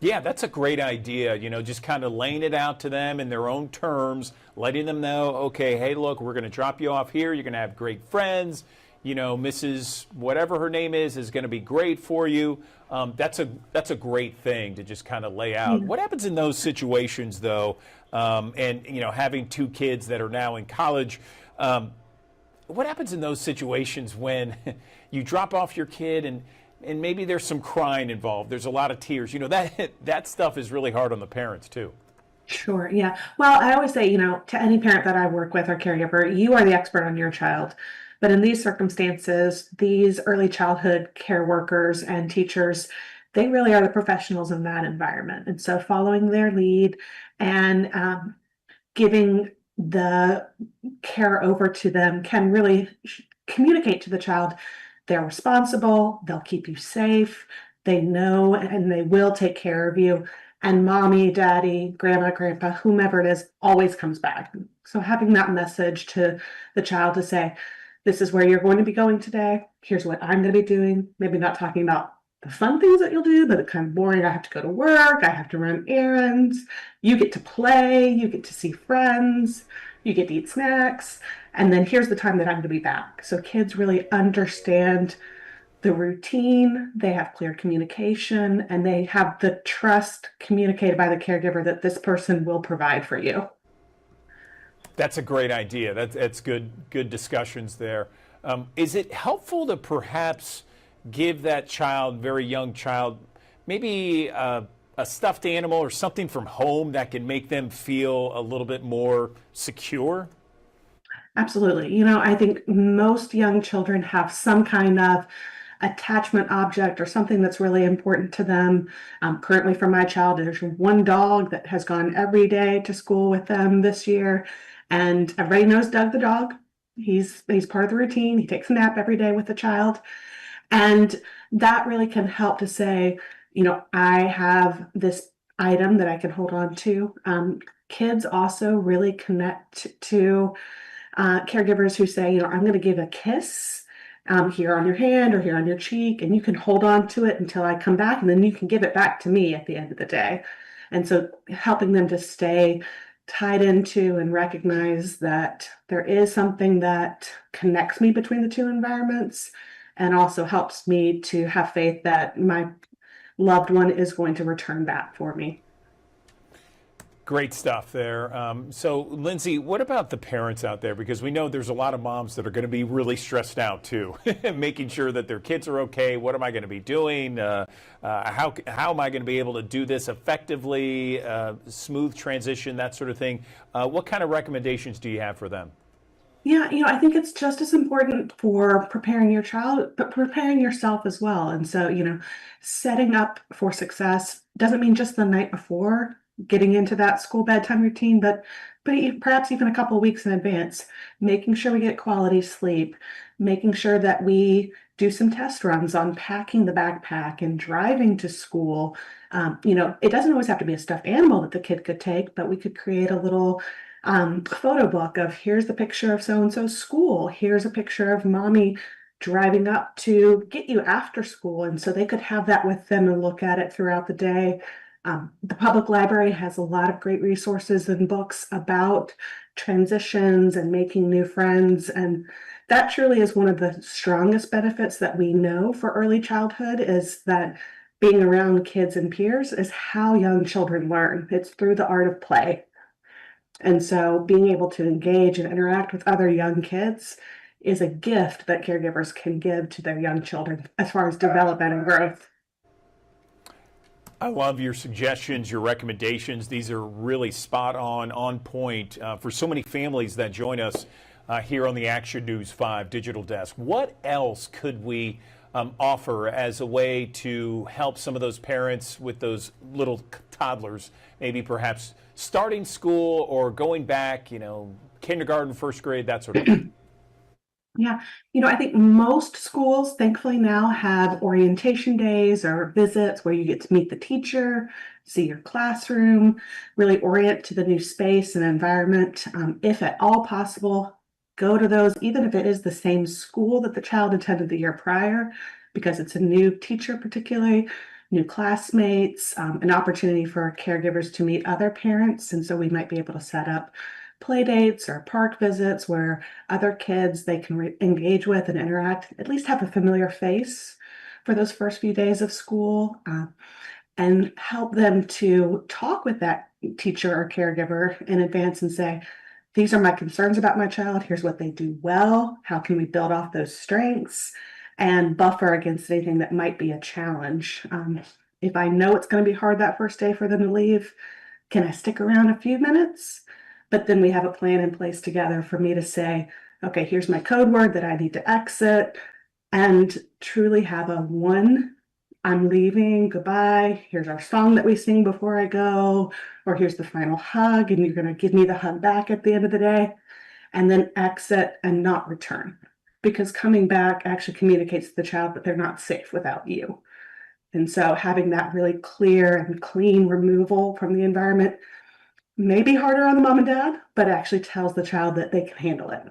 Yeah, that's a great idea. Just kind of laying it out to them in their own terms, letting them know, okay, hey, look, we're going to drop you off here. You're going to have great friends. Mrs. whatever her name is going to be great for you. That's a great thing to just kind of lay out. What happens in those situations, though? And having two kids that are now in college, what happens in those situations when you drop off your kid and maybe there's some crying involved? There's a lot of tears. That stuff is really hard on the parents too. Sure. Yeah. Well, I always say, to any parent that I work with or caregiver, you are the expert on your child. But in these circumstances, these early childhood care workers and teachers, they really are the professionals in that environment. And so following their lead and giving the care over to them can really communicate to the child they're responsible, they'll keep you safe, they know and they will take care of you. And mommy, daddy, grandma, grandpa, whomever it is, always comes back. So having that message to the child to say, this is where you're going to be going today. Here's what I'm going to be doing. Maybe not talking about the fun things that you'll do, but the kind of boring, I have to go to work, I have to run errands. You get to play, you get to see friends, you get to eat snacks, and then here's the time that I'm going to be back. So kids really understand the routine, they have clear communication, and they have the trust communicated by the caregiver that this person will provide for you. That's a great idea. That's good discussions there. Is it helpful to perhaps give that child, very young child, maybe a stuffed animal or something from home that can make them feel a little bit more secure? Absolutely. You know, I think most young children have some kind of attachment object or something that's really important to them. Currently, for my child, there's one dog that has gone every day to school with them this year, and everybody knows Doug the dog. He's part of the routine. He takes a nap every day with the child, and that really can help to say, you know, I have this item that I can hold on to. Kids also really connect to caregivers who say, you know, I'm going to give a kiss here on your hand or here on your cheek, and you can hold on to it until I come back, and then you can give it back to me at the end of the day. And so helping them to stay tied into and recognize that there is something that connects me between the two environments, and also helps me to have faith that my loved one is going to return back for me. Great stuff there. So, Lindsay, what about the parents out there? Because we know there's a lot of moms that are going to be really stressed out too, making sure that their kids are okay. What am I going to be doing? How am I going to be able to do this effectively? Smooth transition, that sort of thing. What kind of recommendations do you have for them? Yeah, you know, I think it's just as important for preparing your child, but preparing yourself as well. And so, you know, setting up for success doesn't mean just the night before getting into that school bedtime routine, but perhaps even a couple of weeks in advance, making sure we get quality sleep, making sure that we do some test runs on packing the backpack and driving to school. You know, it doesn't always have to be a stuffed animal that the kid could take, but we could create a little photo book of, here's the picture of so-and-so's school, here's a picture of mommy driving up to get you after school. And so they could have that with them and look at it throughout the day. The public library has a lot of great resources and books about transitions and making new friends. And that truly is one of the strongest benefits that we know for early childhood, is that being around kids and peers is how young children learn. It's through the art of play. And so being able to engage and interact with other young kids is a gift that caregivers can give to their young children as far as development and growth. I love your suggestions, your recommendations. These are really spot on point for so many families that join us here on the Action News 5 Digital Desk. What else could we offer as a way to help some of those parents with those little toddlers, maybe perhaps starting school or going back, you know, kindergarten, first grade, that sort of thing? Yeah, you know, I think most schools, thankfully, now have orientation days or visits where you get to meet the teacher, see your classroom, really orient to the new space and environment. If at all possible, go to those, even if it is the same school that the child attended the year prior, because it's a new teacher, particularly new classmates, an opportunity for caregivers to meet other parents. And so we might be able to set up play dates or park visits where other kids they can engage with and interact, at least have a familiar face for those first few days of school, and help them to talk with that teacher or caregiver in advance and say, these are my concerns about my child. Here's what they do well. How can we build off those strengths and buffer against anything that might be a challenge? If I know it's going to be hard that first day for them to leave, can I stick around a few minutes? But then we have a plan in place together for me to say, okay, here's my code word that I need to exit, and truly have a one, I'm leaving, goodbye, here's our song that we sing before I go, or here's the final hug, and you're going to give me the hug back at the end of the day, and then exit and not return. Because coming back actually communicates to the child that they're not safe without you. And so having that really clear and clean removal from the environment may be harder on the mom and dad, but actually tells the child that they can handle it.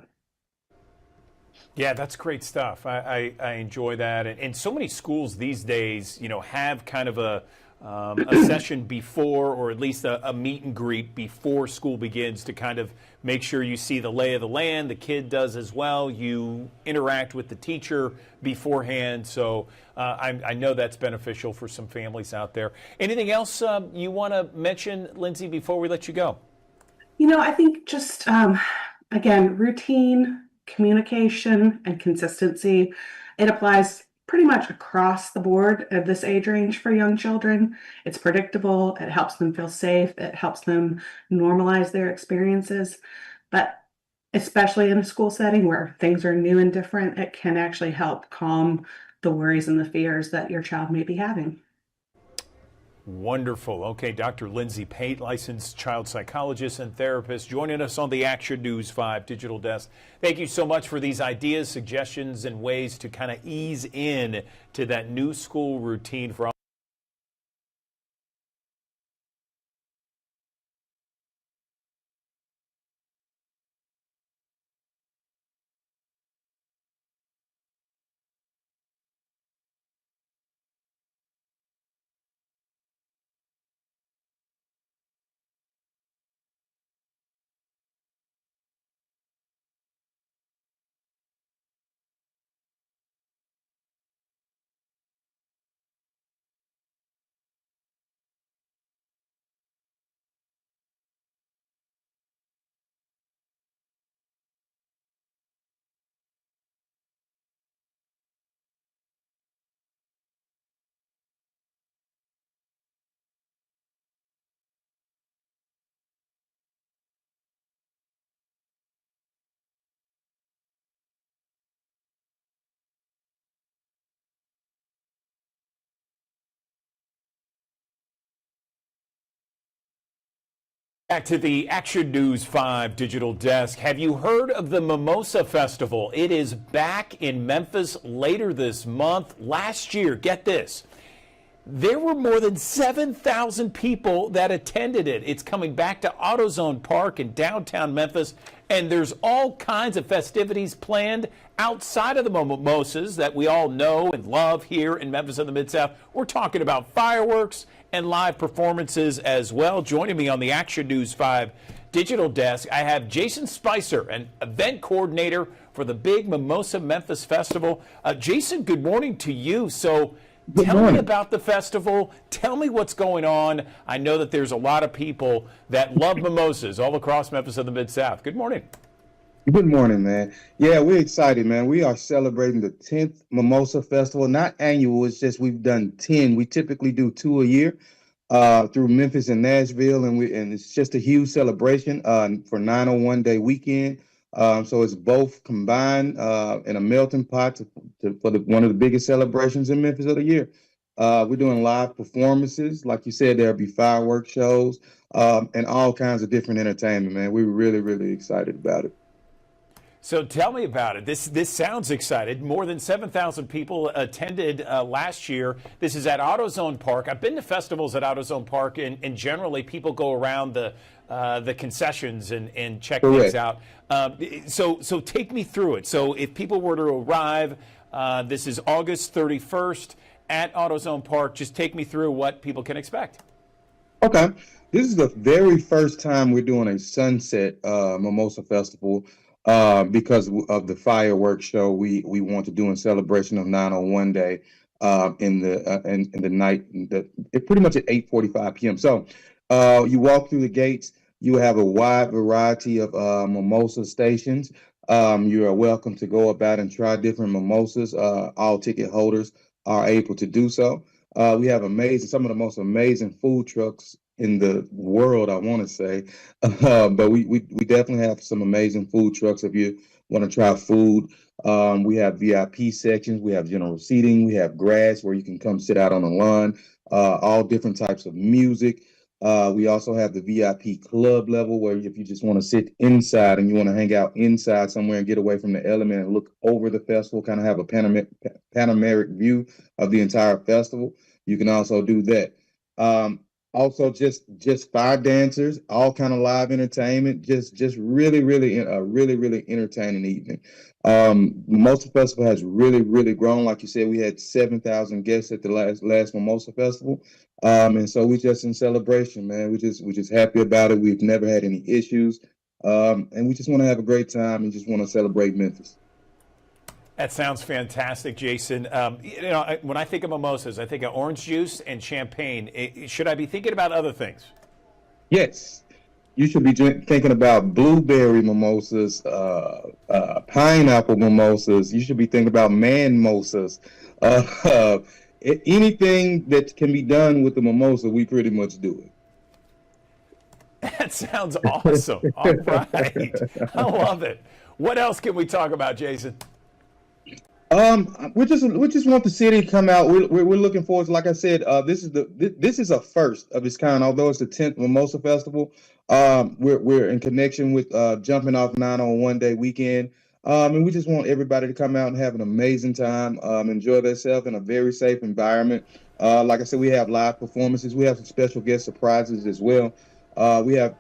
Yeah, that's great stuff. I enjoy that. And so many schools these days, have kind of a session before, or at least a meet and greet before school begins, to kind of make sure you see the lay of the land. The kid does as well. You interact with the teacher beforehand. So I know that's beneficial for some families out there. Anything else you want to mention, Lindsay, before we let you go? I think just, again, routine, communication, and consistency. It applies pretty much across the board at this age range for young children. It's predictable. It helps them feel safe. It helps them normalize their experiences. But especially in a school setting where things are new and different, it can actually help calm the worries and the fears that your child may be having. Wonderful. Okay, Dr. Lindsay Pate, licensed child psychologist and therapist, joining us on the Action News 5 digital desk. Thank you so much for these ideas, suggestions, and ways to kind of ease in to that new school routine for all. Back to the Action News 5 digital desk. Have you heard of the Mimosa Festival? It is back in Memphis later this month. Last year, get this, there were more than 7,000 people that attended it. It's coming back to AutoZone Park in downtown Memphis, and there's all kinds of festivities planned outside of the mimosas that we all know and love here in Memphis and the Mid-South. We're talking about fireworks and live performances as well. Joining me on the Action News 5 digital desk, I have Jason Spicer, an event coordinator for the Big Mimosa Memphis Festival. Jason, good morning to you. So tell me about the festival. Tell me what's going on. I know that there's a lot of people that love mimosas all across Memphis and the Mid-South. Good morning. Good morning, man. Yeah, we're excited, man. We are celebrating the 10th Mimosa Festival, not annual. It's just we've done 10. We typically do 2 a year through Memphis and Nashville, and it's just a huge celebration for 901 Day weekend. So it's both combined in a melting pot for one of the biggest celebrations in Memphis of the year. We're doing live performances. Like you said, there'll be fireworks shows and all kinds of different entertainment, man. We're really, really excited about it. So tell me about it. This sounds exciting. More than 7,000 people attended last year. This is at AutoZone Park. I've been to festivals at AutoZone Park, and generally people go around the concessions and check things out. So take me through it. So if people were to arrive, this is August 31st at AutoZone Park. Just take me through what people can expect. Okay. This is the very first time we're doing a Sunset Mimosa Festival. Because of the fireworks show we want to do in celebration of 901 Day in the night, pretty much at 8:45 p.m. So you walk through the gates, you have a wide variety of mimosa stations. You are welcome to go about and try different mimosas. All ticket holders are able to do so. We have some of the most amazing food trucks in the world, I want to say, but we definitely have some amazing food trucks if you want to try food. We have VIP sections, we have general seating, we have grass where you can come sit out on the lawn, all different types of music. We also have the VIP club level where if you just want to sit inside and you want to hang out inside somewhere and get away from the element and look over the festival, kind of have a panoramic view of the entire festival, you can also do that. Also, just 5 dancers, all kind of live entertainment. Just really, really, a really, really entertaining evening. Mimosa Festival has really, really grown. Like you said, we had 7,000 guests at the last Mimosa Festival, and so we just in celebration, man. We just happy about it. We've never had any issues, and we just want to have a great time and just want to celebrate Memphis. That sounds fantastic, Jason. When I think of mimosas, I think of orange juice and champagne. Should I be thinking about other things? Yes, you should be thinking about blueberry mimosas, pineapple mimosas. You should be thinking about man-mosas. Anything that can be done with the mimosa, we pretty much do it. That sounds awesome. All right. I love it. What else can we talk about, Jason? We just want the city to come out. We're looking forward to, like I said, this is a first of its kind. Although it's the 10th Mimosa Festival, we're in connection with jumping off 901 Day weekend, and we just want everybody to come out and have an amazing time, enjoy themselves in a very safe environment. Like I said, we have live performances. We have some special guest surprises as well. We have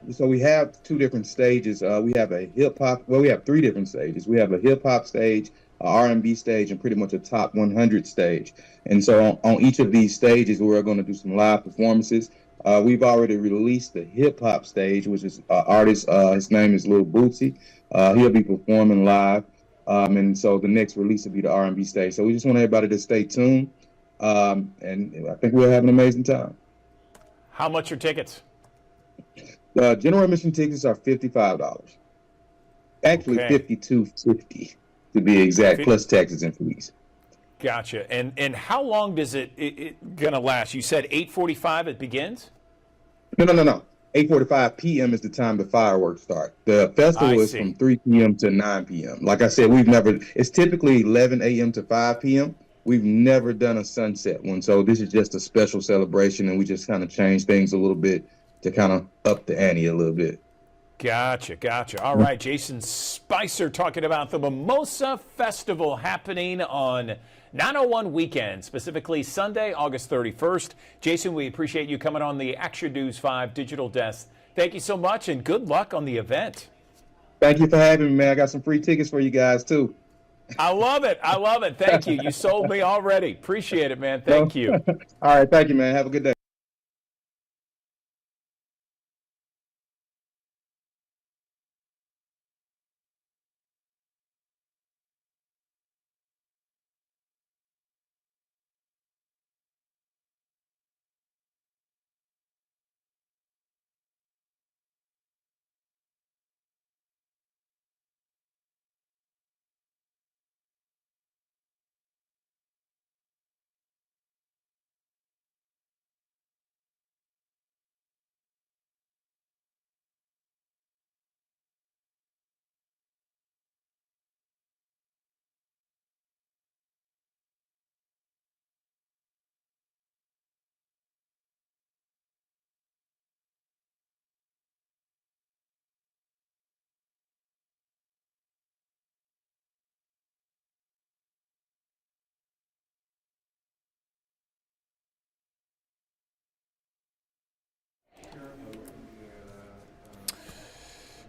2 different stages. We have a hip hop. Well, we have 3 different stages. We have a hip hop stage, a R&B stage, and pretty much a top 100 stage. And so on each of these stages, we're going to do some live performances. We've already released the hip hop stage, which is artist. His name is Lil Bootsy. He'll be performing live. And so the next release will be the R&B stage. So we just want everybody to stay tuned. And I think we'll have an amazing time. How much are tickets? General admission tickets are $55. Actually, $52.50 to be exact, plus taxes and fees. Gotcha. And how long does it gonna last? You said 8:45 it begins? No. 8:45 p.m. is the time the fireworks start. The festival is from 3 p.m. to 9 p.m. Like I said, it's typically 11 a.m. to 5 p.m. We've never done a sunset one. So this is just a special celebration, and we just kind of change things a little bit to kind of up the ante a little bit. Gotcha. All right, Jason Spicer talking about the Mimosa Festival happening on 901 weekend, specifically Sunday, August 31st. Jason, we appreciate you coming on the Action News 5 digital desk. Thank you so much, and good luck on the event. Thank you for having me, man. I got some free tickets for you guys, too. I love it. Thank you. You sold me already. Appreciate it, man. Thank you. All right, thank you, man. Have a good day.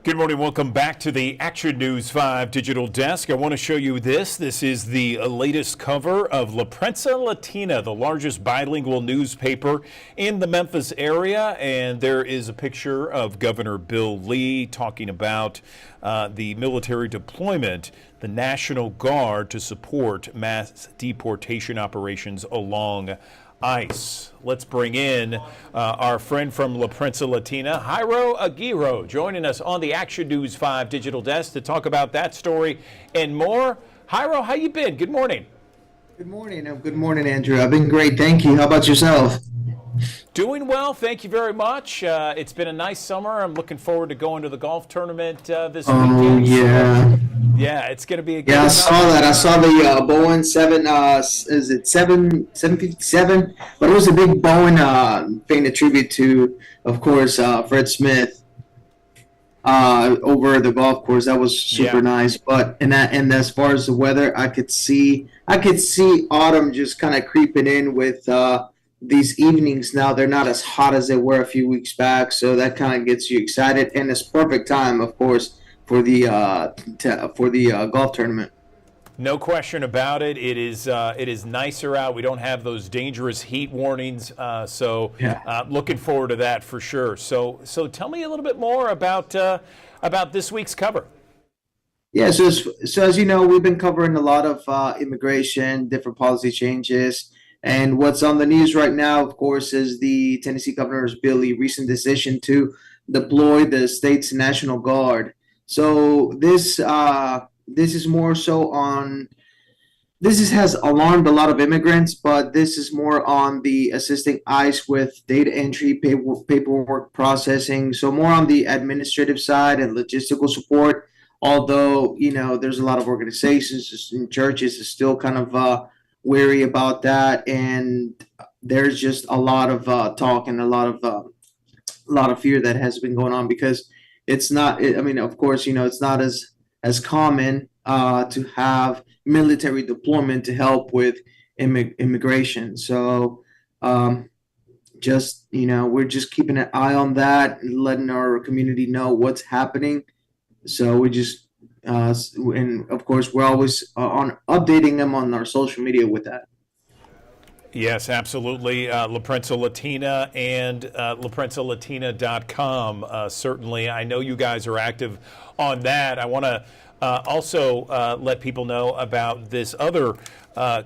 Good morning. Welcome back to the Action News 5 digital desk. I want to show you this. This is the latest cover of La Prensa Latina, the largest bilingual newspaper in the Memphis area. And there is a picture of Governor Bill Lee talking about the military deployment, the National Guard, to support mass deportation operations along ICE. Let's bring in our friend from La Prensa Latina, Jairo Aguirre, joining us on the Action News 5 digital desk to talk about that story and more. Jairo, how you been? Good morning. Good morning. Good morning, Andrew. I've been great. Thank you. How about yourself? Doing well. Thank you very much. It's been a nice summer. I'm looking forward to going to the golf tournament this weekend. Oh, yeah. Yeah, it's going to be a good I saw that. I saw the Boeing 757, but it was a big Boeing paying a tribute to, of course, Fred Smith over the golf course. That was super nice. But and as far as the weather, I could see autumn just kind of creeping in with these evenings now, they're not as hot as they were a few weeks back. So that kind of gets you excited, and it's perfect time, of course, for the golf tournament. No question about it. It is nicer out. We don't have those dangerous heat warnings, so looking forward to that for sure. So tell me a little bit more about this week's cover. Yeah, so as you know, we've been covering a lot of immigration, different policy changes, and what's on the news right now, of course, is the Tennessee Governor's Billy recent decision to deploy the state's National Guard. So this is more so on. Has alarmed a lot of immigrants, but this is more on the assisting ICE with data entry, paperwork processing. So more on the administrative side and logistical support. Although, you know, there's a lot of organizations and churches are still kind of wary about that, and there's just a lot of talk and a lot of fear that has been going on because it's not. I mean, of course, you know, it's not as common to have military deployment to help with immigration. So, just, you know, we're just keeping an eye on that and letting our community know what's happening. So we just, and of course, we're always on updating them on our social media with that. Yes, absolutely. La Prensa Latina and LaPrensaLatina.com. Certainly, I know you guys are active on that. I want to also let people know about this other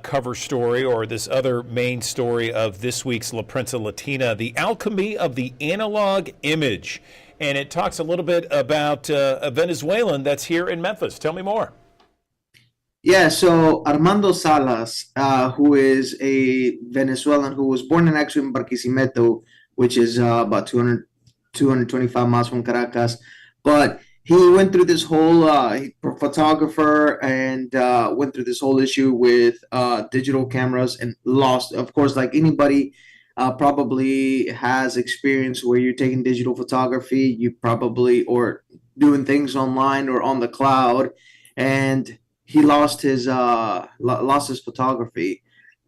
cover story, or this other main story of this week's La Prensa Latina, The Alchemy of the Analog Image. And it talks a little bit about a Venezuelan that's here in Memphis. Tell me more. Yeah, so Armando Salas, who is a Venezuelan who was born in actually in Barquisimeto, which is about 225 miles from Caracas. But he went through this whole photographer and went through this whole issue with digital cameras and lost, of course, like anybody probably has experience where you're taking digital photography, you probably, or doing things online or on the cloud, and he lost his photography.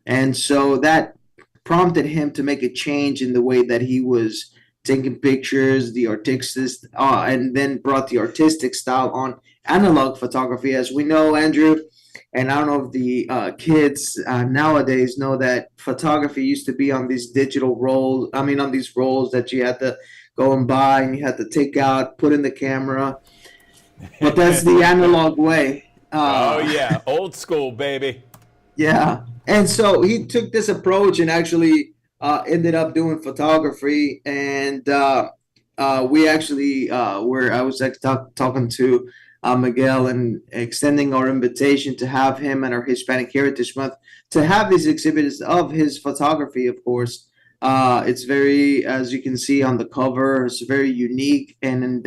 And so that prompted him to make a change in the way that he was taking pictures, the artistic, and then brought the artistic style on analog photography. As we know, Andrew, and I don't know if the kids nowadays know that photography used to be on these digital rolls. I mean, on these rolls that you had to go and buy and you had to take out, put in the camera. But that's the analog way. Oh, yeah. Old school, baby. Yeah. And so he took this approach and actually ended up doing photography. And we actually I was talking to Miguel and extending our invitation to have him at our Hispanic Heritage Month to have these exhibits of his photography, of course. It's very, as you can see on the cover, it's very unique, and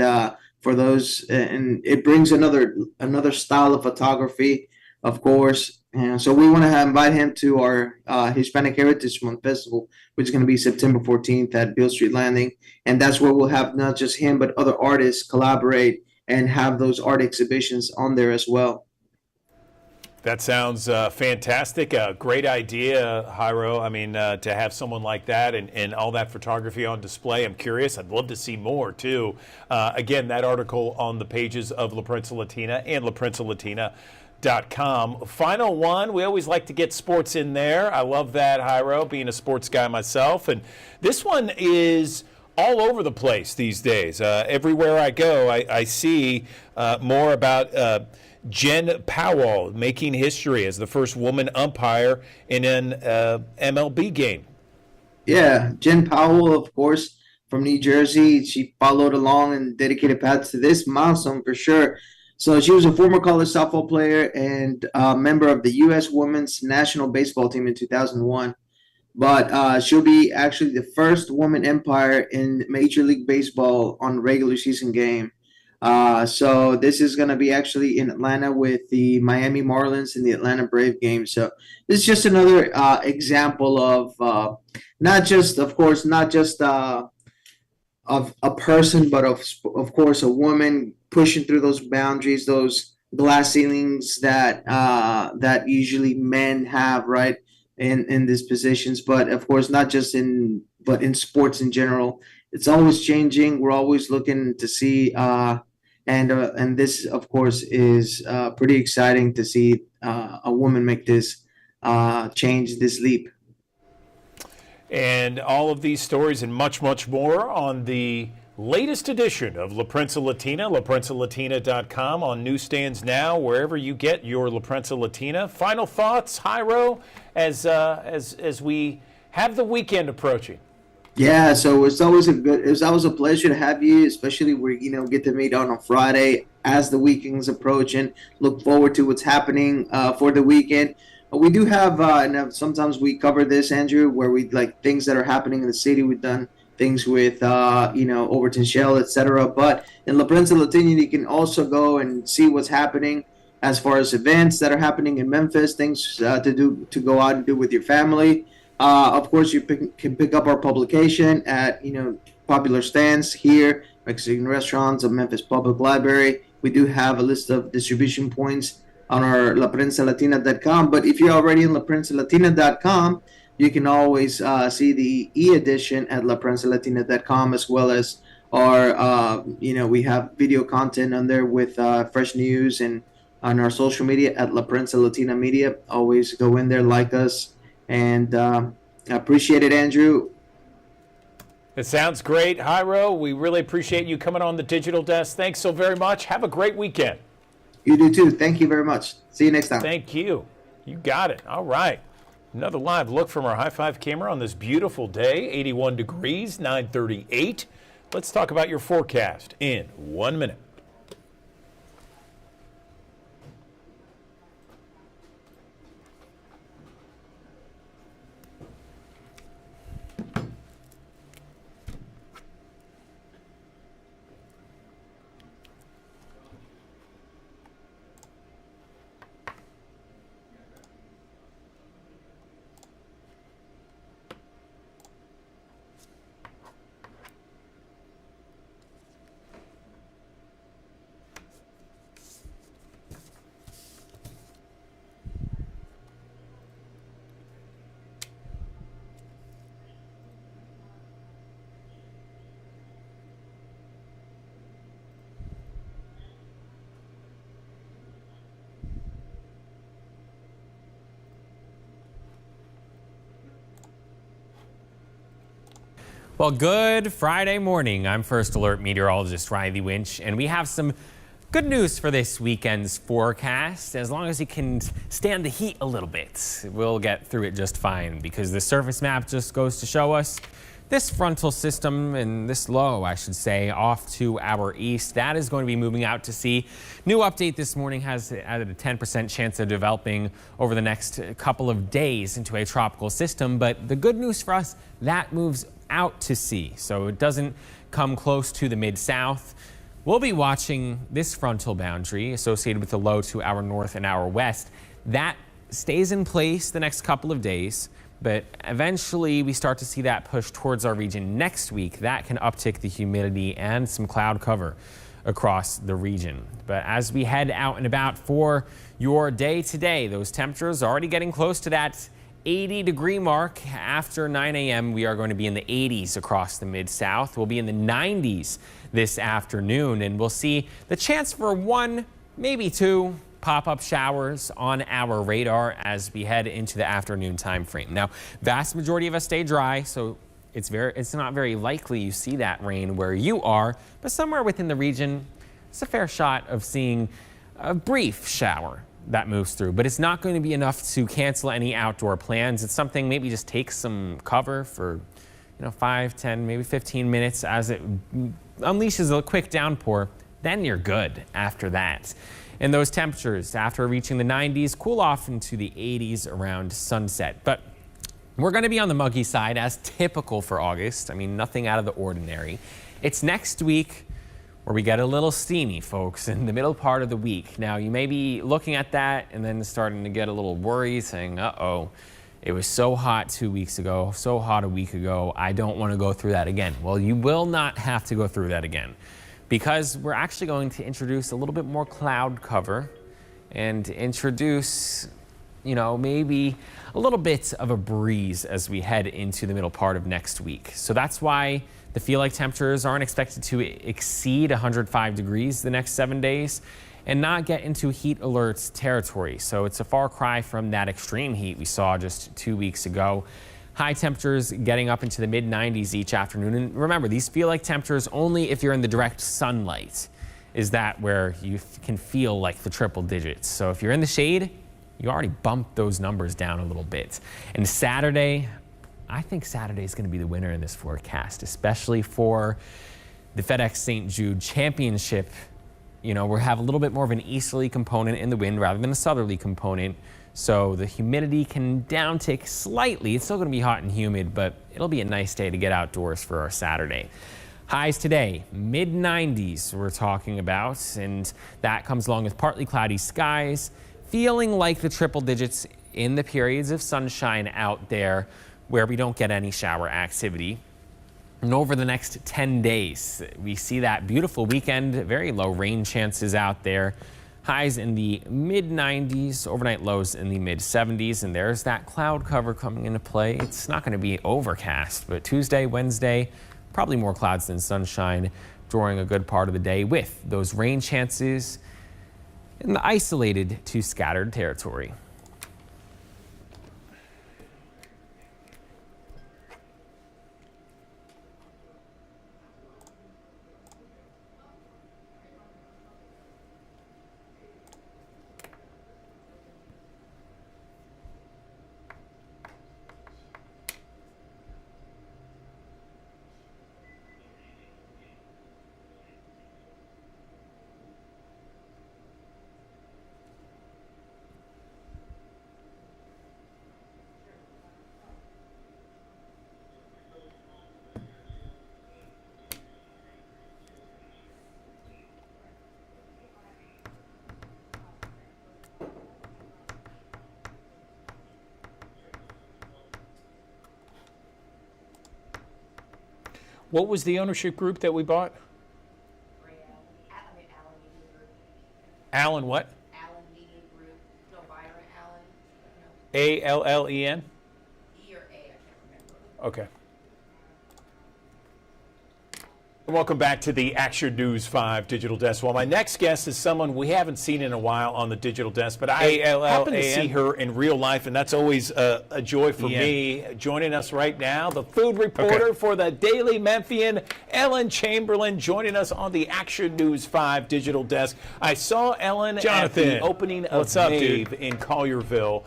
for those, and it brings another style of photography, of course. And so we want to invite him to our Hispanic Heritage Month Festival, which is going to be September 14th at Beale Street Landing. And that's where we'll have not just him, but other artists collaborate and have those art exhibitions on there as well. That sounds fantastic. Great idea, Jairo. I mean, to have someone like that and all that photography on display. I'm curious. I'd love to see more, too. Again, that article on the pages of La Prensa Latina and LaPrensaLatina.com. Final one. We always like to get sports in there. I love that, Jairo, being a sports guy myself. And this one is all over the place these days. Everywhere I go, I see more about Jen Powell making history as the first woman umpire in an MLB game. Yeah, Jen Powell, of course, from New Jersey. She followed along and dedicated paths to this milestone for sure. So she was a former college softball player and member of the U.S. Women's National Baseball Team in 2001. But she'll be actually the first woman umpire in Major League Baseball on a regular season game. So this is going to be actually in Atlanta with the Miami Marlins and the Atlanta Brave game. So this is just another example of not just of a person, but of course a woman pushing through those boundaries, those glass ceilings that usually men have, right? in these positions. But of course, not just but in sports in general, it's always changing. We're always looking to see, and this, of course, is pretty exciting to see a woman make this change, this leap. And all of these stories and much, much more on the latest edition of La Prensa Latina, LaPrensaLatina.com, on newsstands now, wherever you get your La Prensa Latina. Final thoughts, Jairo, as we have the weekend approaching. Yeah, so it's always a pleasure to have you, especially where get to meet on a Friday as the weekend's approaching. Look forward to what's happening for the weekend. We do have, and sometimes we cover this, Andrew, where we like things that are happening in the city. We've done things with, Overton Shell, etc. But in La Prensa Latina, you can also go and see what's happening as far as events that are happening in Memphis, things to go out and do with your family. Of course, you can pick up our publication at, popular stands here, Mexican restaurants, of Memphis Public Library. We do have a list of distribution points on our LaPrensaLatina.com. But if you're already in LaPrensaLatina.com, you can always see the e-edition at LaPrensaLatina.com, as well as our, we have video content on there with fresh news, and on our social media at La Prensa Latina Media. Always go in there, like us, and I appreciate it, Andrew. It sounds great, Jairo. We really appreciate you coming on the digital desk. Thanks so very much. Have a great weekend. You do too. Thank you very much. See you next time. Thank you. You got it. All right. Another live look from our High Five camera on this beautiful day, 81 degrees, 9:38. Let's talk about your forecast in 1 minute. Well, good Friday morning. I'm First Alert meteorologist Riley Winch, and we have some good news for this weekend's forecast. As long as you can stand the heat a little bit, we'll get through it just fine, because the surface map just goes to show us this frontal system, and this low, I should say, off to our east. That is going to be moving out to sea. New update this morning has added a 10% chance of developing over the next couple of days into a tropical system. But the good news for us, that moves out to sea, so it doesn't come close to the mid-south. We'll be watching this frontal boundary associated with the low to our north and our west. That stays in place the next couple of days, but eventually we start to see that push towards our region next week. That can uptick the humidity and some cloud cover across the region. But as we head out and about for your day today, those temperatures are already getting close to that 80-degree mark. After 9 a.m., we are going to be in the 80s across the Mid-South. We'll be in the 90s this afternoon, and we'll see the chance for 1, maybe 2 pop-up showers on our radar as we head into the afternoon time frame. Now, vast majority of us stay dry, so it's not very likely you see that rain where you are, but somewhere within the region, it's a fair shot of seeing a brief shower that moves through, but it's not going to be enough to cancel any outdoor plans. It's something maybe just take some cover for 5, 10, maybe 15 minutes as it unleashes a quick downpour. Then you're good after that. And those temperatures, after reaching the 90s, cool off into the 80s around sunset. But we're going to be on the muggy side, as typical for August. I mean, nothing out of the ordinary. It's next week where we get a little steamy, folks, in the middle part of the week. Now, you may be looking at that and then starting to get a little worried, saying, uh-oh, it was so hot 2 weeks ago, so hot a week ago, I don't want to go through that again. Well, you will not have to go through that again, because we're actually going to introduce a little bit more cloud cover and introduce maybe a little bit of a breeze as we head into the middle part of next week. So that's why the feel-like temperatures aren't expected to exceed 105 degrees the next 7 days and not get into heat alerts territory. So it's a far cry from that extreme heat we saw just 2 weeks ago. High temperatures getting up into the mid-90s each afternoon. And remember, these feel-like temperatures only if you're in the direct sunlight is that where you can feel like the triple digits. So if you're in the shade, you already bumped those numbers down a little bit. And Saturday, I think Saturday is going to be the winner in this forecast, especially for the FedEx St. Jude Championship. We have a little bit more of an easterly component in the wind rather than a southerly component. So the humidity can downtick slightly. It's still going to be hot and humid, but it'll be a nice day to get outdoors for our Saturday. Highs today, mid-90s we're talking about, and that comes along with partly cloudy skies, feeling like the triple digits in the periods of sunshine out there where we don't get any shower activity. And over the next 10 days, we see that beautiful weekend, very low rain chances out there. Highs in the mid-90s, overnight lows in the mid-70s, and there's that cloud cover coming into play. It's not going to be overcast, but Tuesday, Wednesday, probably more clouds than sunshine during a good part of the day with those rain chances in the isolated to scattered territory. What was the ownership group that we bought? Allen what? Allen Media Group. No, Byron Allen. A-L-L-E-N? E or A, I can't remember. Okay. Welcome back to the Action News 5 Digital Desk. Well, my next guest is someone we haven't seen in a while on the Digital Desk, but I happen to see her in real life, and that's always a joy for me. Joining us right now, the food reporter for the Daily Memphian, Ellen Chamberlain, joining us on the Action News 5 Digital Desk. I saw Ellen at the opening of Mave in Collierville.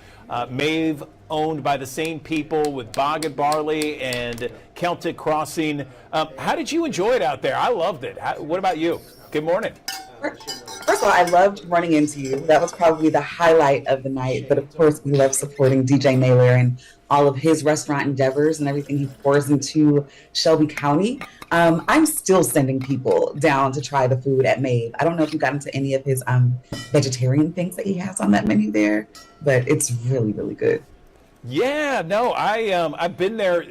Mave, owned by the same people with Bog and Barley and Celtic Crossing. How did you enjoy it out there? I loved it. What about you? Good morning. First of all, I loved running into you. That was probably the highlight of the night. But of course, we love supporting DJ Naylor and all of his restaurant endeavors and everything he pours into Shelby County. I'm still sending people down to try the food at Mave. I don't know if you got into any of his vegetarian things that he has on that menu there, but it's really, really good. Yeah, no, I've been there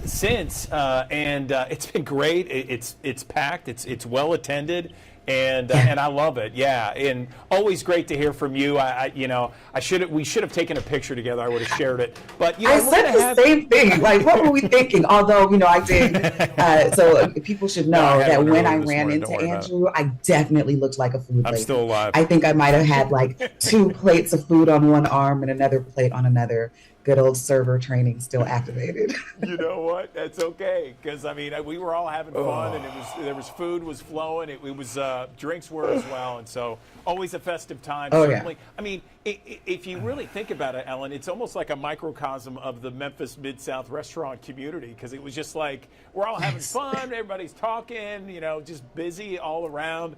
since, and it's been great. It's packed. It's well attended, and I love it. Yeah, and always great to hear from you. We should have taken a picture together. I would have shared it. But I said the same thing. Like, what were we thinking? Although I did. So people should know that when I ran into Andrew, I definitely looked like a food lady. I'm still alive. I think I might have had like 2 plates of food on one arm and another plate on another. Good old server training still activated. You know what? That's okay, because we were all having fun, and there was food was flowing. It was drinks were as well, and so always a festive time. Oh, certainly. Yeah. If you really think about it, Ellen, it's almost like a microcosm of the Memphis Mid-South restaurant community, because it was just like we're all having fun, everybody's talking, just busy all around.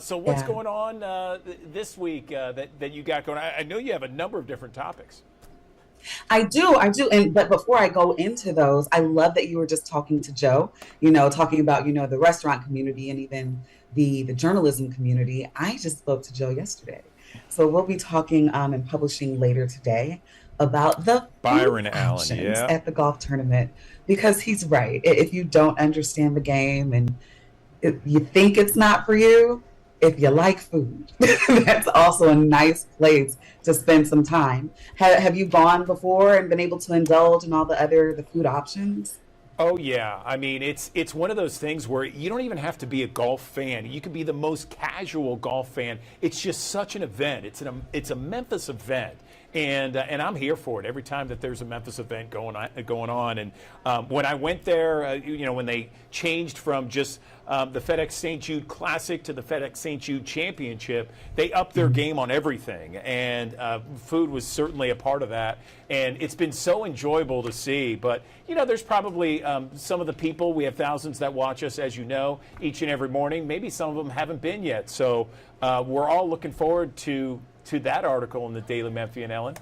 So what's going on this week that you got going? I know you have a number of different topics. I do. But before I go into those, I love that you were just talking to Joe, talking about, the restaurant community and even the journalism community. I just spoke to Joe yesterday. So we'll be talking and publishing later today about the Byron Allen at the golf tournament, because he's right. If you don't understand the game and you think it's not for you, if you like food, that's also a nice place to spend some time. Have you gone before and been able to indulge in all the food options? Oh yeah, I mean it's one of those things where you don't even have to be a golf fan. You can be the most casual golf fan. It's just such an event. It's a Memphis event, and I'm here for it every time that there's a Memphis event going on. And when I went there, when they changed from just the FedEx St. Jude Classic to the FedEx St. Jude Championship, they upped their game on everything, and food was certainly a part of that. And it's been so enjoyable to see. But there's probably some of the people, we have thousands that watch us, as you know, each and every morning. Maybe some of them haven't been yet. So we're all looking forward to that article in the Daily Memphian, Ellen.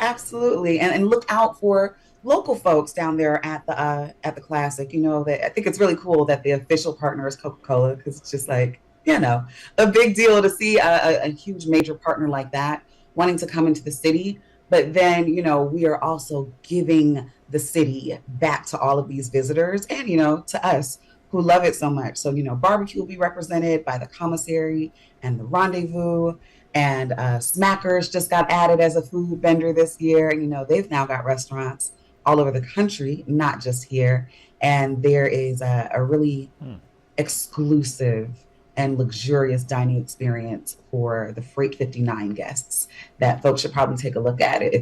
Absolutely, and look out for local folks down there at the Classic. I think it's really cool that the official partner is Coca-Cola, because it's just like, a big deal to see a huge major partner like that wanting to come into the city. But then, we are also giving the city back to all of these visitors and, to us who love it so much. So, barbecue will be represented by the Commissary and the Rendezvous, and Smackers just got added as a food vendor this year. And, they've now got restaurants all over the country, not just here. And there is a really exclusive and luxurious dining experience for the Freight 59 guests that folks should probably take a look at it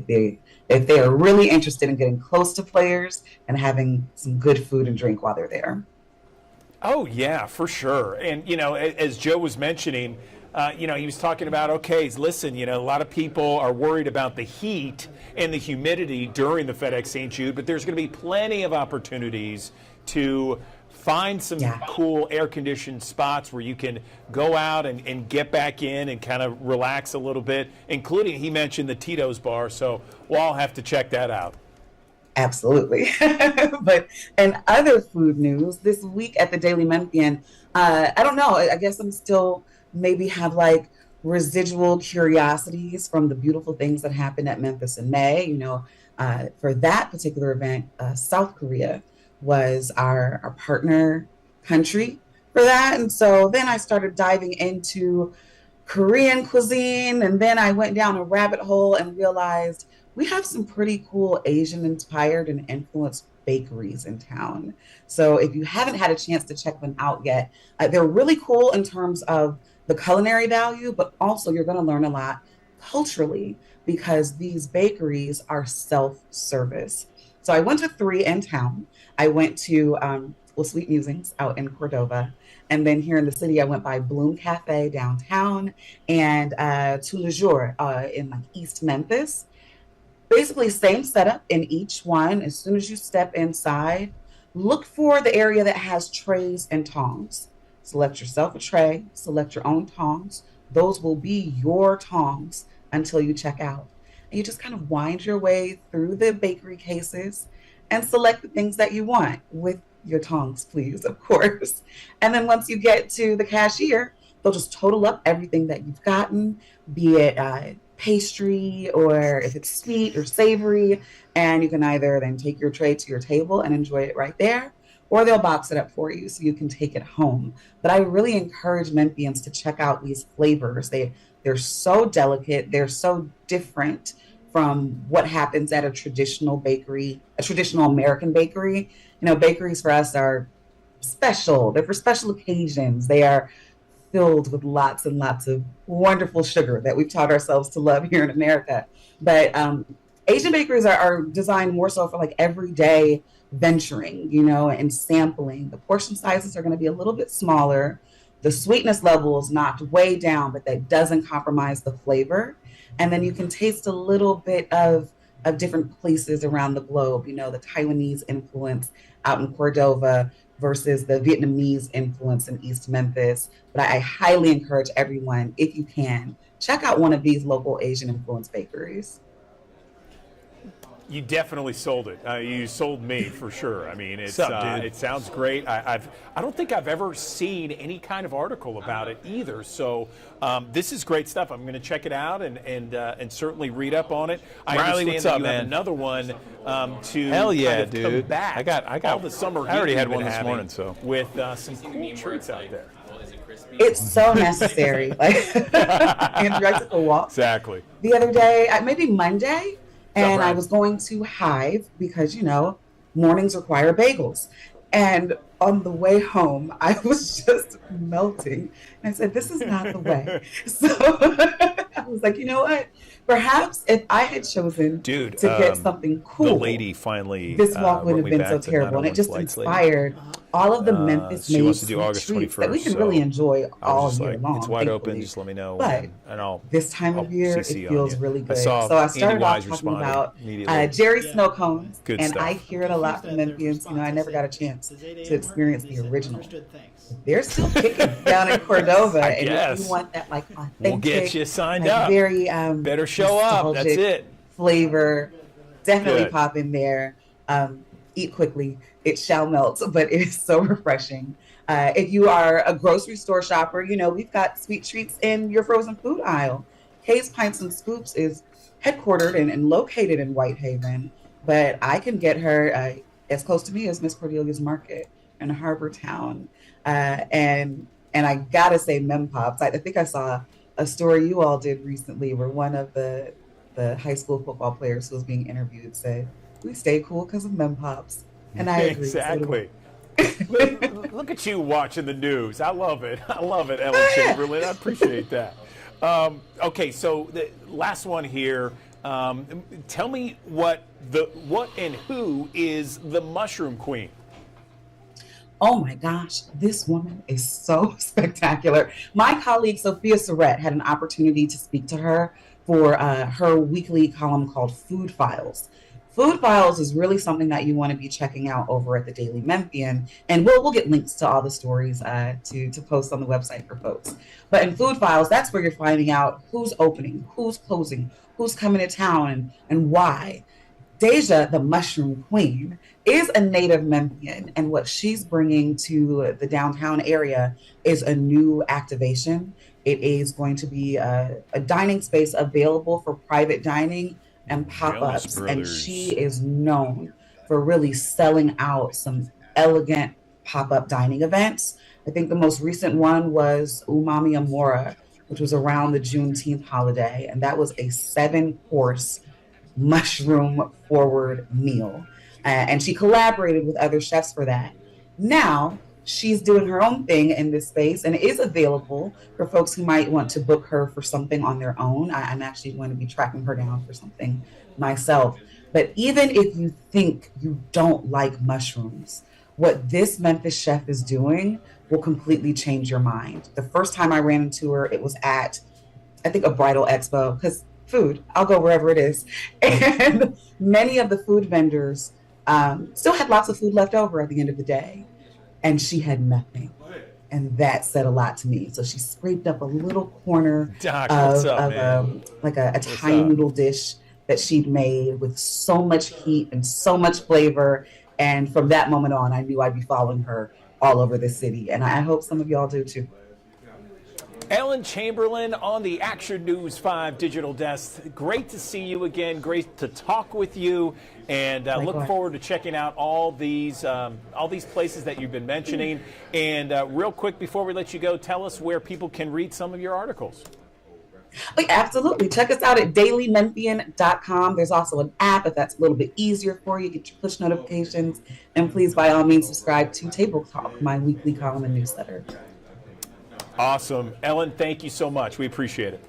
if they are really interested in getting close to players and having some good food and drink while they're there. Oh yeah, for sure. And as Joe was mentioning, he was talking about, okay, listen, a lot of people are worried about the heat and the humidity during the FedEx St. Jude, but there's going to be plenty of opportunities to find some cool air-conditioned spots where you can go out and get back in and kind of relax a little bit, including, he mentioned the Tito's bar, so we'll all have to check that out. Absolutely. But in other food news, this week at the Daily Memphian, I don't know, I guess I'm still maybe have like residual curiosities from the beautiful things that happened at Memphis in May. For that particular event, South Korea was our partner country for that. And so then I started diving into Korean cuisine, and then I went down a rabbit hole and realized we have some pretty cool Asian inspired and influenced bakeries in town. So if you haven't had a chance to check them out yet, they're really cool in terms of the culinary value, but also you're going to learn a lot culturally because these bakeries are self-service. So I went to 3 in town. I went to Sweet Musings out in Cordova. And then here in the city, I went by Bloom Cafe downtown and Tous les Jours in like East Memphis. Basically, same setup in each one. As soon as you step inside, look for the area that has trays and tongs. Select yourself a tray, select your own tongs. Those will be your tongs until you check out. And you just kind of wind your way through the bakery cases and select the things that you want with your tongs, please, of course. And then once you get to the cashier, they'll just total up everything that you've gotten, be it pastry or if it's sweet or savory. And you can either then take your tray to your table and enjoy it right there, or they'll box it up for you so you can take it home. But I really encourage Memphians to check out these flavors. They're so delicate. They're so different from what happens at a traditional bakery, a traditional American bakery. Bakeries for us are special. They're for special occasions. They are filled with lots and lots of wonderful sugar that we've taught ourselves to love here in America. But Asian bakeries are designed more so for like everyday venturing, and sampling. The portion sizes are going to be a little bit smaller. The sweetness level is knocked way down, but that doesn't compromise the flavor. And then you can taste a little bit of different places around the globe, the Taiwanese influence out in Cordova versus the Vietnamese influence in East Memphis. But I highly encourage everyone, if you can, check out one of these local Asian influenced bakeries. You definitely sold it. You sold me for sure. I mean, it sounds great. I don't think I've ever seen any kind of article about it either. So this is great stuff. I'm going to check it out and certainly read up on it. I Riley, understand what's that up, you man? have another one to Hell yeah, kind of dude. combat I got all the summer. I already heat had we've one been this having morning, so with some cool treats out there. It's so necessary. Like, Andrew, I took a walk Exactly. the other day, maybe Monday, and I right? was going to Hive because, mornings require bagels. And on the way home, I was just melting. And I said, this is not the way. So I was like, you know what? Perhaps if I had chosen Dude, to get something cool, the lady finally this walk wrote wouldn't me have been back so to terrible. And it 901 just Flights lady. inspired all of the Memphis She made wants to do sweet August treats that we 21st, can really so enjoy I all was just year like, long. it's wide open. thankfully. Just let me know. But and this time of year, it CC on feels you. really I good. saw So I Andy started off Wise talking responded about immediately. Jerry Snow Cones, Good and stuff. I hear it a lot from Memphians. I never got a chance to experience the original. They're still kicking down in Cordova, I and if guess. you want that like authentic, We'll get you signed like, up. very Better show up. That's nostalgic it. flavor, definitely Good. pop in there. Eat quickly; it shall melt, but it is so refreshing. If you are a grocery store shopper, we've got sweet treats in your frozen food aisle. Kay's Pints and Scoops is headquartered and located in Whitehaven, but I can get her as close to me as Miss Cordelia's Market in Harbor Town. And I gotta say, Mem Pops. I think I saw a story you all did recently where one of the high school football players who was being interviewed said, "We stay cool because of Mem Pops," and I agree. So do I. Exactly. Look at you watching the news. I love it. I love it, Ellen Chamberlain. I appreciate that. Okay, so the last one here. Tell me what and who is the Mushroom Queen? Oh my gosh, this woman is so spectacular. My colleague Sophia Surrett had an opportunity to speak to her for her weekly column called Food Files. Food Files is really something that you want to be checking out over at the Daily Memphian, and we'll get links to all the stories to post on the website for folks. But in Food Files, that's where you're finding out who's opening, who's closing, who's coming to town, and why. Deja, the Mushroom Queen, is a native Memphian, and what she's bringing to the downtown area is a new activation. It is going to be a dining space available for private dining and pop-ups, and Brothers. she is known for really selling out some elegant pop-up dining events. I think the most recent one was Umami Amora, which was around the Juneteenth holiday, and that was a 7-course mushroom forward meal. And she collaborated with other chefs for that. Now she's doing her own thing in this space and it is available for folks who might want to book her for something on their own. I'm actually going to be tracking her down for something myself. But even if you think you don't like mushrooms, what this Memphis chef is doing will completely change your mind. The first time I ran into her, it was at, I think, a bridal expo, because food, I'll go wherever it is. And many of the food vendors still had lots of food left over at the end of the day. And she had nothing. And that said a lot to me. So she scraped up a little corner Doc, what's up, of man? like a Thai noodle dish that she'd made with so much heat and so much flavor. And from that moment on, I knew I'd be following her all over the city. And I hope some of y'all do too. Ellen Chamberlain on the Action News 5 digital desk. Great to see you again. Great to talk with you. And look forward to checking out all these places that you've been mentioning. And real quick, before we let you go, tell us where people can read some of your articles. Oh, yeah, absolutely. Check us out at dailymemphian.com. There's also an app if that's a little bit easier for you. Get your push notifications. And please, by all means, subscribe to Table Talk, my weekly column and newsletter. Awesome. Ellen, thank you so much. We appreciate it.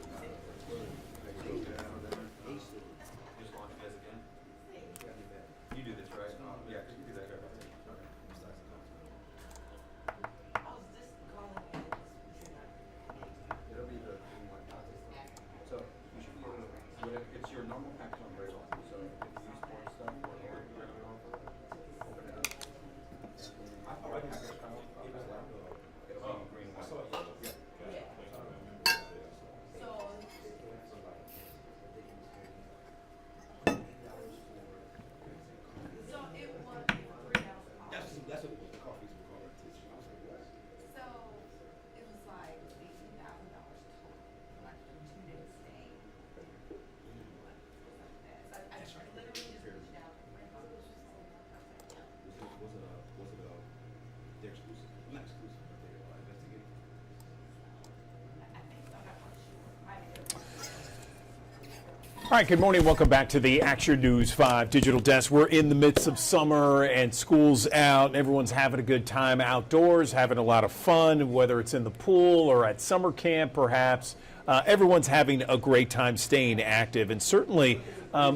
All right, good morning. Welcome back to the Action News 5 Digital Desk. We're in the midst of summer and school's out and everyone's having a good time outdoors, having a lot of fun, whether it's in the pool or at summer camp perhaps. Everyone's having a great time staying active, and certainly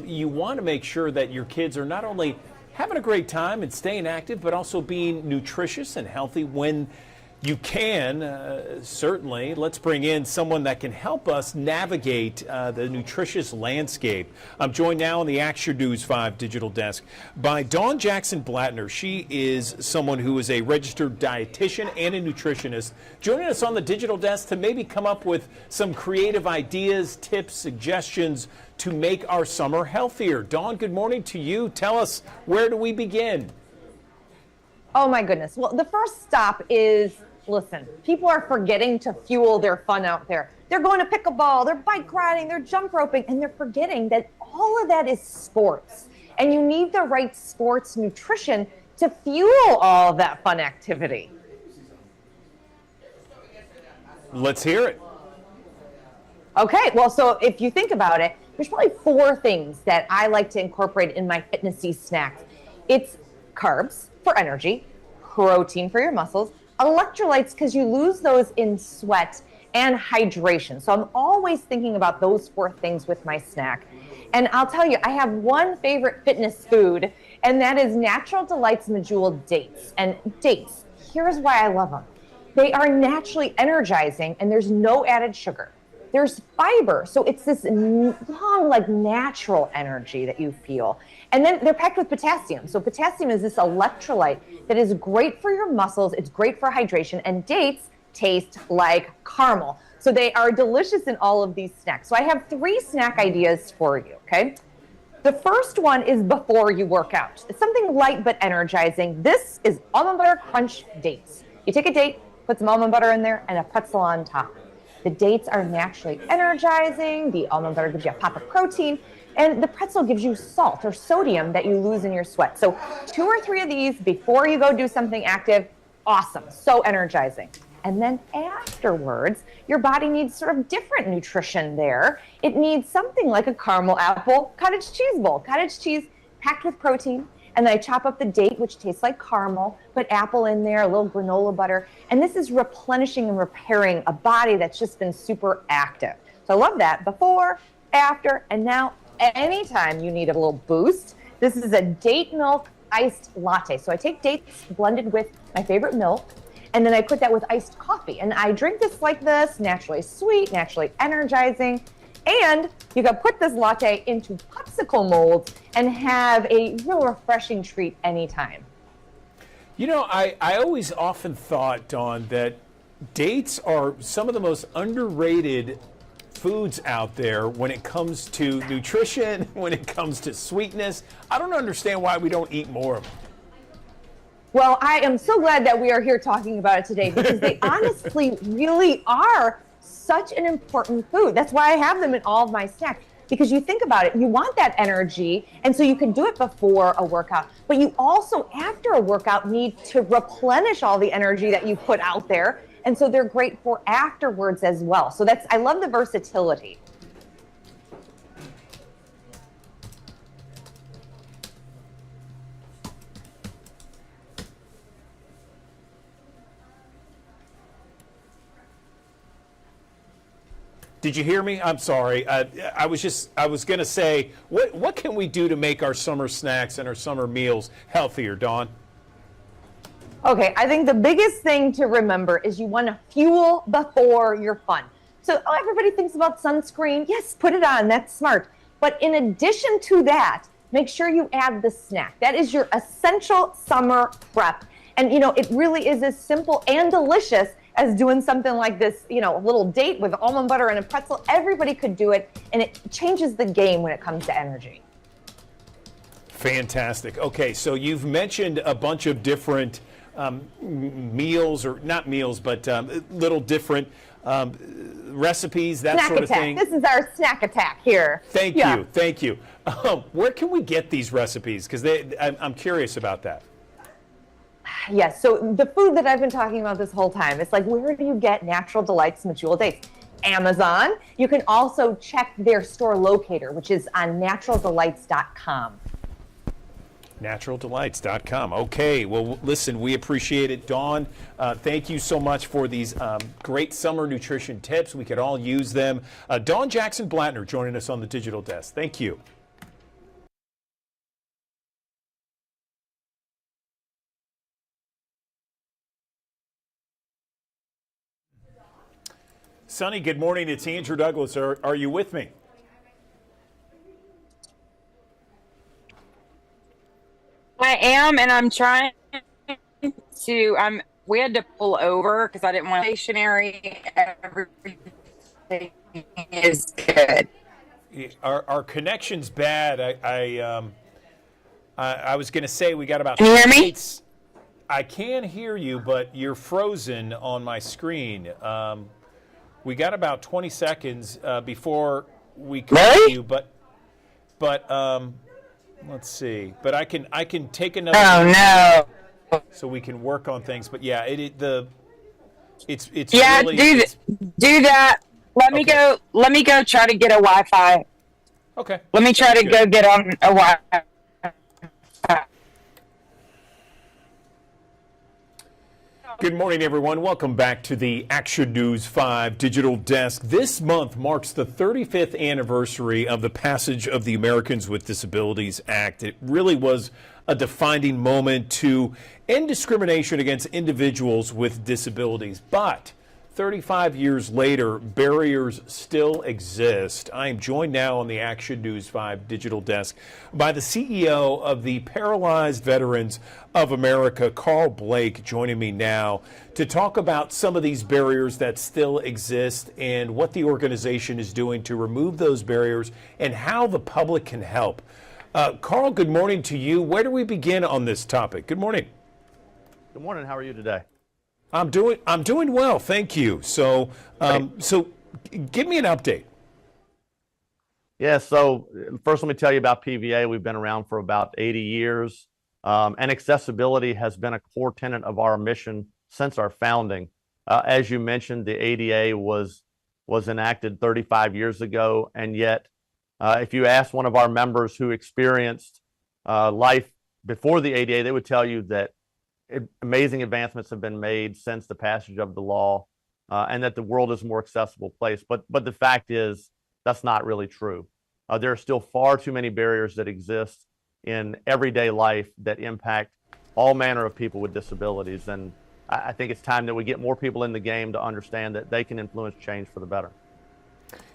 you want to make sure that your kids are not only having a great time and staying active, but also being nutritious and healthy when you can. Certainly. Let's bring in someone that can help us navigate the nutritious landscape. I'm joined now on the Action News 5 Digital Desk by Dawn Jackson Blattner. She is someone who is a registered dietitian and a nutritionist, joining us on the Digital Desk to maybe come up with some creative ideas, tips, suggestions to make our summer healthier. Dawn, good morning to you. Tell us, where do we begin? Oh my goodness. Well, the first stop is, listen, people are forgetting to fuel their fun out there. They're going to pickleball, they're bike riding, they're jump roping, and they're forgetting that all of that is sports. And you need the right sports nutrition to fuel all of that fun activity. Let's hear it. Okay, well, so if you think about it, there's probably 4 things that I like to incorporate in my fitnessy snacks. It's carbs for energy, protein for your muscles, electrolytes because you lose those in sweat, and hydration. So I'm always thinking about those 4 things with my snack. And I'll tell you, I have one favorite fitness food, and that is Natural Delights Medjool dates. And dates, here's why I love them. They are naturally energizing, and there's no added sugar. There's fiber, so it's this long, like natural energy that you feel. And then they're packed with potassium. So potassium is this electrolyte that is great for your muscles. It's great for hydration, and dates taste like caramel. So they are delicious in all of these snacks. So I have 3 snack ideas for you, okay? The first one is before you work out. It's something light but energizing. This is almond butter crunch dates. You take a date, put some almond butter in there, and a pretzel on top. The dates are naturally energizing. The almond butter gives you a pop of protein, and the pretzel gives you salt or sodium that you lose in your sweat. So 2 or 3 of these before you go do something active, awesome, so energizing. And then afterwards, your body needs sort of different nutrition there. It needs something like a caramel apple cottage cheese bowl. Cottage cheese packed with protein. And then I chop up the date, which tastes like caramel, put apple in there, a little granola butter. And this is replenishing and repairing a body that's just been super active. So I love that. Before, after, and now anytime you need a little boost, this is a date milk iced latte. So I take dates blended with my favorite milk, and then I put that with iced coffee. And I drink this like this, naturally sweet, naturally energizing. And you can put this latte into popsicle molds and have a real refreshing treat anytime. You know, I always often thought, Dawn, that dates are some of the most underrated foods out there when it comes to nutrition, when it comes to sweetness. I don't understand why we don't eat more of them. Well, I am so glad that we are here talking about it today, because they honestly really are such an important food. That's why I have them in all of my snacks, because you think about it, you want that energy, and so you can do it before a workout, but you also, after a workout, need to replenish all the energy that you put out there, and so they're great for afterwards as well. So I love the versatility. Did you hear me? I'm sorry. I was going to say, what can we do to make our summer snacks and our summer meals healthier, Dawn? Okay, I think the biggest thing to remember is you want to fuel before your fun. So everybody thinks about sunscreen. Yes, put it on. That's smart. But in addition to that, make sure you add the snack. That is your essential summer prep. And, you know, it really is as simple and delicious as doing something like this, you know, a little date with almond butter and a pretzel. Everybody could do it, and it changes the game when it comes to energy. Fantastic. Okay, so you've mentioned a bunch of different meals, or not meals, but little different recipes, that Snack sort of attack. thing. This is our snack attack here. Thank you. Thank you. Where can we get these recipes? Because I'm curious about that. Yes, so the food that I've been talking about this whole time, it's like, where do you get Natural Delights Medjool dates? Amazon. You can also check their store locator, which is on naturaldelights.com. Naturaldelights.com. Okay, well, listen, we appreciate it. Dawn, thank you so much for these great summer nutrition tips. We could all use them. Dawn Jackson Blattner joining us on the digital desk. Thank you. Sonny, good morning. It's Andrew Douglas. Are you with me? I am, and I'm trying to. We had to pull over because I didn't want stationary. Everything is good. Our connection's bad. I was going to say we got about. Can you hear me? I can hear you, but you're frozen on my screen. We got about 20 seconds before we can hear you, but let's see. But I can take another. Oh no! So we can work on things. But yeah, it's yeah. Really, do that. Let me go. Let me go try to get a Wi-Fi. Okay. Let me try to go get on a Wi-Fi. Good morning, everyone. Welcome back to the Action News 5 Digital Desk. This month marks the 35th anniversary of the passage of the Americans with Disabilities Act. It really was a defining moment to end discrimination against individuals with disabilities. But 35 years later, barriers still exist. I am joined now on the Action News 5 Digital Desk by the CEO of the Paralyzed Veterans of America, Carl Blake, joining me now to talk about some of these barriers that still exist and what the organization is doing to remove those barriers and how the public can help. Carl, good morning to you. Where do we begin on this topic? Good morning. Good morning. How are you today? I'm doing well, thank you. So, so give me an update. Yeah. So first, let me tell you about PVA. We've been around for about 80 years, and accessibility has been a core tenet of our mission since our founding. As you mentioned, the ADA was enacted 35 years ago, and yet, if you ask one of our members who experienced life before the ADA, they would tell you that amazing advancements have been made since the passage of the law, and that the world is a more accessible place. But the fact is, that's not really true. There are still far too many barriers that exist in everyday life that impact all manner of people with disabilities. And I think it's time that we get more people in the game to understand that they can influence change for the better.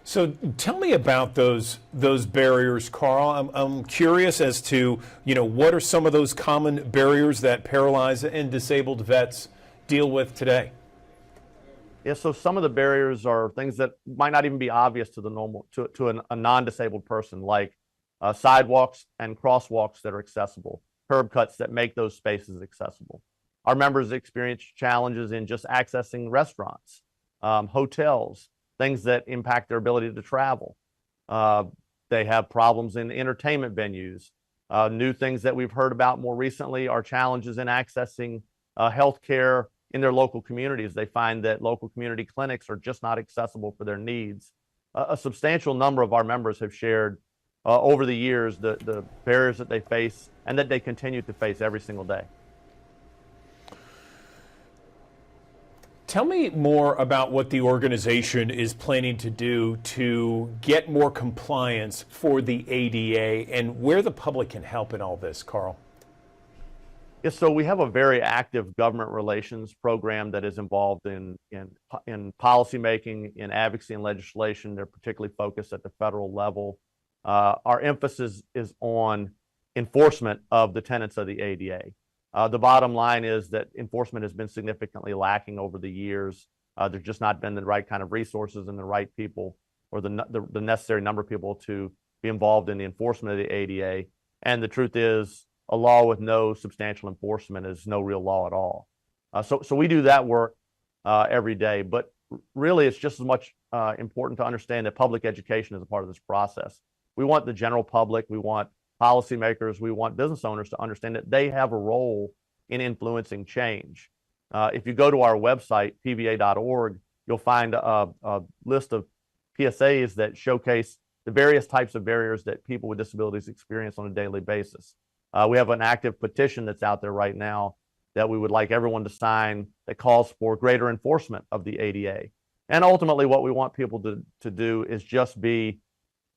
So tell me about those barriers, Carl. I'm curious as to, what are some of those common barriers that paralyzed and disabled vets deal with today? Yeah, so some of the barriers are things that might not even be obvious to the normal to a non-disabled person, like sidewalks and crosswalks that are accessible, curb cuts that make those spaces accessible. Our members experience challenges in just accessing restaurants, hotels, things that impact their ability to travel. They have problems in entertainment venues. New things that we've heard about more recently are challenges in accessing healthcare in their local communities. They find that local community clinics are just not accessible for their needs. A substantial number of our members have shared over the years the barriers that they face and that they continue to face every single day. Tell me more about what the organization is planning to do to get more compliance for the ADA and where the public can help in all this, Carl. Yes, so we have a very active government relations program that is involved in policymaking, in advocacy and legislation. They're particularly focused at the federal level. Our emphasis is on enforcement of the tenets of the ADA. The bottom line is that enforcement has been significantly lacking over the years. There's just not been the right kind of resources and the right people or the necessary number of people to be involved in the enforcement of the ADA. And the truth is, a law with no substantial enforcement is no real law at all. So we do that work every day. But really, it's just as much important to understand that public education is a part of this process. We want the general public, we want policymakers, we want business owners to understand that they have a role in influencing change. If you go to our website, pva.org, you'll find a list of PSAs that showcase the various types of barriers that people with disabilities experience on a daily basis. We have an active petition that's out there right now that we would like everyone to sign that calls for greater enforcement of the ADA. And ultimately, what we want people to do is just be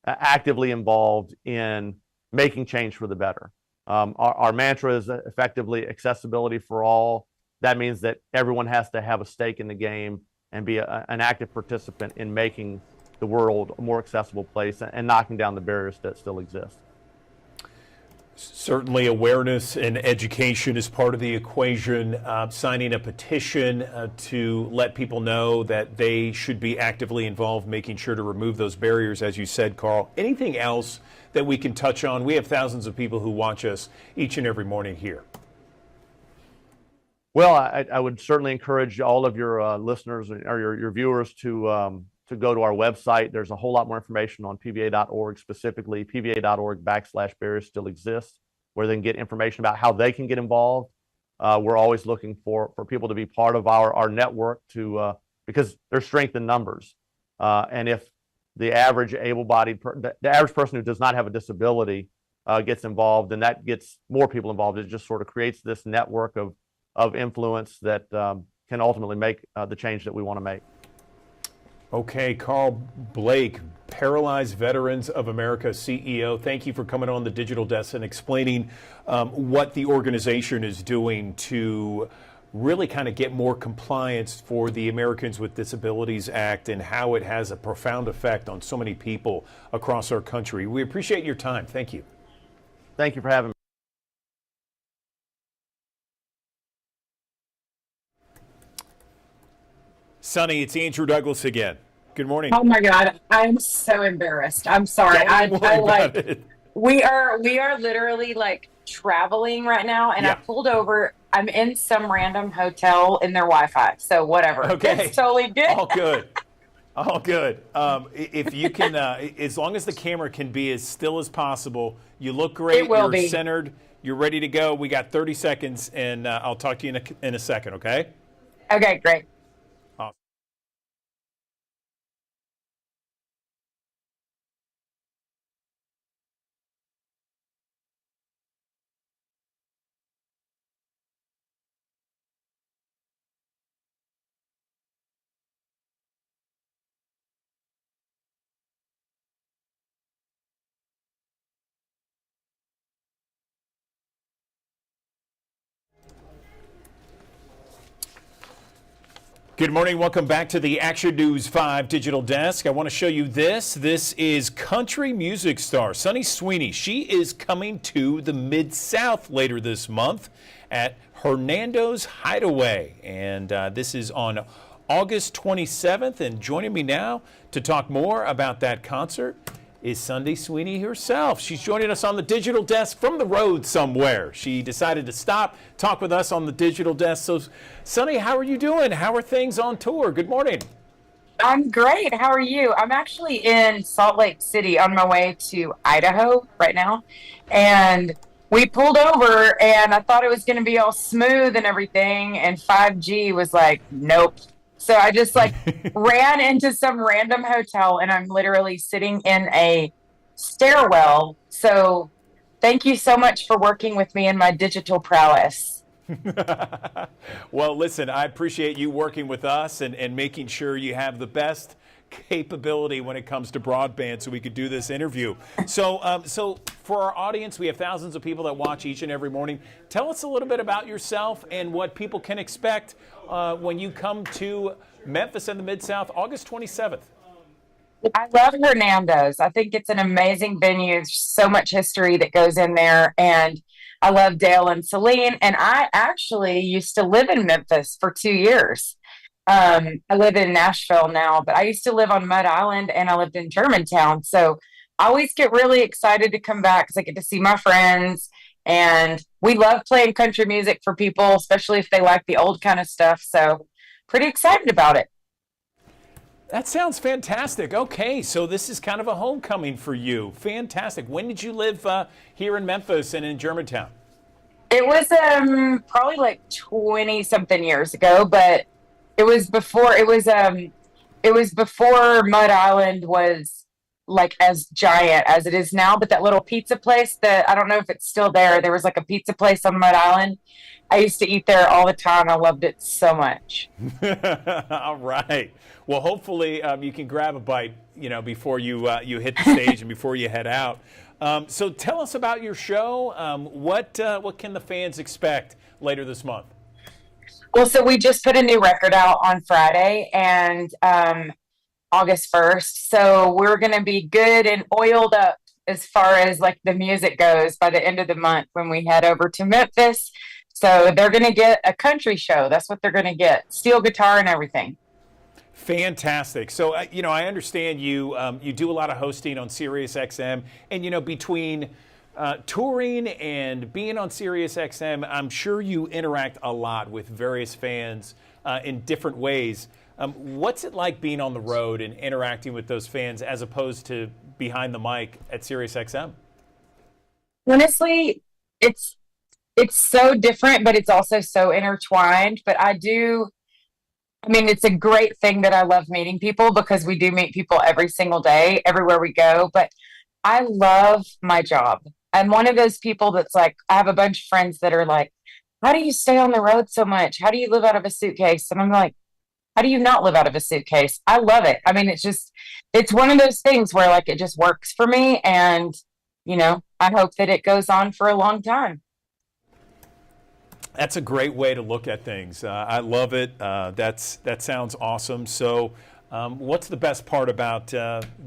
actively involved in making change for the better. Our mantra is effectively accessibility for all. That means that everyone has to have a stake in the game and be an active participant in making the world a more accessible place and knocking down the barriers that still exist. Certainly awareness and education is part of the equation. Signing a petition to let people know that they should be actively involved, making sure to remove those barriers, as you said, Carl. Anything else that we can touch on? We have thousands of people who watch us each and every morning here. Well, I would certainly encourage all of your listeners or your viewers to go to our website. There's a whole lot more information on pva.org, specifically pva.org/barriers still exist, where they can get information about how they can get involved. We're always looking for people to be part of our network because there's strength in numbers. And if the average the average person who does not have a disability gets involved, then that gets more people involved. It just sort of creates this network of influence that can ultimately make the change that we want to make. Okay, Carl Blake, Paralyzed Veterans of America CEO, thank you for coming on the Digital Desk and explaining what the organization is doing to really kind of get more compliance for the Americans with Disabilities Act and how it has a profound effect on so many people across our country. We appreciate your time. Thank you. Thank you for having me. Sonny, it's Andrew Douglas again. Good morning. Oh my God, I'm so embarrassed. I'm sorry. We are literally like traveling right now, and I pulled over. I'm in some random hotel in their Wi-Fi, so whatever. Okay, it's totally good. All good. All good. If you can, as long as the camera can be as still as possible, you look great. It will You're be. centered. You're ready to go. We got 30 seconds, and I'll talk to you in a second. Okay. Okay, great. Good morning. Welcome back to the Action News 5 Digital Desk. I want to show you this. This is country music star Sunny Sweeney. She is coming to the Mid-South later this month at Hernando's Hideaway. And this is on August 27th. And joining me now to talk more about that concert is Sunny Sweeney herself. She's joining us on the Digital Desk from the road somewhere. She decided to stop, talk with us on the Digital Desk. So, Sunny, how are you doing? How are things on tour? Good morning. I'm great. How are you? I'm actually in Salt Lake City on my way to Idaho right now. And we pulled over and I thought it was going to be all smooth and everything. And 5G was like, nope. So I just like ran into some random hotel and I'm literally sitting in a stairwell. So thank you so much for working with me in my digital prowess. Well, listen, I appreciate you working with us and making sure you have the best capability when it comes to broadband so we could do this interview. So for our audience, we have thousands of people that watch each and every morning. Tell us a little bit about yourself and what people can expect when you come to Memphis and the Mid-South, August 27th. I love Hernando's. I think it's an amazing venue. There's so much history that goes in there. And I love Dale and Celine. And I actually used to live in Memphis for 2 years. I live in Nashville now, but I used to live on Mud Island and I lived in Germantown. So I always get really excited to come back because I get to see my friends. And we love playing country music for people, especially if they like the old kind of stuff. So pretty excited about it. That sounds fantastic. Okay, so this is kind of a homecoming for you. Fantastic. When did you live here in Memphis and in Germantown? It was probably like 20 something years ago, but it was before. It was it was before Mud Island was like as giant as it is now, but that little pizza place that I don't know if it's still there. There was like a pizza place on Mud Island. I used to eat there all the time. I loved it so much. All right. Well, hopefully you can grab a bite, before you hit the stage and before you head out. So tell us about your show. What can the fans expect later this month? Well, so we just put a new record out on Friday and August 1st. So we're going to be good and oiled up as far as like the music goes by the end of the month when we head over to Memphis. So they're going to get a country show. That's what they're going to get. Steel guitar and everything. Fantastic. So, I understand you do a lot of hosting on Sirius XM, and, between touring and being on Sirius XM, I'm sure you interact a lot with various fans in different ways. What's it like being on the road and interacting with those fans as opposed to behind the mic at Sirius XM? Honestly, it's so different, but it's also so intertwined. But it's a great thing that I love meeting people because we do meet people every single day, everywhere we go. But I love my job. I'm one of those people that's like, I have a bunch of friends that are like, how do you stay on the road so much? How do you live out of a suitcase? And I'm like, how do you not live out of a suitcase? I love it. It's one of those things where like it just works for me. And, I hope that it goes on for a long time. That's a great way to look at things. I love it. That sounds awesome. So what's the best part about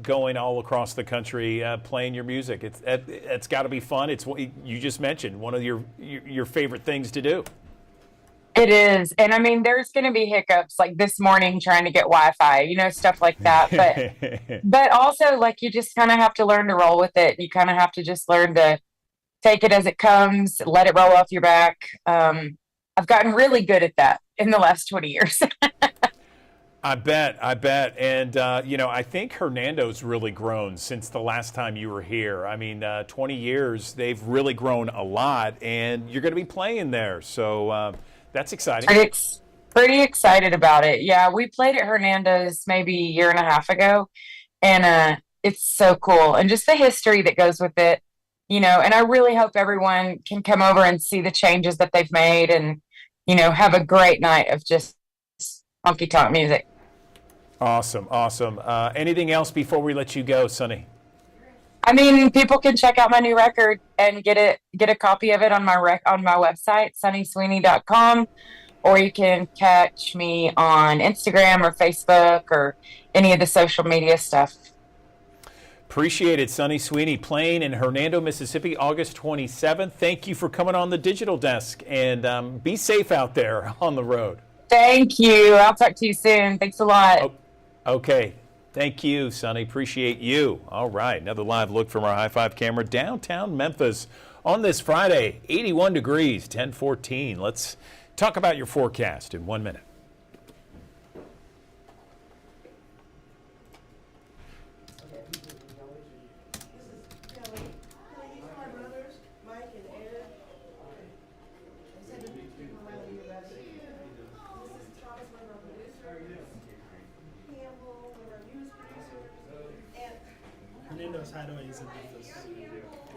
going all across the country playing your music? It's got to be fun. It's what you just mentioned, one of your favorite things to do. It is. And there's going to be hiccups like this morning trying to get Wi-Fi, stuff like that. But also like you just kind of have to learn to roll with it. You kind of have to just learn to take it as it comes, let it roll off your back. I've gotten really good at that in the last 20 years. I bet. And, I think Hernando's really grown since the last time you were here. 20 years, they've really grown a lot, and you're going to be playing there. So that's exciting. Pretty excited about it. Yeah, we played at Hernando's maybe a year and a half ago, and it's so cool. And just the history that goes with it. And I really hope everyone can come over and see the changes that they've made and, have a great night of just honky tonk music. Awesome. Anything else before we let you go, Sunny? People can check out my new record and get a copy of it on my website, sunnysweeney.com, or you can catch me on Instagram or Facebook or any of the social media stuff. Appreciate it. Sunny Sweeney playing in Hernando, Mississippi, August 27th. Thank you for coming on the digital desk, and be safe out there on the road. Thank you. I'll talk to you soon. Thanks a lot. Okay. Thank you, Sunny. Appreciate you. All right. Another live look from our High Five camera downtown Memphis on this Friday. 81 degrees, 1014. Let's talk about your forecast in 1 minute.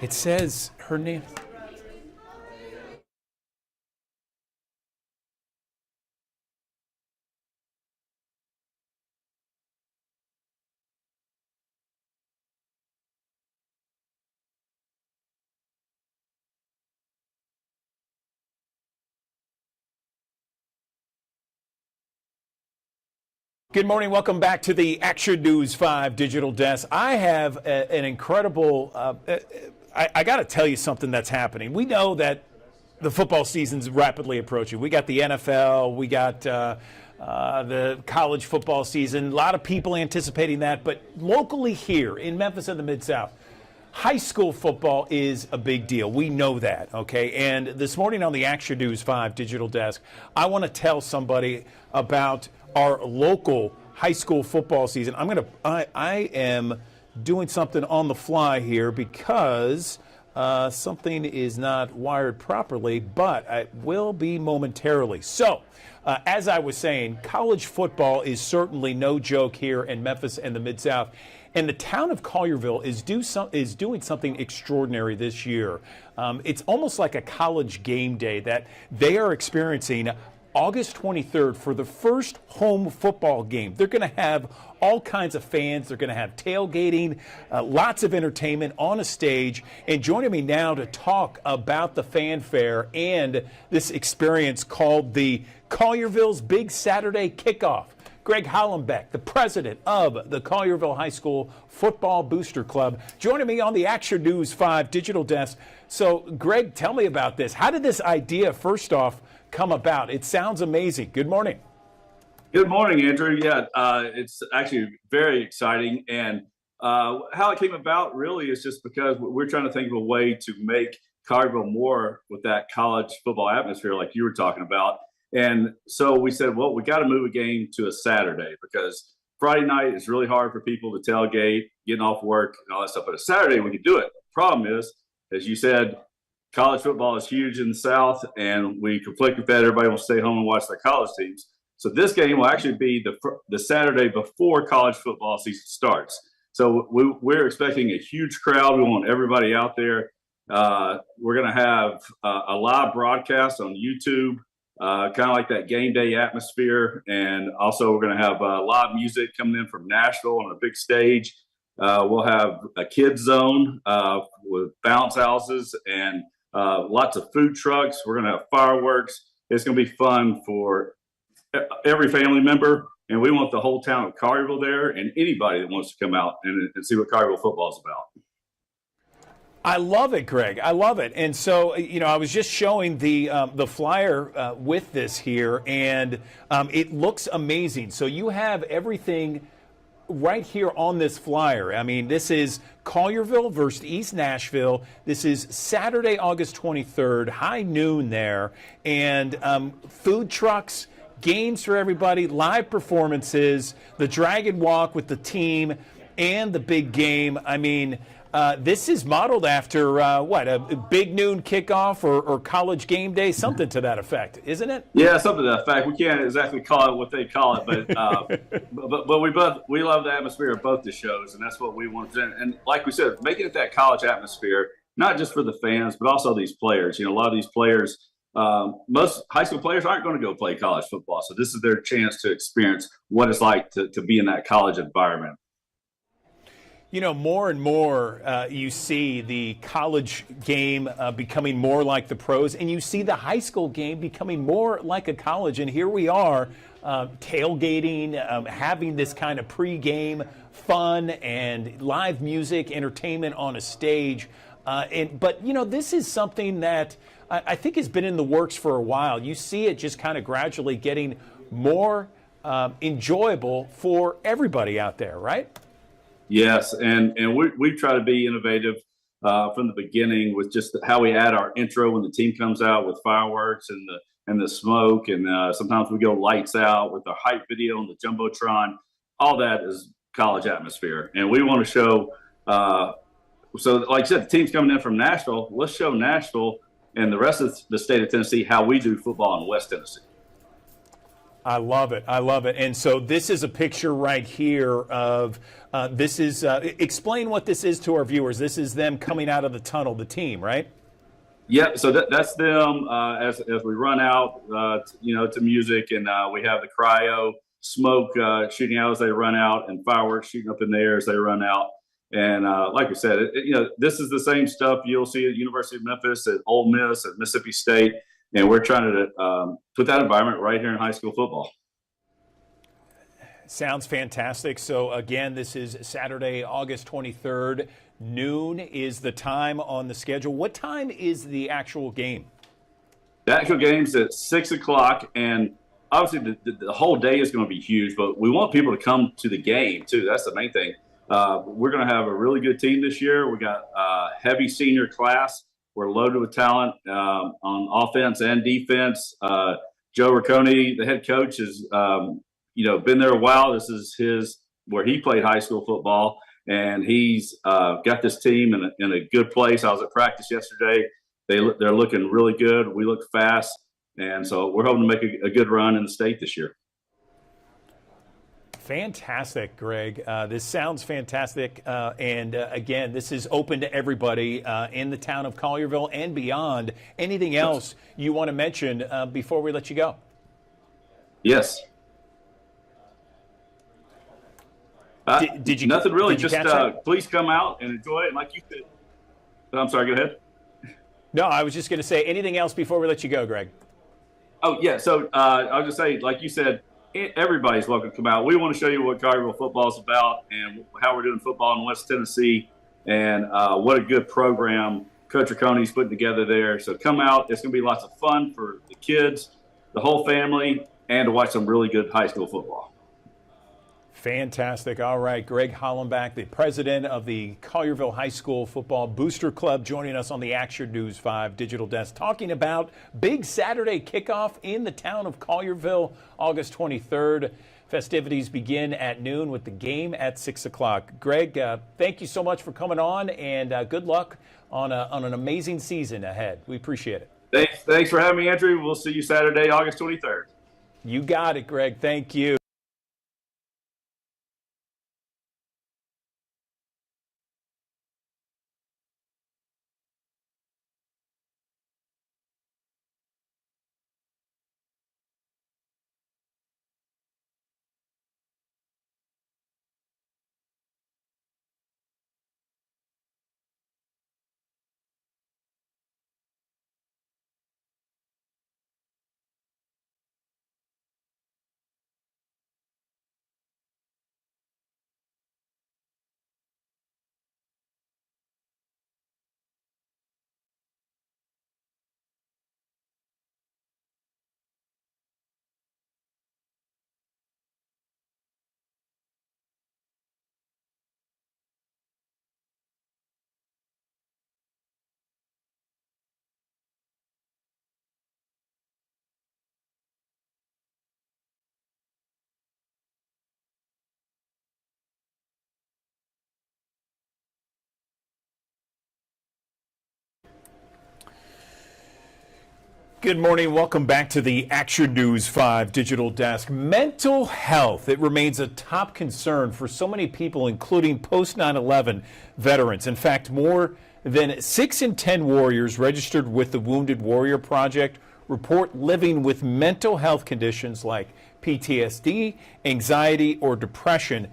It says her name. Good morning. Welcome back to the Action News 5 digital desk. I have an incredible, I got to tell you something that's happening. We know that the football season's rapidly approaching. We got the NFL, we got the college football season. A lot of people anticipating that. But locally here in Memphis and the Mid-South, high school football is a big deal. We know that, okay? And this morning on the Action News 5 digital desk, I want to tell somebody about our local high school football season. I am doing something on the fly here because Something is not wired properly, but it will be momentarily. So, as I was saying, college football is certainly no joke here in Memphis and the Mid-South. And the town of Collierville is doing something extraordinary this year. It's almost like a college game day that they are experiencing August 23rd for the first home football game. They're going to have all kinds of fans. They're going to have tailgating, lots of entertainment on a stage. And joining me now to talk about the fanfare and this experience called the Collierville's Big Saturday Kickoff, Greg Hollenbeck, the president of the Collierville High School Football Booster Club, joining me on the Action News 5 digital desk. So, Greg, tell me about this. How did this idea, first off, come about? It sounds amazing. Good morning. Good morning, Andrew. Yeah, it's actually very exciting. And how it came about really is just because we're trying to think of a way to make Collierville more with that college football atmosphere like you were talking about. And so we said, well, we got to move a game to a Saturday because Friday night is really hard for people to tailgate, getting off work and all that stuff. But a Saturday, we could do it. Problem is, as you said, college football is huge in the South, and we conflict with that. Everybody wants to stay home and watch their college teams. So this game will actually be the Saturday before college football season starts. So we're expecting a huge crowd. We want everybody out there. We're going to have a live broadcast on YouTube. Kind of like that game day atmosphere. And also we're going to have live music coming in from Nashville on a big stage. We'll have a kids zone with bounce houses and lots of food trucks. We're going to have fireworks. It's going to be fun for every family member. And we want the whole town of Collierville there and anybody that wants to come out and see what Collierville football is about. I love it, Greg. I love it. And so, I was just showing the flyer with this here, and it looks amazing. So you have everything right here on this flyer. I mean, this is Collierville versus East Nashville. This is Saturday, August 23rd, high noon there, and food trucks, games for everybody, live performances, the Dragon Walk with the team, and the big game. I mean, this is modeled after a big noon kickoff or college game day, something to that effect, isn't it? Yeah, something to that effect. We can't exactly call it what they call it, but but we love the atmosphere of both the shows, and that's what we want to do. And like we said, making it that college atmosphere, not just for the fans, but also these players. A lot of these players, most high school players aren't going to go play college football, so this is their chance to experience what it's like to be in that college environment. More and more you see the college game becoming more like the pros, and you see the high school game becoming more like a college. And here we are tailgating, having this kind of pregame fun and live music, entertainment on a stage. But this is something that I think has been in the works for a while. You see it just kind of gradually getting more enjoyable for everybody out there, right? Yes, and we try to be innovative from the beginning with just how we add our intro when the team comes out with fireworks and the smoke, and sometimes we go lights out with our hype video and the jumbotron. All that is college atmosphere, and we want to show. So, like I said, the team's coming in from Nashville. Let's show Nashville and the rest of the state of Tennessee how we do football in West Tennessee. I love it. I love it. And so this is a picture right here of explain what this is to our viewers. This is them coming out of the tunnel, the team, right? Yeah. So that's them as we run out, to music, and we have the cryo smoke shooting out as they run out, and fireworks shooting up in the air as they run out. And like we said, this is the same stuff you'll see at University of Memphis, at Ole Miss, at Mississippi State. And we're trying to put that environment right here in high school football. Sounds fantastic. So, again, this is Saturday, August 23rd. Noon is the time on the schedule. What time is the actual game? The actual game's at 6 o'clock. And obviously, the whole day is going to be huge. But we want people to come to the game, too. That's the main thing. We're going to have a really good team this year. We got a heavy senior class. We're loaded with talent on offense and defense. Joe Riccone, the head coach, has been there a while. This is where he played high school football, and he's got this team in a good place. I was at practice yesterday. They're looking really good. We look fast, and so we're hoping to make a good run in the state this year. Fantastic, Greg. This sounds fantastic. And again, this is open to everybody in the town of Collierville and beyond. Anything else you want to mention before we let you go? Yes. Did you? Nothing really. Did you Just catch that? please come out and enjoy it. And like you said, I'm sorry. Go ahead. No, I was just going to say anything else before we let you go, Greg. Oh yeah. So I'll just say, like you said, everybody's welcome to come out. We want to show you what Collierville football is about and how we're doing football in West Tennessee, and what a good program Coach Ricconi's putting together there. So come out. It's going to be lots of fun for the kids, the whole family, and to watch some really good high school football. Fantastic. All right. Greg Hollenbach, the president of the Collierville High School Football Booster Club, joining us on the Action News 5 digital desk, talking about big Saturday kickoff in the town of Collierville, August 23rd. Festivities begin at noon with the game at 6 o'clock. Greg, thank you so much for coming on, and good luck on an amazing season ahead. We appreciate it. Thanks for having me, Andrew. We'll see you Saturday, August 23rd. You got it, Greg. Thank you. Good morning. Welcome back to the Action News 5 digital desk. Mental health, it remains a top concern for so many people, including post 9/11 veterans. In fact, more than 6 in 10 warriors registered with the Wounded Warrior Project report living with mental health conditions like PTSD, anxiety, or depression.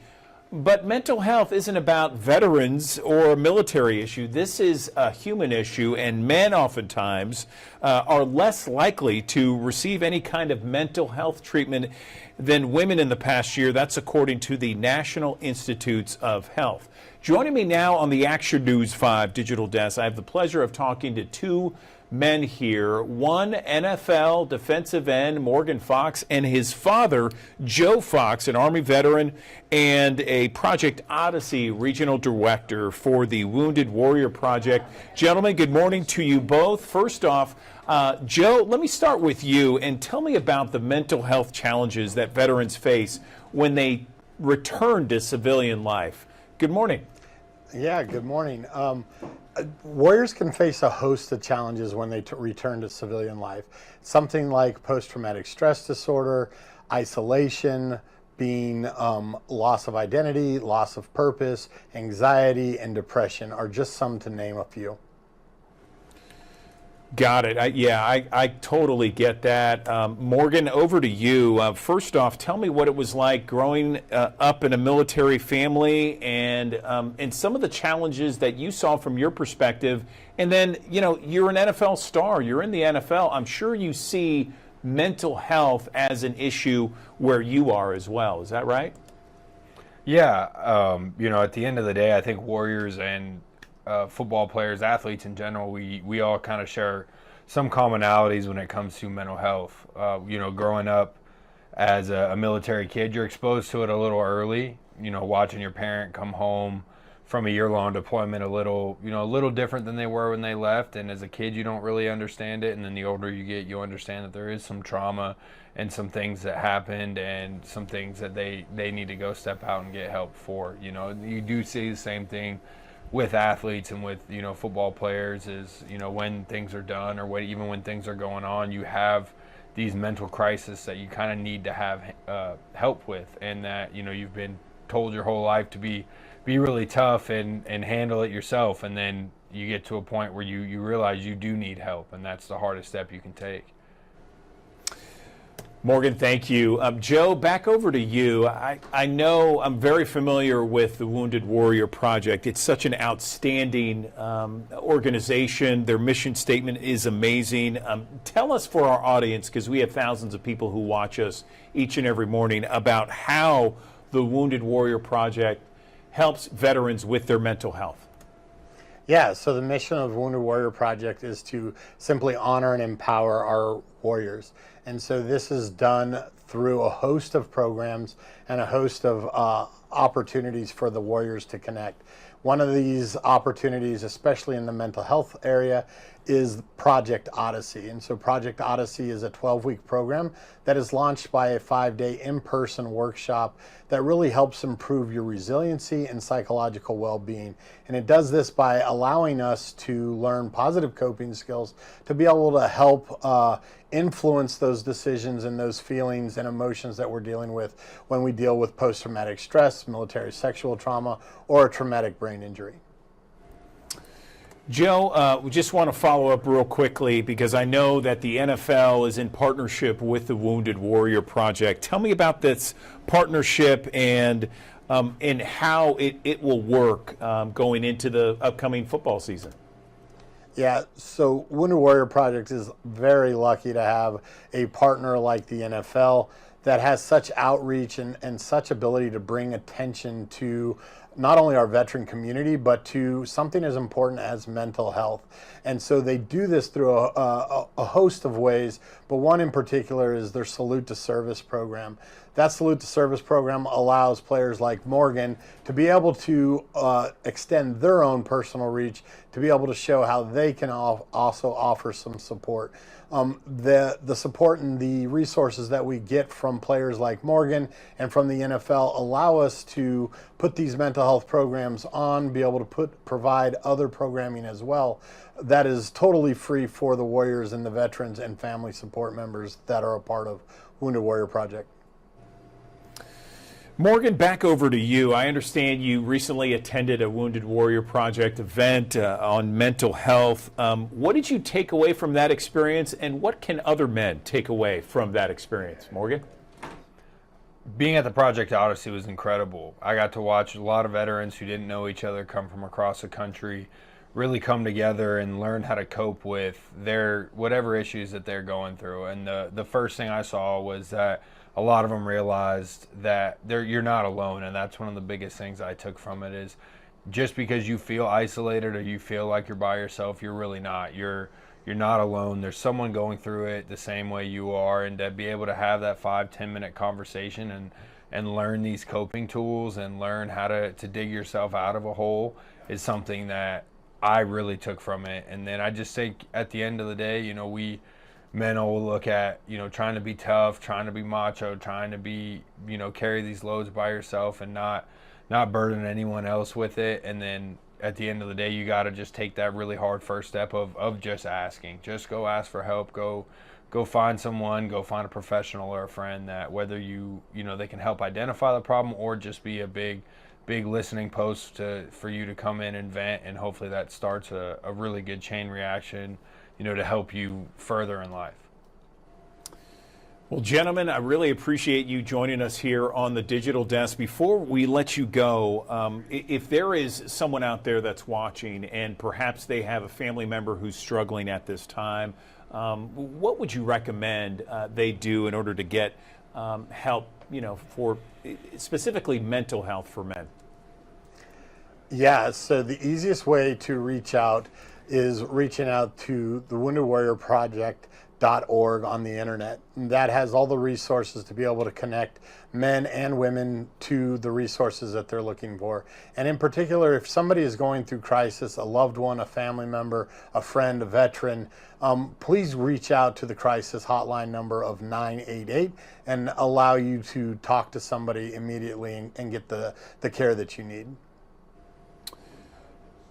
But mental health isn't about veterans or a military issue. This is a human issue, and men oftentimes are less likely to receive any kind of mental health treatment than women in the past year. That's according to the National Institutes of Health. Joining me now on the Action News 5 digital desk, I have the pleasure of talking to two men here. One, NFL defensive end Morgan Fox, and his father, Joe Fox, an Army veteran and a Project Odyssey regional director for the Wounded Warrior Project. Gentlemen, good morning to you both. First off, Joe, let me start with you and tell me about the mental health challenges that veterans face when they return to civilian life. Good morning. Yeah, good morning. Warriors can face a host of challenges when they return to civilian life. Something like post-traumatic stress disorder, isolation, being loss of identity, loss of purpose, anxiety, and depression are just some to name a few. Got it. I totally get that. Morgan, over to you. First off, tell me what it was like growing up in a military family and some of the challenges that you saw from your perspective. And then, you know, you're an NFL star. You're in the NFL. I'm sure you see mental health as an issue where you are as well. Is that right? Yeah. You know, at the end of the day, I think Warriors and football players, athletes in general, we all kind of share some commonalities when it comes to mental health. You know, growing up as a military kid, you're exposed to it a little early, you know, watching your parent come home from a year-long deployment a little different than they were when they left. And as a kid, you don't really understand it. And then the older you get, you understand that there is some trauma and some things that happened and some things that they need to go step out and get help for. You do see the same thing with athletes and with, football players is, when things are done or even when things are going on, you have these mental crises that you kind of need to have help with, and that, you've been told your whole life to be really tough and handle it yourself. And then you get to a point where you realize you do need help, and that's the hardest step you can take. Morgan, thank you. Joe, back over to you. I know I'm very familiar with the Wounded Warrior Project. It's such an outstanding organization. Their mission statement is amazing. Tell us, for our audience, because we have thousands of people who watch us each and every morning, about how the Wounded Warrior Project helps veterans with their mental health. Yeah, so the mission of Wounded Warrior Project is to simply honor and empower our warriors. And so this is done through a host of programs and a host of opportunities for the warriors to connect. One of these opportunities, especially in the mental health area, is Project Odyssey. And so Project Odyssey is a 12-week program that is launched by a 5-day in-person workshop that really helps improve your resiliency and psychological well-being. And it does this by allowing us to learn positive coping skills to be able to help influence those decisions and those feelings and emotions that we're dealing with when we deal with post-traumatic stress, military sexual trauma, or a traumatic brain injury. Joe, we just want to follow up real quickly because I know that the NFL is in partnership with the Wounded Warrior Project. Tell me about this partnership and how it will work going into the upcoming football season. Yeah, so Wounded Warrior Project is very lucky to have a partner like the NFL that has such outreach and such ability to bring attention to not only our veteran community, but to something as important as mental health. And so they do this through a host of ways, but one in particular is their Salute to Service program. That Salute to Service program allows players like Morgan to be able to extend their own personal reach, to be able to show how they can also offer some support. The support and the resources that we get from players like Morgan and from the NFL allow us to put these mental health programs on, be able to provide other programming as well that is totally free for the warriors and the veterans and family support members that are a part of Wounded Warrior Project. Morgan, back over to you. I understand you recently attended a Wounded Warrior Project event on mental health. What did you take away from that experience, and what can other men take away from that experience? Morgan? Being at the Project Odyssey was incredible. I got to watch a lot of veterans who didn't know each other come from across the country really come together and learn how to cope with their whatever issues that they're going through. And the first thing I saw was that a lot of them realized that you're not alone, and that's one of the biggest things I took from it is just because you feel isolated or you feel like you're by yourself, you're really not. You're not alone. There's someone going through it the same way you are, and to be able to have that 5-10 minute conversation and learn these coping tools and learn how to dig yourself out of a hole is something that I really took from it. And then I just think at the end of the day, we men will look at, trying to be tough, trying to be macho, trying to be, carry these loads by yourself and not burden anyone else with it. And then at the end of the day, you got to just take that really hard first step of just asking. Just go ask for help. Go find someone, go find a professional or a friend that whether they can help identify the problem or just be a big listening post for you to come in and vent, and hopefully that starts a really good chain reaction, to help you further in life. Well, gentlemen, I really appreciate you joining us here on the Digital Desk. Before we let you go, if there is someone out there that's watching and perhaps they have a family member who's struggling at this time, what would you recommend they do in order to get help, for specifically mental health for men? Yeah, so the easiest way to reach out is reaching out to the Wounded Warrior Project .org on the internet. That has all the resources to be able to connect men and women to the resources that they're looking for. And in particular, if somebody is going through crisis, a loved one, a family member, a friend, a veteran, please reach out to the crisis hotline number of 988 and allow you to talk to somebody immediately and get the care that you need.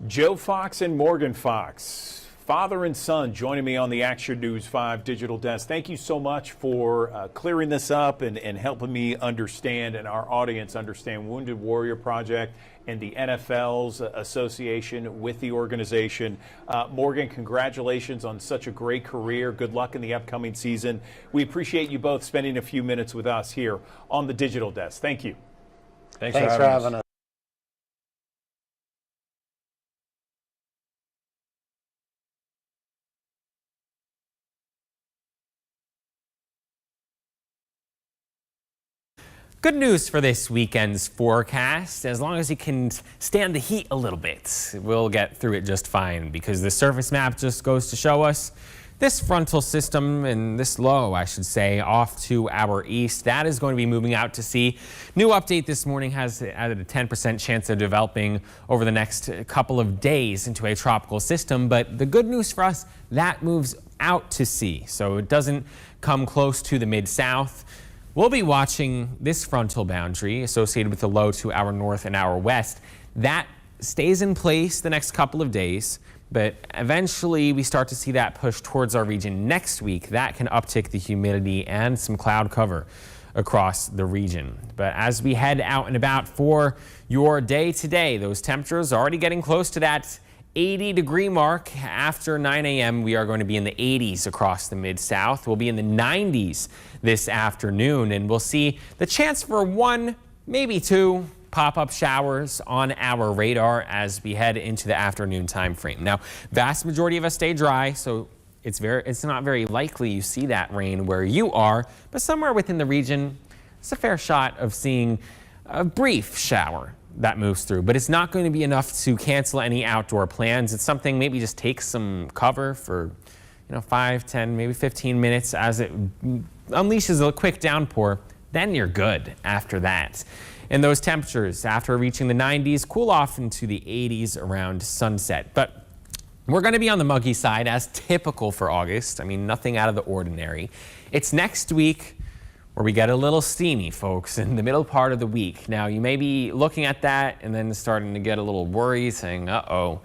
Joe Fox and Morgan Fox, father and son, joining me on the Action News 5 digital desk. Thank you so much for clearing this up and helping me understand and our audience understand Wounded Warrior Project and the NFL's association with the organization. Morgan, congratulations on such a great career. Good luck in the upcoming season. We appreciate you both spending a few minutes with us here on the digital desk. Thank you. Thanks for having us. Good news for this weekend's forecast. As long as you can stand the heat a little bit, we'll get through it just fine, because the surface map just goes to show us this frontal system, and this low, I should say, off to our east, that is going to be moving out to sea. New update this morning has added a 10% chance of developing over the next couple of days into a tropical system. But the good news for us, that moves out to sea, so it doesn't come close to the mid-south. We'll be watching this frontal boundary associated with the low to our north and our west. That stays in place the next couple of days, but eventually we start to see that push towards our region next week. That can uptick the humidity and some cloud cover across the region. But as we head out and about for your day today, those temperatures are already getting close to that 80-degree mark. After 9 a.m., we are going to be in the 80s across the mid-south. We'll be in the 90s this afternoon, and we'll see the chance for 1, maybe 2 pop-up showers on our radar as we head into the afternoon time frame. Now, vast majority of us stay dry, so it's not very likely you see that rain where you are, but somewhere within the region, it's a fair shot of seeing a brief shower that moves through, but it's not going to be enough to cancel any outdoor plans. It's something maybe just take some cover for 5, 10, maybe 15 minutes as it unleashes a quick downpour. Then you're good after that. And those temperatures, after reaching the 90s, cool off into the 80s around sunset. But we're going to be on the muggy side, as typical for August. I mean, nothing out of the ordinary. It's next week where we get a little steamy, folks, in the middle part of the week. Now, you may be looking at that and then starting to get a little worried, saying, uh-oh,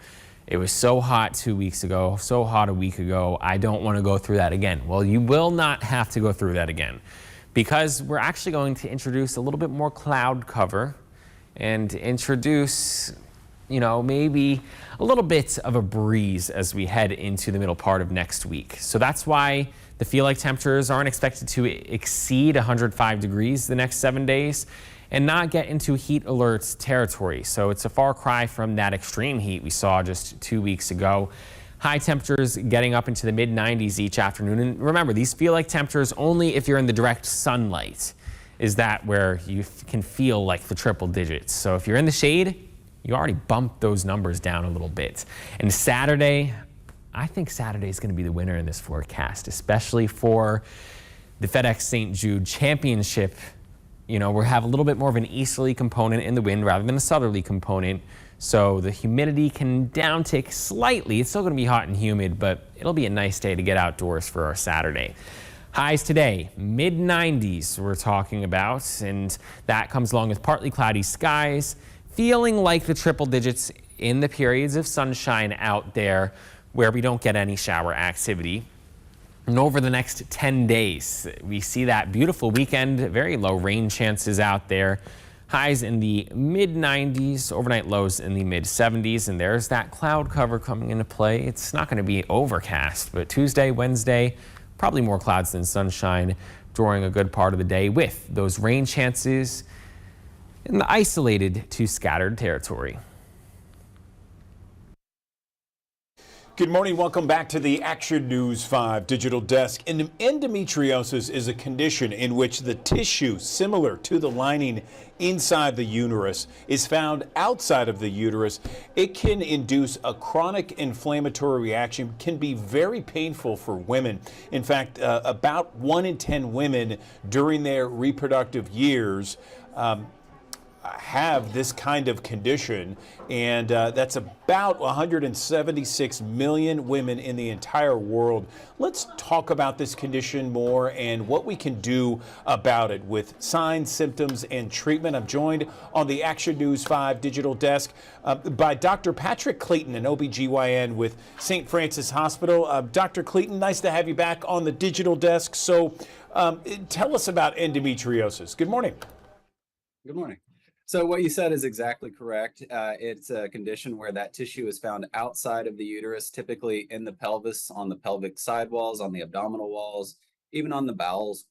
it was so hot 2 weeks ago, so hot a week ago, I don't want to go through that again. Well, you will not have to go through that again, because we're actually going to introduce a little bit more cloud cover and introduce, maybe a little bit of a breeze as we head into the middle part of next week. So that's why the feel-like temperatures aren't expected to exceed 105 degrees the next 7 days and not get into heat alert territory. So it's a far cry from that extreme heat we saw just 2 weeks ago. High temperatures getting up into the mid-90s each afternoon. And remember, these feel-like temperatures only if you're in the direct sunlight is that where you can feel like the triple digits. So if you're in the shade, you already bumped those numbers down a little bit. And Saturday, I think Saturday is going to be the winner in this forecast, especially for the FedEx St. Jude Championship. We have a little bit more of an easterly component in the wind rather than a southerly component. So the humidity can downtick slightly. It's still going to be hot and humid, but it'll be a nice day to get outdoors for our Saturday. Highs today, mid-90s we're talking about, and that comes along with partly cloudy skies, feeling like the triple digits in the periods of sunshine out there where we don't get any shower activity. And over the next 10 days, we see that beautiful weekend, very low rain chances out there. Highs in the mid-90s, overnight lows in the mid-70s, and there's that cloud cover coming into play. It's not going to be overcast, but Tuesday, Wednesday, probably more clouds than sunshine during a good part of the day, with those rain chances in the isolated to scattered territory. Good morning. Welcome back to the Action News 5 Digital Desk. Endometriosis is a condition in which the tissue similar to the lining inside the uterus is found outside of the uterus. It can induce a chronic inflammatory reaction, can be very painful for women. In fact, about 1 in 10 women during their reproductive years have this kind of condition, and that's about 176 million women in the entire world. Let's talk about this condition more and what we can do about it with signs, symptoms, and treatment. I'm joined on the Action News 5 Digital Desk by Dr. Patrick Clayton, an OBGYN with St. Francis Hospital. Dr. Clayton, nice to have you back on the Digital Desk. So tell us about endometriosis. Good morning. Good morning. So what you said is exactly correct. It's a condition where that tissue is found outside of the uterus, typically in the pelvis, on the pelvic sidewalls, on the abdominal walls, even on the bowels,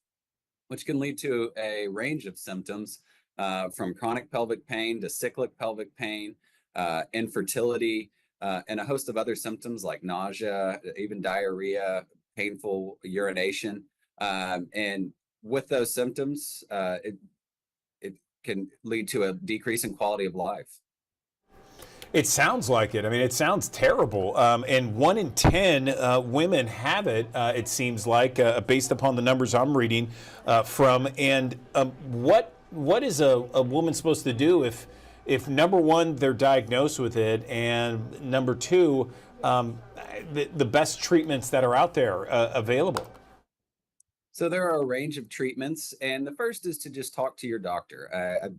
which can lead to a range of symptoms from chronic pelvic pain to cyclic pelvic pain, infertility, and a host of other symptoms like nausea, even diarrhea, painful urination. And with those symptoms, it can lead to a decrease in quality of life. It sounds like it. I mean, it sounds terrible. And 1 in 10 women have it, it seems like, based upon the numbers I'm reading from. And what is a woman supposed to do if number one, they're diagnosed with it, and number two, the best treatments that are out there available? So there are a range of treatments, and the first is to just talk to your doctor.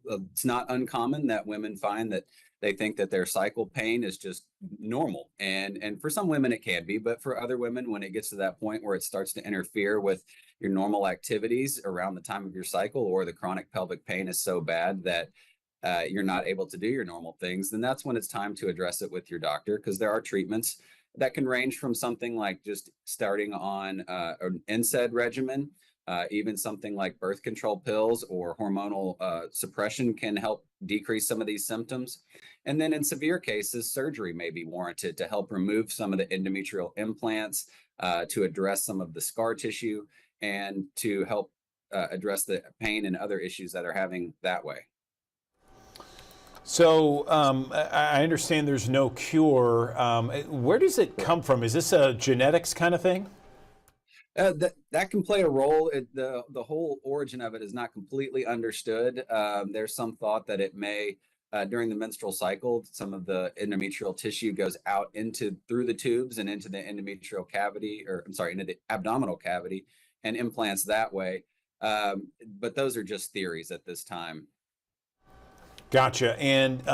It's not uncommon that women find that they think that their cycle pain is just normal, and for some women it can be, but for other women, when it gets to that point where it starts to interfere with your normal activities around the time of your cycle, or the chronic pelvic pain is so bad that you're not able to do your normal things, then that's when it's time to address it with your doctor, because there are treatments that can range from something like just starting on an NSAID regimen, even something like birth control pills or hormonal suppression can help decrease some of these symptoms. And then in severe cases, surgery may be warranted to help remove some of the endometrial implants, to address some of the scar tissue, and to help address the pain and other issues that are having that way. So I understand there's no cure. Where does it come from? Is this a genetics kind of thing? That can play a role. The whole origin of it is not completely understood. There's some thought that it may, during the menstrual cycle, some of the endometrial tissue goes out through the tubes and into the endometrial cavity, into the abdominal cavity, and implants that way. But those are just theories at this time. Gotcha. And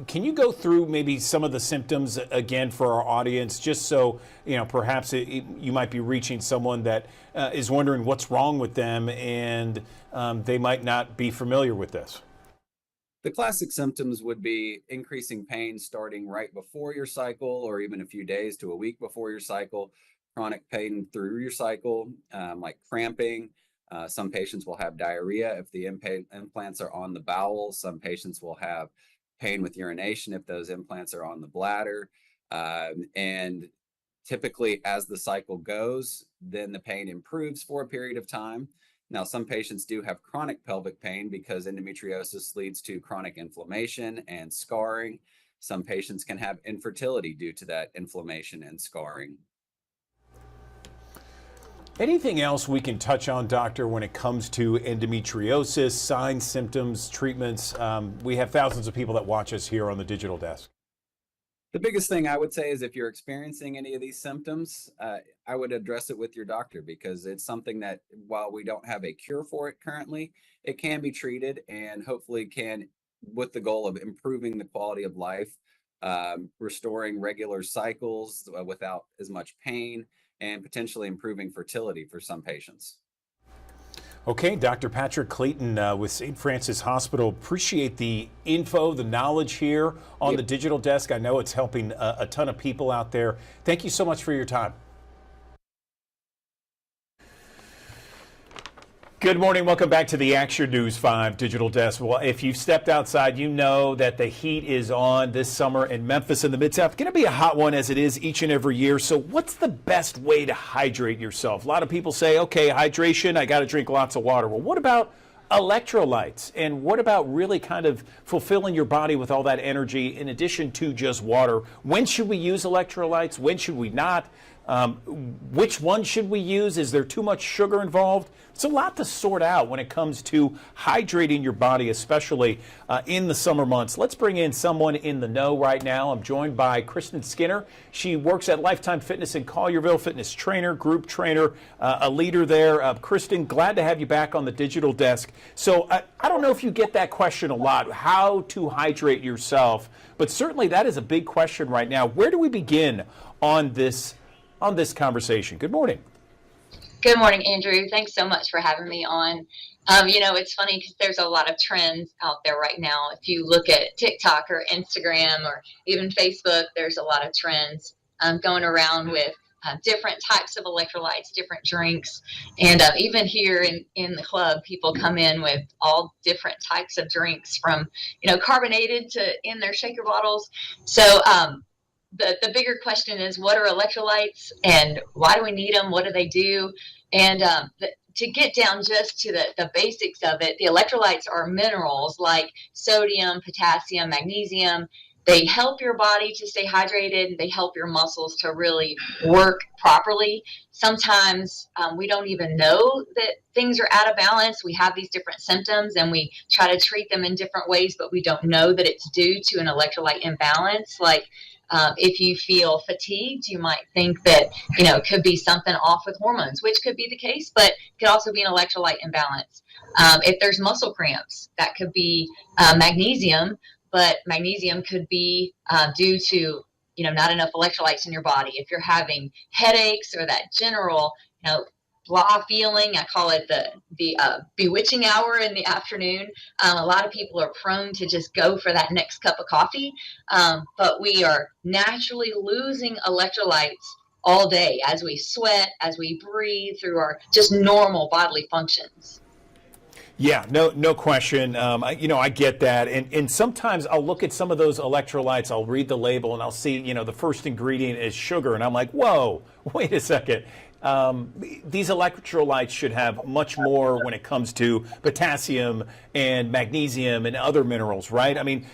can you go through maybe some of the symptoms again for our audience, just so, perhaps you might be reaching someone that is wondering what's wrong with them, and they might not be familiar with this? The classic symptoms would be increasing pain starting right before your cycle, or even a few days to a week before your cycle, chronic pain through your cycle, like cramping. Some patients will have diarrhea if the implants are on the bowel. Some patients will have pain with urination if those implants are on the bladder. And typically, as the cycle goes, then the pain improves for a period of time. Now, some patients do have chronic pelvic pain because endometriosis leads to chronic inflammation and scarring. Some patients can have infertility due to that inflammation and scarring. Anything else we can touch on, doctor, when it comes to endometriosis, signs, symptoms, treatments? We have thousands of people that watch us here on the Digital Desk. The biggest thing I would say is if you're experiencing any of these symptoms, I would address it with your doctor, because it's something that, while we don't have a cure for it currently, it can be treated, and hopefully can, with the goal of improving the quality of life, restoring regular cycles without as much pain, and potentially improving fertility for some patients. Okay, Dr. Patrick Clayton with St. Francis Hospital. Appreciate the info, the knowledge here on the Digital Desk. I know it's helping a ton of people out there. Thank you so much for your time. Good morning. Welcome back to the Action News 5 Digital Desk. Well, if you've stepped outside, you know that the heat is on this summer in Memphis and the Mid-South. It's going to be a hot one as it is each and every year. So what's the best way to hydrate yourself? A lot of people say, okay, hydration, I got to drink lots of water. Well, what about electrolytes? And what about really kind of fulfilling your body with all that energy in addition to just water? When should we use electrolytes? When should we not? Which one should we use? Is there too much sugar involved? It's a lot to sort out when it comes to hydrating your body, especially in the summer months. Let's bring in someone in the know right now. I'm joined by Kristen Skinner. She works at Lifetime Fitness in Collierville, fitness trainer, group trainer, a leader there. Kristen, glad to have you back on the digital desk. So I don't know if you get that question a lot, how to hydrate yourself, but certainly that is a big question right now. Where do we begin on this conversation? Good morning. Good morning, Andrew. Thanks so much for having me on. It's funny because there's a lot of trends out there right now. If you look at TikTok or Instagram or even Facebook, there's a lot of trends going around with different types of electrolytes, different drinks. And even here in the club, people come in with all different types of drinks from, carbonated to in their shaker bottles. So, the bigger question is, what are electrolytes and why do we need them? What do they do? And to get down just to the basics of it, the electrolytes are minerals like sodium, potassium, magnesium. They help your body to stay hydrated. They help your muscles to really work properly. Sometimes we don't even know that things are out of balance. We have these different symptoms and we try to treat them in different ways, but we don't know that it's due to an electrolyte imbalance. Like, if you feel fatigued, you might think that, it could be something off with hormones, which could be the case, but it could also be an electrolyte imbalance. If there's muscle cramps, that could be magnesium, but magnesium could be due to, not enough electrolytes in your body. If you're having headaches or that general, blah feeling, I call it the bewitching hour in the afternoon. A lot of people are prone to just go for that next cup of coffee, but we are naturally losing electrolytes all day as we sweat, as we breathe through our just normal bodily functions. Yeah, no question. I get that. And sometimes I'll look at some of those electrolytes, I'll read the label and I'll see, the first ingredient is sugar. And I'm like, whoa, wait a second. These electrolytes should have much more when it comes to potassium and magnesium and other minerals, right? I mean,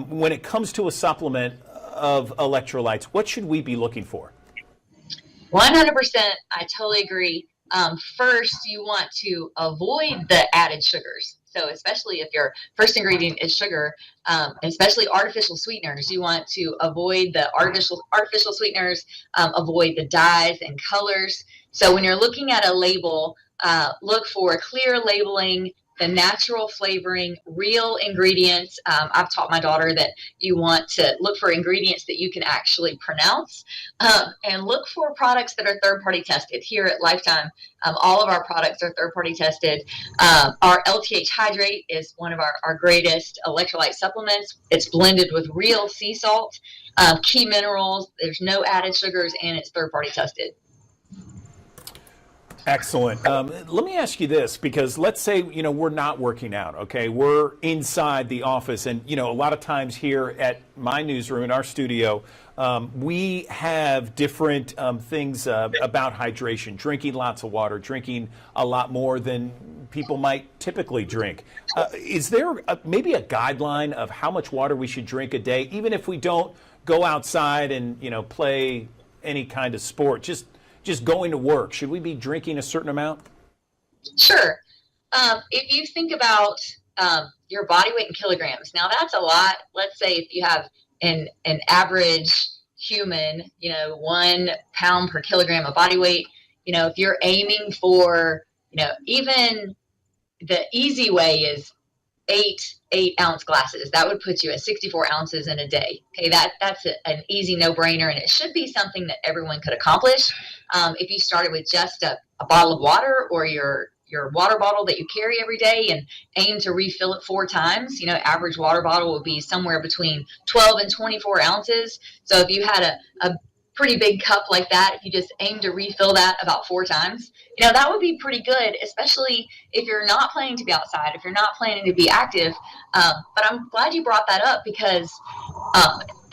when it comes to a supplement of electrolytes, what should we be looking for? 100%. I totally agree. First, you want to avoid the added sugars. So especially if your first ingredient is sugar, especially artificial sweeteners, you want to avoid the artificial sweeteners, avoid the dyes and colors. So when you're looking at a label, look for clear labeling, the natural flavoring, real ingredients. I've taught my daughter that you want to look for ingredients that you can actually pronounce, and look for products that are third-party tested. Here at Lifetime, all of our products are third-party tested. Our LTH Hydrate is one of our greatest electrolyte supplements. It's blended with real sea salt, key minerals. There's no added sugars, and it's third-party tested. Excellent. Let me ask you this, because let's say, we're not working out, okay? We're inside the office, and, a lot of times here at my newsroom, in our studio, we have different things about hydration, drinking lots of water, drinking a lot more than people might typically drink. Is there maybe a guideline of how much water we should drink a day, even if we don't go outside and, play any kind of sport? Just going to work, should we be drinking a certain amount? Sure. If you think about your body weight in kilograms, now that's a lot. Let's say if you have an average human, 1 pound per kilogram of body weight, if you're aiming for, even the easy way is 8-ounce glasses. That would put you at 64 ounces in a day. Okay, that's an easy no-brainer, and it should be something that everyone could accomplish. If you started with just a bottle of water or your water bottle that you carry every day and aim to refill it 4 times, average water bottle will be somewhere between 12 and 24 ounces. So if you had a pretty big cup like that, if you just aim to refill that about 4 times, that would be pretty good, especially if you're not planning to be outside, if you're not planning to be active. But I'm glad you brought that up, because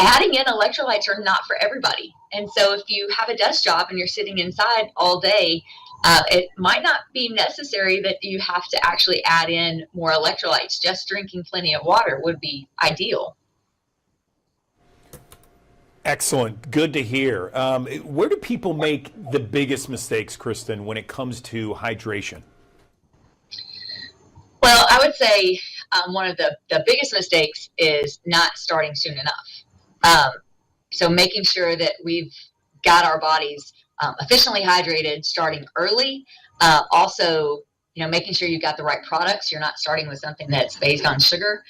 adding in electrolytes are not for everybody. And so if you have a desk job and you're sitting inside all day, it might not be necessary that you have to actually add in more electrolytes. Just drinking plenty of water would be ideal. Excellent. Good to hear. Where do people make the biggest mistakes, Kristen, when it comes to hydration? Well, I would say one of the biggest mistakes is not starting soon enough. So making sure that we've got our bodies efficiently hydrated starting early. Also, making sure you've got the right products. You're not starting with something that's based on sugar.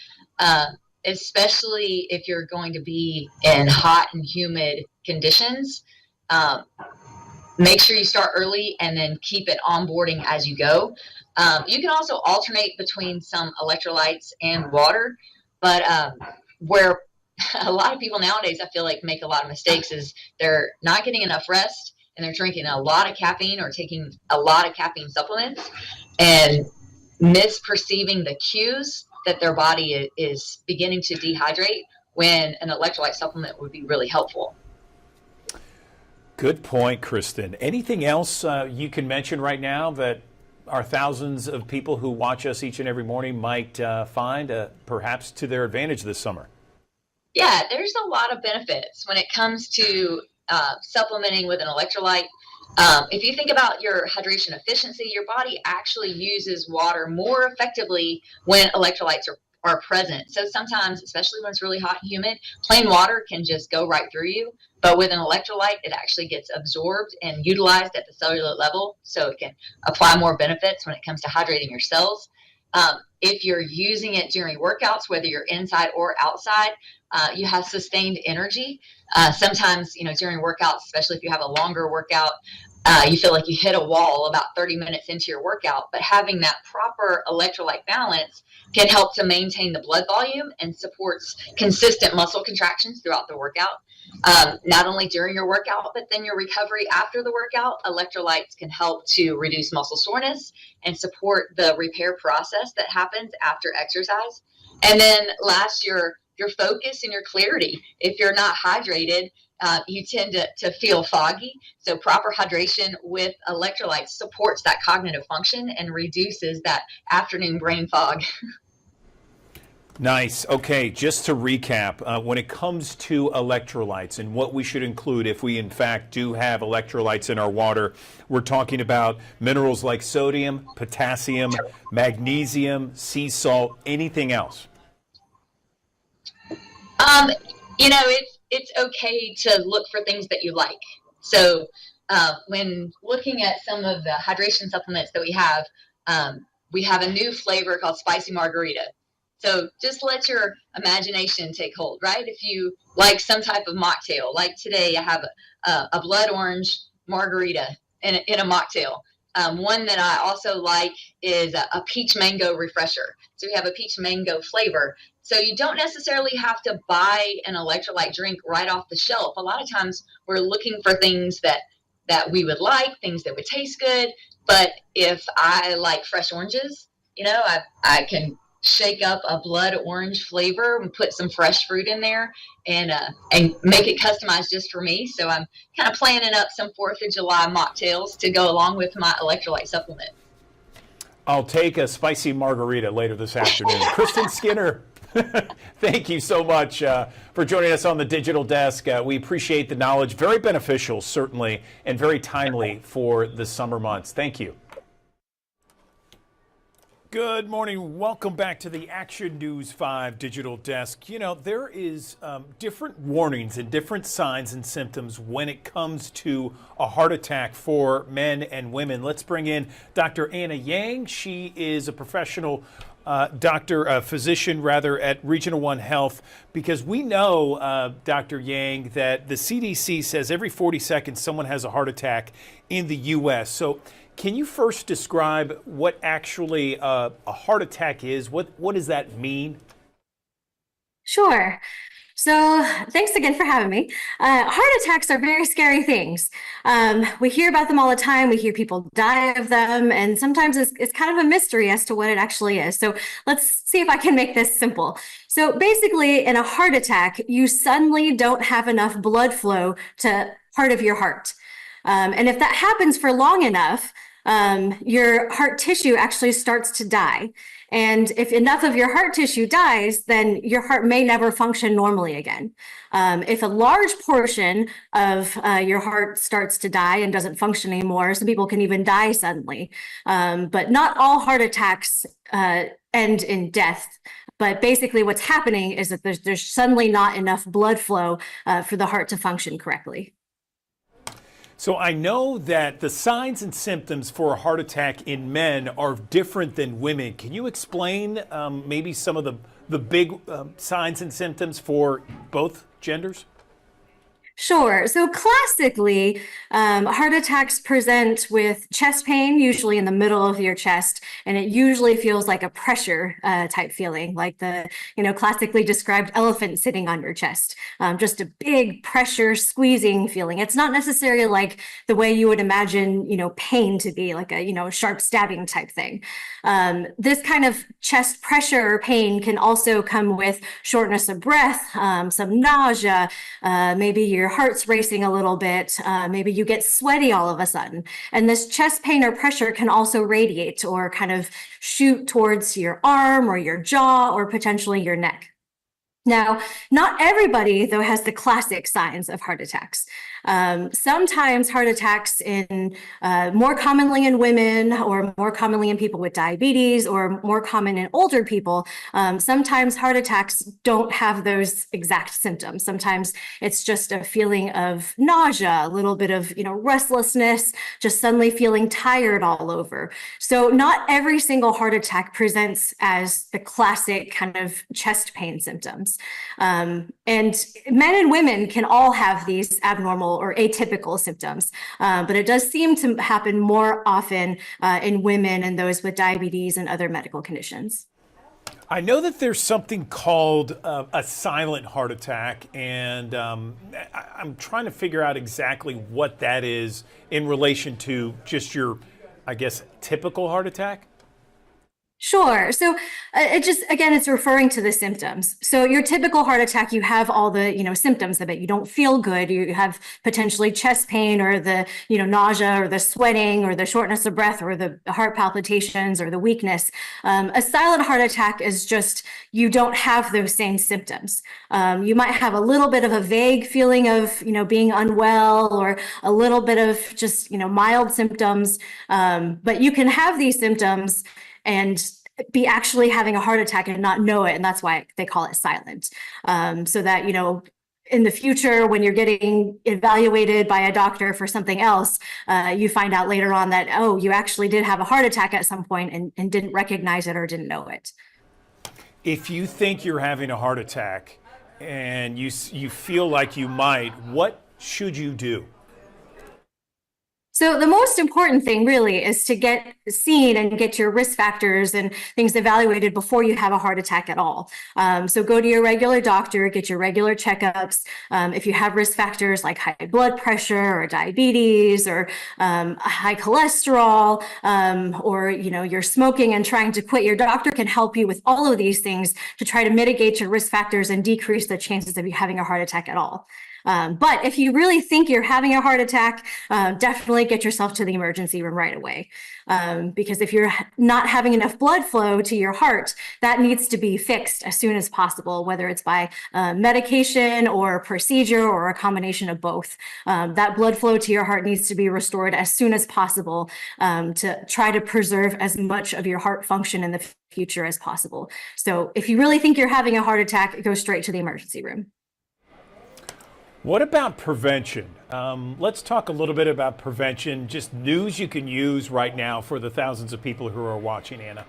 Especially if you're going to be in hot and humid conditions. Make sure you start early and then keep it onboarding as you go. You can also alternate between some electrolytes and water, but where a lot of people nowadays, I feel like, make a lot of mistakes is they're not getting enough rest, and they're drinking a lot of caffeine or taking a lot of caffeine supplements and misperceiving the cues that their body is beginning to dehydrate, when an electrolyte supplement would be really helpful. Good point, Kristen. Anything else you can mention right now that our thousands of people who watch us each and every morning might find perhaps to their advantage this summer? Yeah, there's a lot of benefits when it comes to supplementing with an electrolyte. If you think about your hydration efficiency, your body actually uses water more effectively when electrolytes are present. So sometimes, especially when it's really hot and humid, plain water can just go right through you. But with an electrolyte, it actually gets absorbed and utilized at the cellular level, so it can apply more benefits when it comes to hydrating your cells. If you're using it during workouts, whether you're inside or outside, you have sustained energy. Sometimes, during workouts, especially if you have a longer workout, you feel like you hit a wall about 30 minutes into your workout, but having that proper electrolyte balance can help to maintain the blood volume and supports consistent muscle contractions throughout the workout. Not only during your workout, but then your recovery after the workout. Electrolytes can help to reduce muscle soreness and support the repair process that happens after exercise. And then last, your focus and your clarity. If you're not hydrated, you tend to feel foggy. So proper hydration with electrolytes supports that cognitive function and reduces that afternoon brain fog. Nice. Okay, just to recap, when it comes to electrolytes and what we should include if we in fact do have electrolytes in our water, we're talking about minerals like sodium, potassium, magnesium, sea salt, anything else? It's okay to look for things that you like. So when looking at some of the hydration supplements that we have a new flavor called Spicy Margarita. So just let your imagination take hold, right? If you like some type of mocktail, like today I have a blood orange margarita in a mocktail. One that I also like is a peach mango refresher. So we have a peach mango flavor. So you don't necessarily have to buy an electrolyte drink right off the shelf. A lot of times we're looking for things that we would like, things that would taste good. But if I like fresh oranges, I can shake up a blood orange flavor and put some fresh fruit in there and make it customized just for me. So I'm kind of planning up some 4th of July mocktails to go along with my electrolyte supplement. I'll take a spicy margarita later this afternoon. Kristen Skinner, thank you so much for joining us on the Digital Desk. We appreciate the knowledge. Very beneficial, certainly, and very timely for the summer months. Thank you. Good morning. Welcome back to the Action News 5 Digital Desk. There is different warnings and different signs and symptoms when it comes to a heart attack for men and women. Let's bring in Dr. Anna Yang. She is a professional physician at Regional One Health, because we know, Dr. Yang, that the CDC says every 40 seconds someone has a heart attack in the U.S. So can you first describe what actually a heart attack is? What does that mean? Sure. So, thanks again for having me. Heart attacks are very scary things. We hear about them all the time. We hear people die of them, and sometimes it's kind of a mystery as to what it actually is. So, let's see if I can make this simple. So, basically, in a heart attack, you suddenly don't have enough blood flow to part of your heart. And if that happens for long enough, your heart tissue actually starts to die. And if enough of your heart tissue dies, then your heart may never function normally again. If a large portion of your heart starts to die and doesn't function anymore, some people can even die suddenly. But not all heart attacks end in death. But basically what's happening is that there's suddenly not enough blood flow for the heart to function correctly. So I know that the signs and symptoms for a heart attack in men are different than women. Can you explain maybe some of the big signs and symptoms for both genders? Sure. So classically, heart attacks present with chest pain, usually in the middle of your chest, and it usually feels like a pressure type feeling, like the classically described elephant sitting on your chest. Just a big pressure squeezing feeling. It's not necessarily like the way you would imagine, pain to be, like a sharp stabbing type thing. This kind of chest pressure or pain can also come with shortness of breath, some nausea, maybe your heart's racing a little bit, maybe you get sweaty all of a sudden. And this chest pain or pressure can also radiate or kind of shoot towards your arm or your jaw or potentially your neck. Now, not everybody, though, has the classic signs of heart attacks. Sometimes heart attacks more commonly in women or more commonly in people with diabetes or more common in older people. Sometimes heart attacks don't have those exact symptoms. Sometimes it's just a feeling of nausea, a little bit of, restlessness, just suddenly feeling tired all over. So not every single heart attack presents as the classic kind of chest pain symptoms. And men and women can all have these abnormal or atypical symptoms, but it does seem to happen more often in women and those with diabetes and other medical conditions. I know that there's something called a silent heart attack, and I'm trying to figure out exactly what that is in relation to just your, I guess, typical heart attack. Sure. So it's referring to the symptoms. So your typical heart attack, you have all the, symptoms of it. You don't feel good. You have potentially chest pain or the, nausea or the sweating or the shortness of breath or the heart palpitations or the weakness. A silent heart attack is just, you don't have those same symptoms. You might have a little bit of a vague feeling of, being unwell or a little bit of just, mild symptoms. But you can have these symptoms and be actually having a heart attack and not know it. And that's why they call it silent. So that, in the future, when you're getting evaluated by a doctor for something else, you find out later on that, oh, you actually did have a heart attack at some point and didn't recognize it or didn't know it. If you think you're having a heart attack and you feel like you might, what should you do? So the most important thing really is to get seen and get your risk factors and things evaluated before you have a heart attack at all. So go to your regular doctor, get your regular checkups. If you have risk factors like high blood pressure or diabetes or high cholesterol, or you're smoking and trying to quit, your doctor can help you with all of these things to try to mitigate your risk factors and decrease the chances of you having a heart attack at all. But if you really think you're having a heart attack, definitely get yourself to the emergency room right away. Because if you're not having enough blood flow to your heart, that needs to be fixed as soon as possible, whether it's by medication or procedure or a combination of both. That blood flow to your heart needs to be restored as soon as possible to try to preserve as much of your heart function in the future as possible. So if you really think you're having a heart attack, go straight to the emergency room. What about prevention? Let's talk a little bit about prevention, just news you can use right now for the thousands of people who are watching, Anna.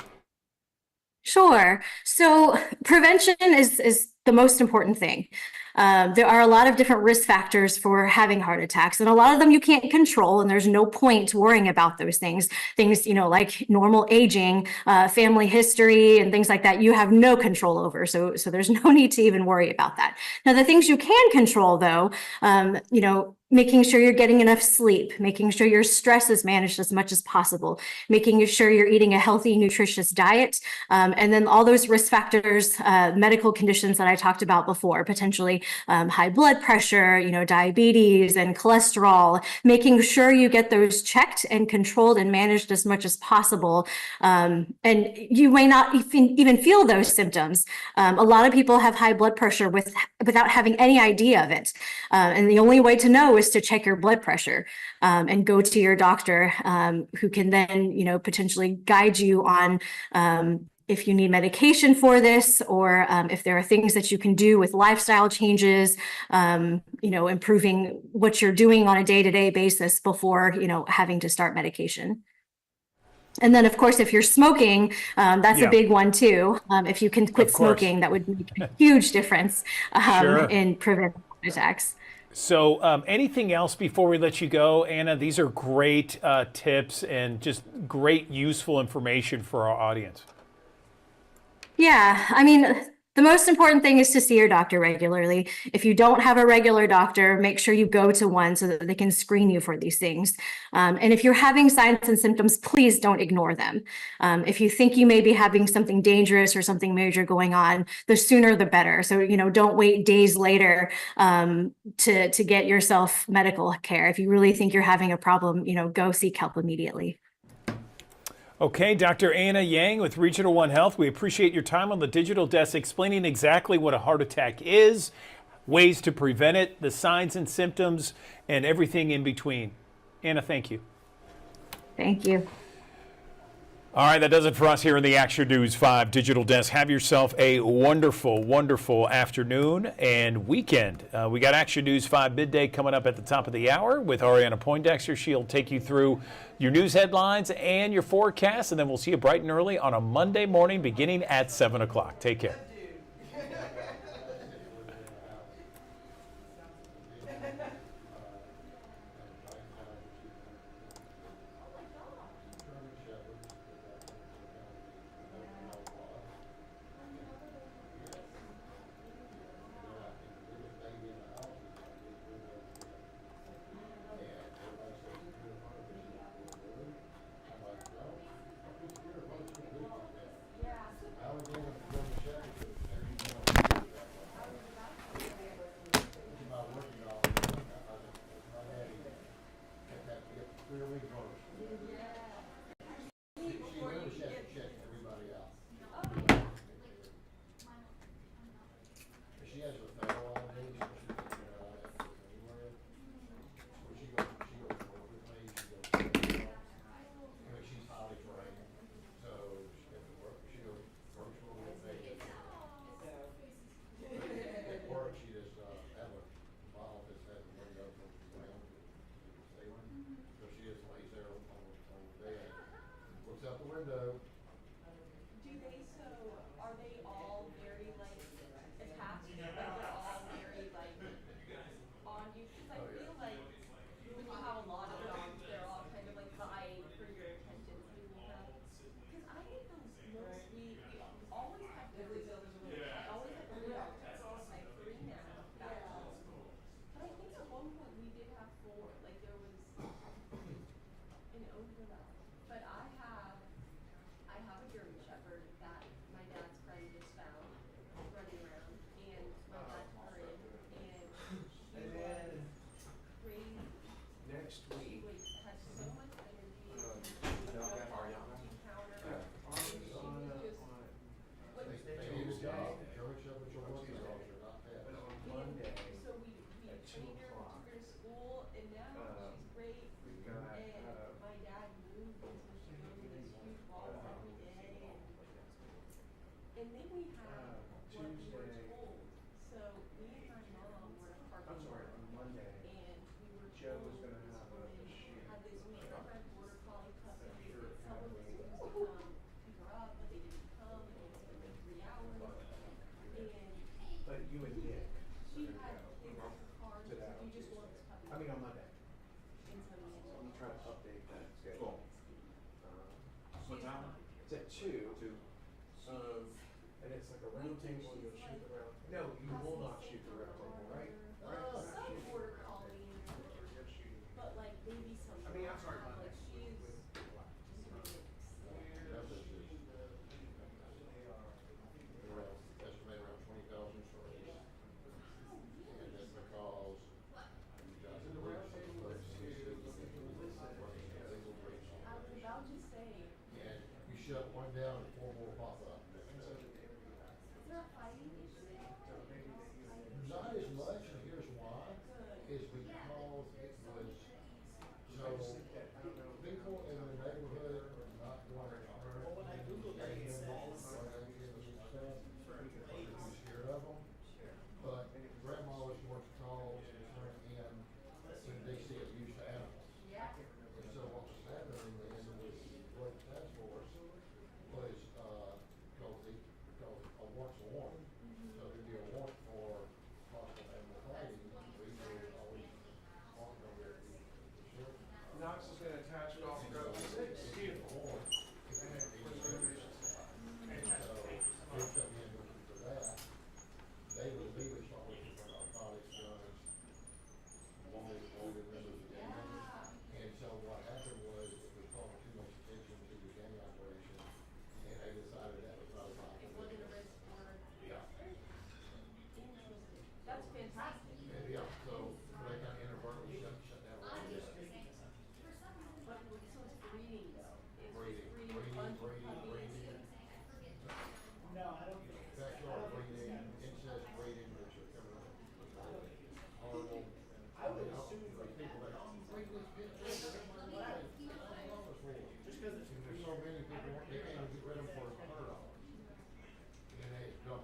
Sure. So prevention is the most important thing. There are a lot of different risk factors for having heart attacks, and a lot of them you can't control, and there's no point worrying about those things. Things, like normal aging, family history, and things like that, you have no control over. So there's no need to even worry about that. Now, the things you can control, though, making sure you're getting enough sleep, making sure your stress is managed as much as possible, making sure you're eating a healthy, nutritious diet, and then all those risk factors, medical conditions that I talked about before, potentially high blood pressure, diabetes and cholesterol, making sure you get those checked and controlled and managed as much as possible. And you may not even feel those symptoms. A lot of people have high blood pressure without having any idea of it. And the only way to know is to check your blood pressure and go to your doctor, who can then, potentially guide you on if you need medication for this, or if there are things that you can do with lifestyle changes, improving what you're doing on a day-to-day basis before, having to start medication. And then, of course, if you're smoking, that's a big one too. If you can quit smoking, that would make a huge difference in preventing heart attacks. So anything else before we let you go, Anna? These are great tips and just great useful information for our audience. Yeah, I mean, the most important thing is to see your doctor regularly. If you don't have a regular doctor, make sure you go to one so that they can screen you for these things. And if you're having signs and symptoms, please don't ignore them. If you think you may be having something dangerous or something major going on, the sooner the better. So, don't wait days later to get yourself medical care. If you really think you're having a problem, go seek help immediately. Okay, Dr. Anna Yang with Regional One Health. We appreciate your time on the digital desk explaining exactly what a heart attack is, ways to prevent it, the signs and symptoms, and everything in between. Anna, thank you. Thank you. All right, that does it for us here in the Action News 5 Digital Desk. Have yourself a wonderful, wonderful afternoon and weekend. We got Action News 5 Midday coming up at the top of the hour with Ariana Poindexter. She'll take you through your news headlines and your forecast, and then we'll see you bright and early on a Monday morning beginning at 7 o'clock. Take care. I mean, on Monday. So I'm trying to update that schedule. What time? It's at 2. And it's like a round table, and you'll shoot the round. No, you will not shoot the round table, right? Some border collie, but like maybe some. I mean, I'm sorry, like she's. Estimate around 20,000 stories. And that's because you guys are the round table. I was about to say. And you shut one down and 4 more pop up. Is there a fighting issue? Not as much, and here's why, is because it was, so people in the neighborhood are not going to hurt. Well, when I Googled it, it says. You're scared of them, but grandma was more calls and turn in when they see abuse to animals. Yeah. And so what was happening then was what the task force was, because a warrant's a warrant. So there'd be a warrant for possible animal fighting, we would always walk over there to the Knox has been attached off road 6. Beautiful. And so they come in looking for that. They would leave us all looking for narcotics, guns, wanted members of the gang. And so what happened was it was calling too much attention to the gang operation, and they decided that was not a viable. It wasn't a risk for. Yeah. That's fantastic. And yeah, so they kind of inadvertently shut down. I just but so it's breeding though. It's Breeding. No, I don't. Backyard breeding, incest breeding, which are coming up. Horrible. I would assume People that, oh, breed this bitch. just because it's. There's so many people, they can't even get rid of them for $100. And they don't.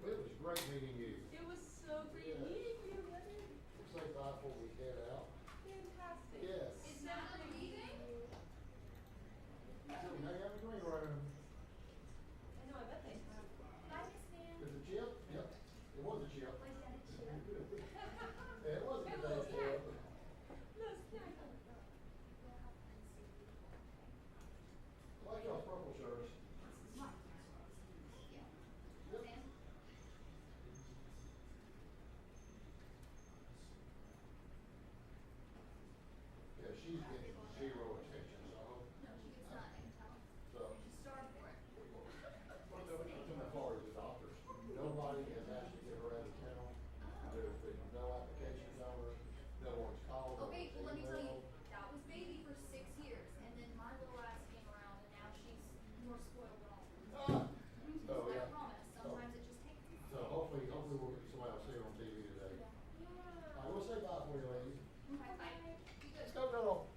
Well, it was great meeting you. It was so great Yeah. meeting you, Leonard. We'll say bye before we head out. Fantastic. Yes. Is that leaving? So we hang out in the green room. I know, I bet they have. Bye, Miss Nan. There's a chip? Yep. It was a chip. My dad a chip. Yeah, it was a And good little day. snack. Little snack. I like y'all's purple shirts. Yep. Yeah, she's getting 0 attention, so. No, she gets nothing. So. She starved for it. Well, no, as far as the doctors, nobody has asked to get her out of town. There's been no applications on her, no one's called her. Okay, well, let me tell you, emailed. that was baby for 6 years, and then my little ass came around, and now she's more spoiled than all. So, yeah. I promise, sometimes it just takes. So hopefully we'll get somebody else here on TV today. I will say bye for you, ladies. Bye. Let's go, girl.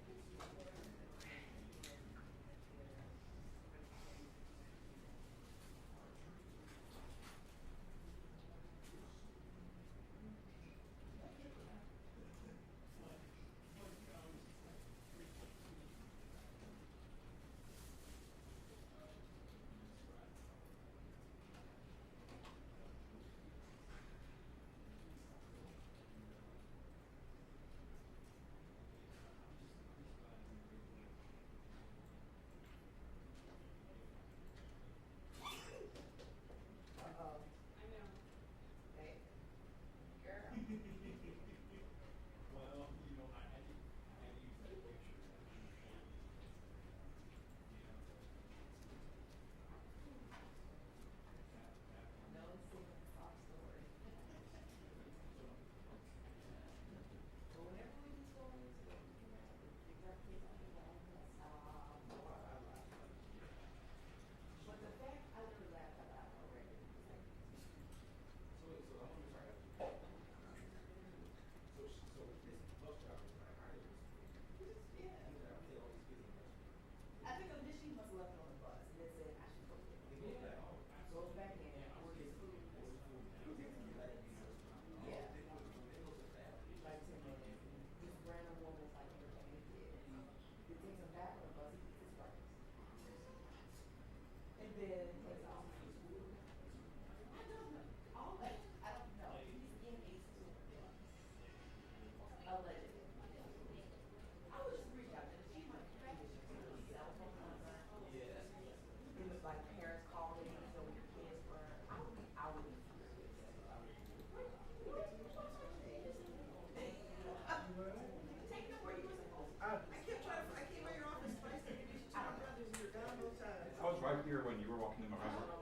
November.